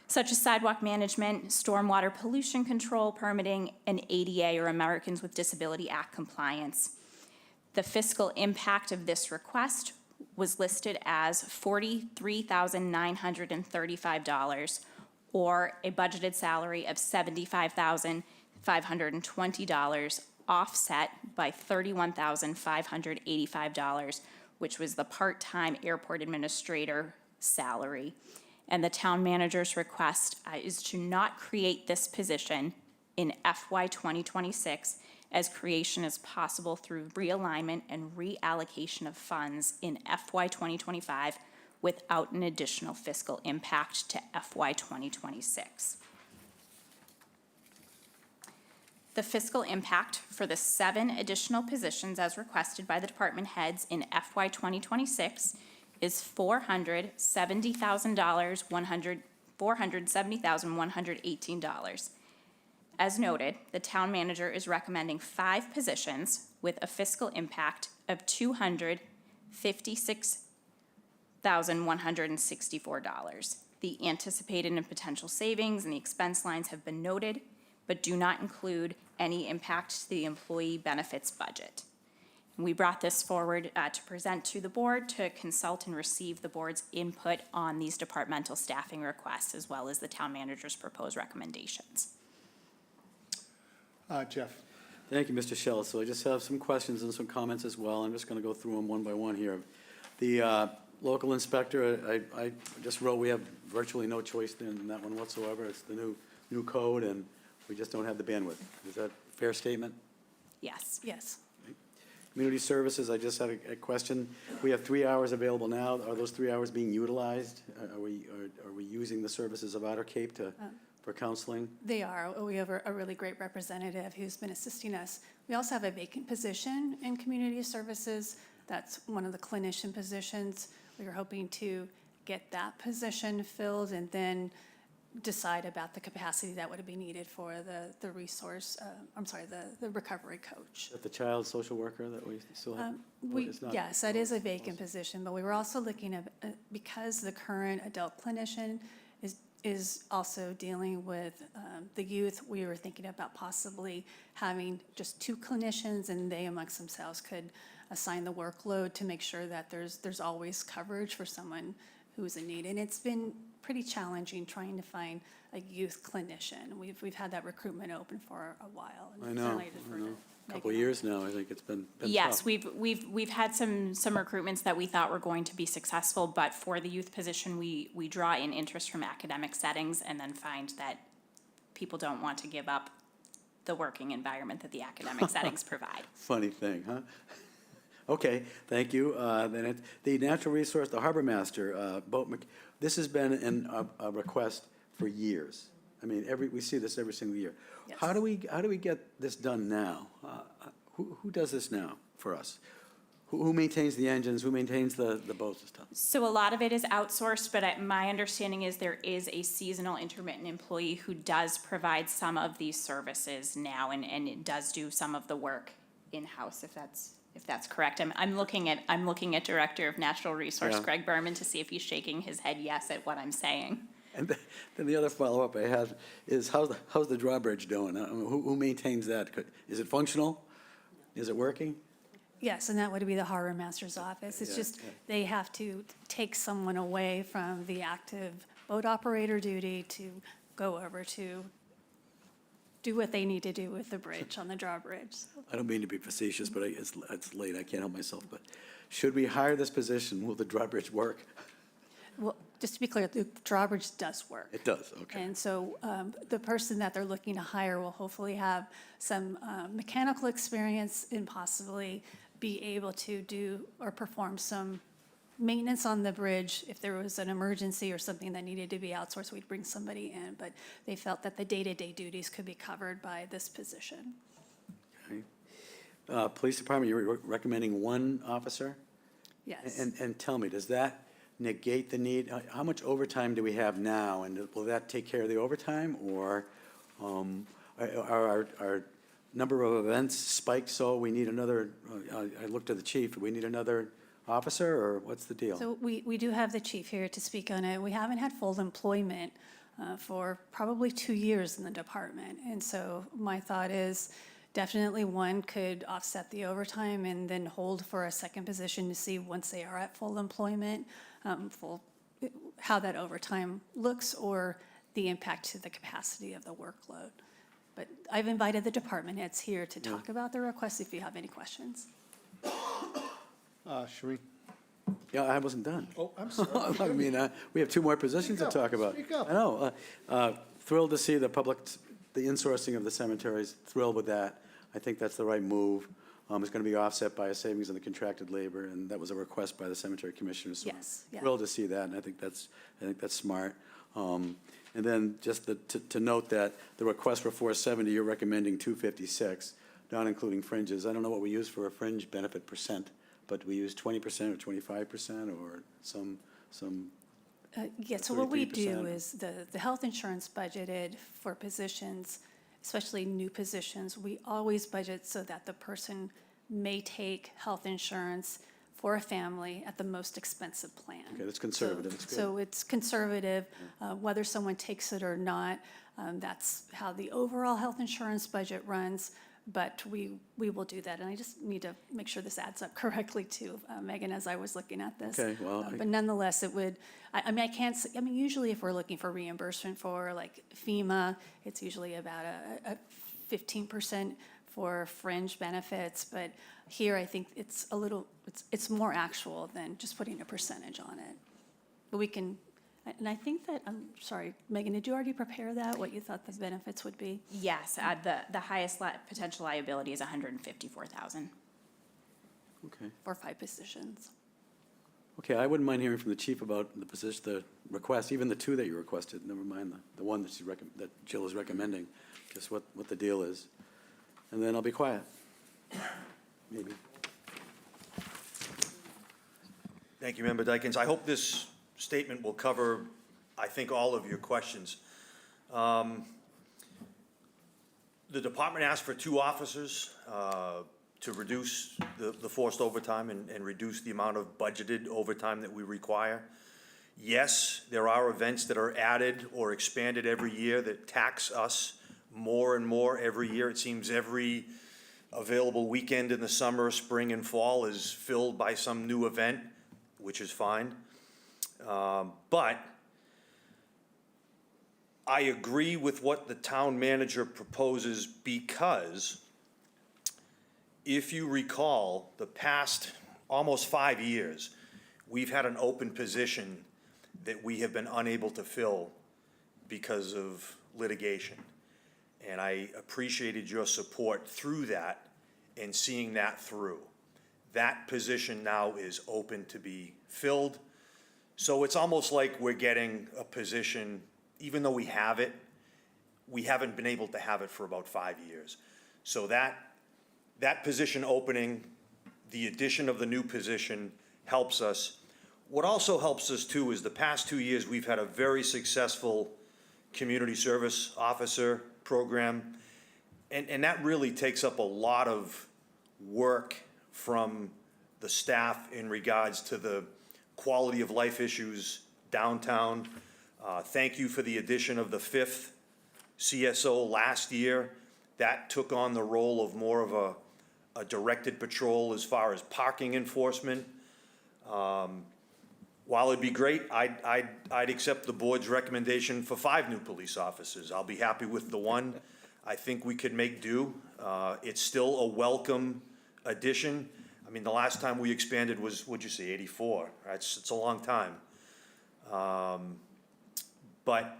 such as sidewalk management, stormwater pollution control, permitting, and ADA or Americans with Disability Act compliance. The fiscal impact of this request was listed as $43,935, or a budgeted salary of $75,520, offset by $31,585, which was the part-time airport administrator salary. And the town manager's request is to not create this position in FY 2026, as creation is possible through realignment and reallocation of funds in FY 2025 without an additional fiscal impact to FY 2026. The fiscal impact for the 7 additional positions as requested by the department heads in FY 2026 is $470,118. As noted, the town manager is recommending 5 positions with a fiscal impact of $256,164. The anticipated and potential savings and the expense lines have been noted, but do not include any impact to the employee benefits budget. We brought this forward to present to the board to consult and receive the board's input on these departmental staffing requests, as well as the town manager's proposed recommendations. Jeff? Thank you, Mr. Shell. So I just have some questions and some comments as well. I'm just going to go through them one by one here. The local inspector, I just wrote, we have virtually no choice in that one whatsoever. It's the new code, and we just don't have the bandwidth. Is that a fair statement? Yes. Yes. Community services, I just had a question. We have 3 hours available now. Are those 3 hours being utilized? Are we using the services of Otter Cape for counseling? They are. We have a really great representative who's been assisting us. We also have a vacant position in community services. That's one of the clinician positions. We were hoping to get that position filled and then decide about the capacity that would be needed for the resource, the recovery coach. Is that the child social worker that we still have? Or it's not? Yes, that is a vacant position, but we were also looking at, because the current adult clinician is also dealing with the youth, we were thinking about possibly having just 2 clinicians, and they amongst themselves could assign the workload to make sure that there's always coverage for someone who's in need. And it's been pretty challenging trying to find a youth clinician. We've had that recruitment open for a while. And I know. certainly defer to A couple of Megan. years now, I think it's been Yes, tough. we've had some recruitments that we thought were going to be successful, but for the youth position, we draw in interest from academic settings and then find that people don't want to give up the working environment that the academic settings provide. Funny thing, huh? Okay, thank you. The natural resource, the harbor master, this has been a request for years. I mean, we see this every single year. Yes. How do we get this done now? Who does this now for us? Who maintains the engines? Who maintains the boats and stuff? So a lot of it is outsourced, but my understanding is there is a seasonal intermittent employee who does provide some of these services now, and it does do some of the work in-house, if that's correct. I'm looking at Director of Natural Resource, Yeah. Greg Berman, to see if he's shaking his head yes at what I'm saying. And then the other follow-up I had is, how's the drawbridge doing? I mean, who maintains that? Is it functional? Is it working? Yes, and that would be the harbor master's office. It's Yeah, just, yeah. they have to take someone away from the active boat operator duty to go over to do what they need to do with the bridge, on the drawbridge. I don't mean to be facetious, but it's late, I can't help myself, but should we hire this position, will the drawbridge work? Well, just to be clear, the drawbridge does work. It does, okay. And so the person that they're looking to hire will hopefully have some mechanical experience and possibly be able to do or perform some maintenance on the bridge. If there was an emergency or something that needed to be outsourced, we'd bring somebody in. But they felt that the day-to-day duties could be covered by this position. Okay. Police department, you're recommending 1 officer? Yes. And tell me, does that negate the need? How much overtime do we have now? And will that take care of the overtime? Or are our number of events spiked so we need another, I looked at the chief, do we need another officer, or what's the deal? So we do have the chief here to speak on it. We haven't had full employment for probably 2 years in the department. And so my thought is definitely 1 could offset the overtime and then hold for a second position to see once they are at full employment, how that overtime looks or the impact to the capacity of the workload. But I've invited the department heads here to talk about the request if you have any questions. Shereen? Yeah, I wasn't done. Oh, I'm sorry. I mean, we have 2 more positions to Speak up, talk about. speak up. I know. Thrilled to see the insourcing of the cemeteries, thrilled with that. I think that's the right move. It's going to be offset by a savings in the contracted labor, and that was a request by the cemetery commissioners. So Yes, yeah. thrilled to see that, and I think that's smart. And then just to note that the request for 470, you're recommending 256, not including fringes. I don't know what we use for a fringe benefit percent, but we use 20% or 25% or some. Yeah, so what we do 33%. is the health insurance budgeted for positions, especially new positions, we always budget so that the person may take health insurance for a family at the most expensive plan. Okay, that's conservative, that's good. So it's conservative, whether someone takes it or not. That's how the overall health insurance budget runs, but we will do that. And I just need to make sure this adds up correctly too, Megan, as I was looking at this. Okay, well, But nonetheless, it would, I mean, I can't, I mean, usually if we're looking for reimbursement for like FEMA, it's usually about a 15% for fringe benefits, but here I think it's a little, it's more actual than just putting a percentage on it. But we can, and I think that, I'm sorry, Megan, did you already prepare that, what you thought the benefits would be? Yes, the highest potential liability is 154,000 Okay. For 5 positions. Okay, I wouldn't mind hearing from the chief about the position, the request, even the 2 that you requested, never mind the one that that Jill is recommending, just what the deal is. And then I'll be quiet. Maybe. Thank you, Member Dykens. I hope this statement will cover, I think, all of your questions. The department asked for 2 officers to reduce the forced overtime and reduce the amount of budgeted overtime that we require. Yes, there are events that are added or expanded every year that tax us more and more every year. It seems every available weekend in the summer, spring, and fall is filled by some new event, which is fine. But I agree with what the town manager proposes, because if you recall, the past almost 5 years, we've had an open position that we have been unable to fill because of litigation. And I appreciated your support through that and seeing that through. That position now is open to be filled. So it's almost like we're getting a position, even though we have it, we haven't been able to have it for about 5 years. So that position opening, the addition of the new position helps us. What also helps us too is the past 2 years, we've had a very successful community service officer program. And that really takes up a lot of work from the staff in regards to the quality of life issues downtown. Thank you for the addition of the 5th CSO last year. That took on the role of more of a directed patrol as far as parking enforcement. While it'd be great, I'd accept the board's recommendation for 5 new police officers. I'll be happy with the 1. I think we could make do. It's still a welcome addition. I mean, the last time we expanded was, what'd you say, 84? It's a long time. But,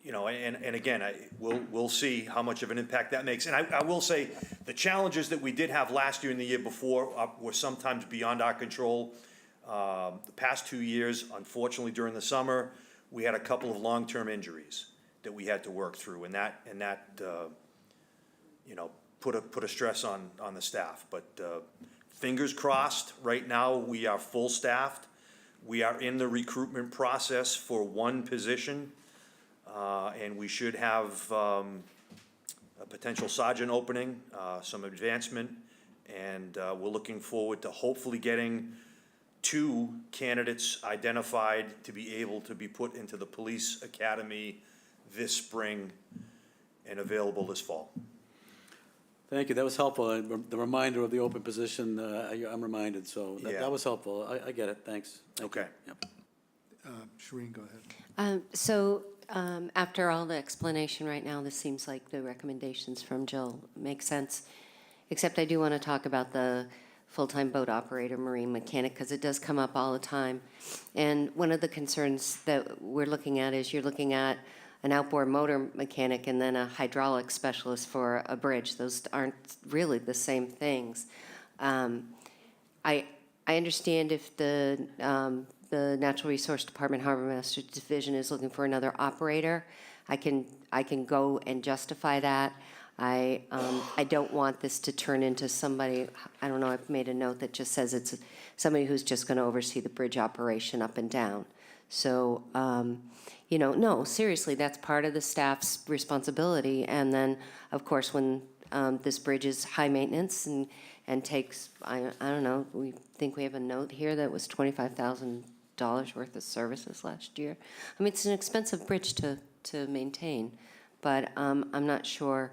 you know, and again, we'll see how much of an impact that makes. And I will say, the challenges that we did have last year and the year before were sometimes beyond our control. The past 2 years, unfortunately, during the summer, we had a couple of long-term injuries that we had to work through, and that you know, put a stress on the staff. But fingers crossed, right now we are full staffed. We are in the recruitment process for 1 position, and we should have a potential sergeant opening, some advancement, and we're looking forward to hopefully getting 2 candidates identified to be able to be put into the police academy this spring and available this fall. Thank you, that was helpful. The reminder of the open position, I'm reminded, so that was helpful. I get it, thanks. Okay. Yep. Shereen, go ahead. After all the explanation right now, this seems like the recommendations from Jill make sense, except I do want to talk about the full-time boat operator, marine mechanic, because it does come up all the time. And one of the concerns that we're looking at is you're looking at an outboard motor mechanic and then a hydraulic specialist for a bridge. Those aren't really the same things. I understand if the Natural Resource Department Harbor Master Division is looking for another operator, I can go and justify that. I don't want this to turn into somebody, I don't know, I've made a note that just says it's somebody who's just going to oversee the bridge operation up and down. So, you know, no, seriously, that's part of the staff's responsibility. And then, of course, when this bridge is high maintenance and takes, I don't know, we think we have a note here that was $25,000 worth of services last year. I mean, it's an expensive bridge to maintain, but I'm not sure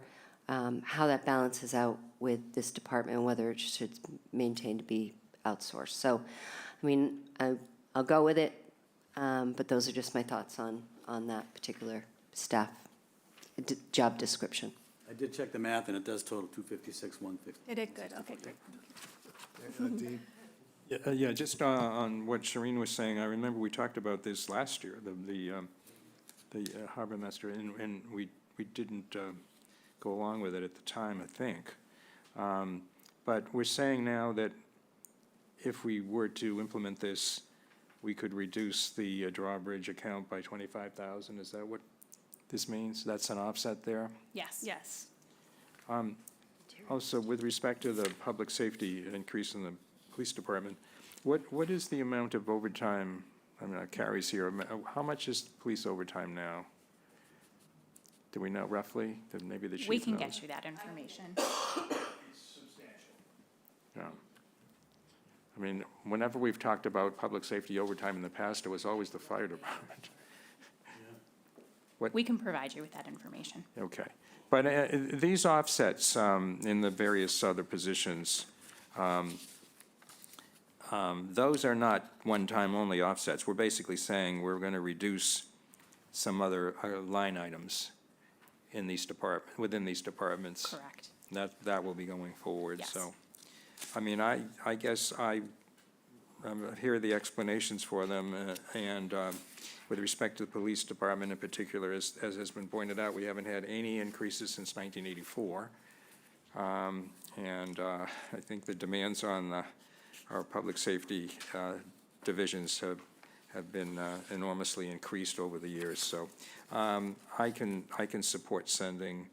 how that balances out with this department and whether it should maintain to be outsourced. So, I mean, I'll go with it, but those are just my thoughts on that particular staff job description. I did check the math, and it does total 256, 150. It did good, okay, great. Dean? Yeah, just on what Shireen was saying, I remember we talked about this last year, the harbor master, and we didn't go along with it at the time, I think. But we're saying now that if we were to implement this, we could reduce the drawbridge account by 25,000. Is that what this means? That's an offset there? Yes. Yes. Also, with respect to the public safety increase in the police department, what is the amount of overtime, I mean, Carrie's here, how much is police overtime now? Do we know roughly? Maybe the chief knows. We can get you that information. Yeah. I mean, whenever we've talked about public safety overtime in the past, it was always the fire department. We can provide you with that information. Okay. But these offsets in the various other positions, those are not one-time only offsets. We're basically saying we're going to reduce some other line items in these within these departments. Correct. That will be going forward, Yes. so. I mean, I guess I hear the explanations for them, and with respect to the police department in particular, as has been pointed out, we haven't had any increases since 1984. And I think the demands on our public safety divisions have been enormously increased over the years. So I can support sending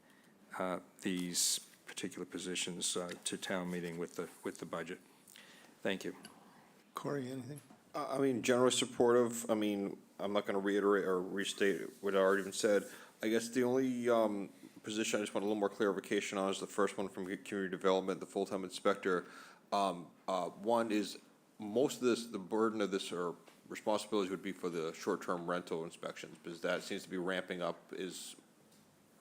these particular positions to town meeting with the budget. Thank you. Corey, anything? I mean, generally supportive. I mean, I'm not going to reiterate or restate what I already been said. I guess the only position I just want a little more clarification on is the first one from community development, the full-time inspector. One is most of this, the burden of this or responsibilities would be for the short-term rental inspections, because that seems to be ramping up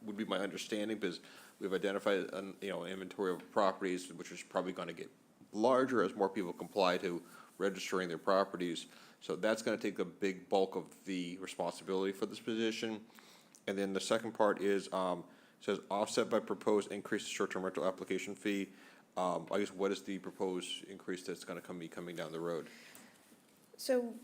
would be my understanding, because we've identified an inventory of properties, which is probably going to get larger as more people comply to registering their properties. So that's going to take a big bulk of the responsibility for this position. And then the second part is says offset by proposed increase in short-term rental application fee. I guess what is the proposed increase that's going to be coming down the road? So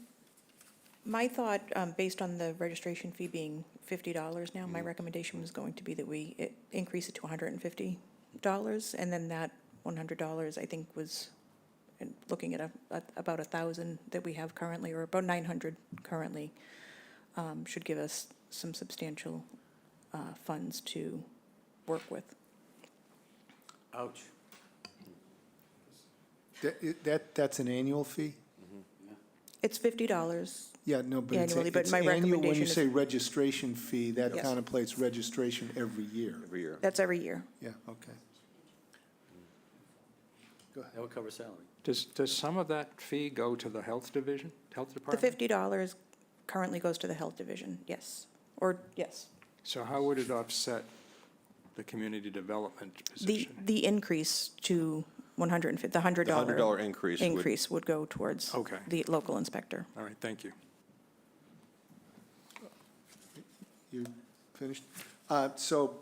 my thought, based on the registration fee being $50 now, my recommendation was going to be that we increase it to $150. And then that $100, I think, was looking at about 1,000 that we have currently, or about 900 currently, should give us some substantial funds to work with. Ouch. That's an annual fee? It's $50. Yeah, no, but it's Annually, but it's my annual. When recommendation you is- say registration fee, that Yes. contemplates registration every year. Every year. That's every year. Yeah, okay. Go ahead. That would cover salary. Does some of that fee go to the health division, health The department? $50 currently goes to the health division, yes. Or, yes. So how would it offset the community development The, position? the increase to 150, the $100. The $100 increase would- Increase would go towards Okay. the local inspector. All right, thank you. You finished? So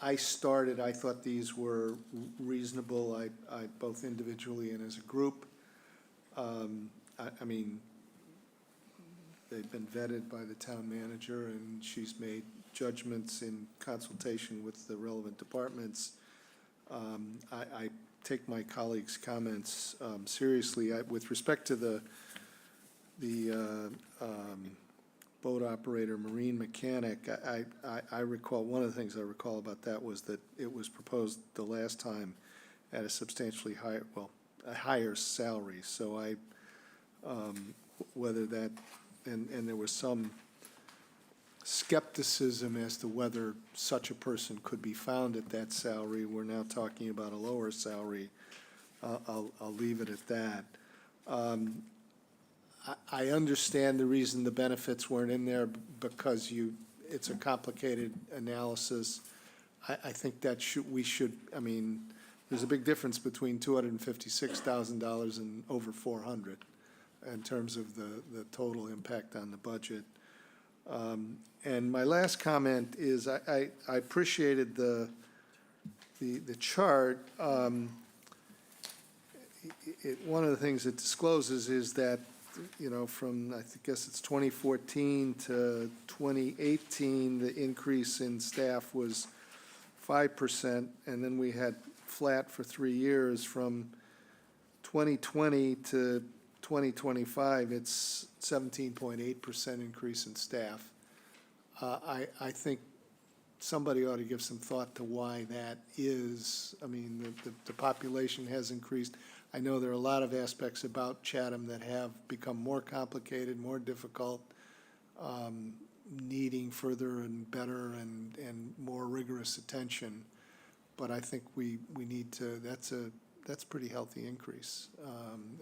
I started, I thought these were reasonable, I both individually and as a group. I mean, they've been vetted by the town manager, and she's made judgments in consultation with the relevant departments. I take my colleagues' comments seriously. With respect to the boat operator, marine mechanic, I recall, one of the things I recall about that was that it was proposed the last time at a substantially higher, well, a higher salary. So whether that, and there was some skepticism as to whether such a person could be found at that salary. We're now talking about a lower salary. I'll leave it at that. I understand the reason the benefits weren't in there, because it's a complicated analysis. I think that we should, I mean, there's a big difference between $256,000 and over 400 in terms of the total impact on the budget. And my last comment is I appreciated the chart. One of the things it discloses is that, you know, from, I guess it's 2014 to 2018, the increase in staff was 5%, and then we had flat for 3 years. From 2020 to 2025, it's 17.8% increase in staff. I think somebody ought to give some thought to why that is. I mean, the population has increased. I know there are a lot of aspects about Chatham that have become more complicated, more difficult, needing further and better and more rigorous attention. But I think we need to, that's a pretty healthy increase.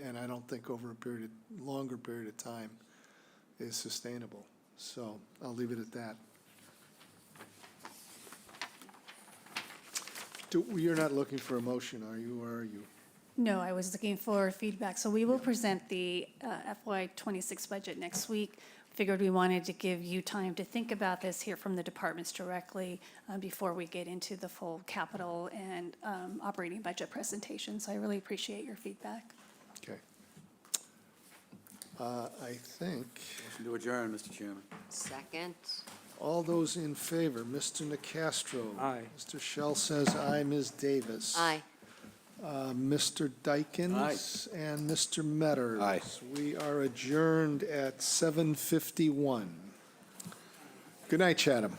And I don't think over a longer period of time is sustainable. So I'll leave it at that. You're not looking for a motion, are you, or are you? No, I was looking for feedback. So we will present the FY '26 budget next week. Figured we wanted to give you time to think about this, hear from the departments directly before we get into the full capital and operating budget presentation. So I really appreciate your feedback. Okay. I think Motion to adjourn, Mr. Chairman. Second. all those in favor, Mr. Nacastro. Aye. Mr. Shell says aye, Ms. Davis. Aye. Mr. Dykens and Mr. Metters. Aye. We are adjourned at 7:51. Good night, Chatham.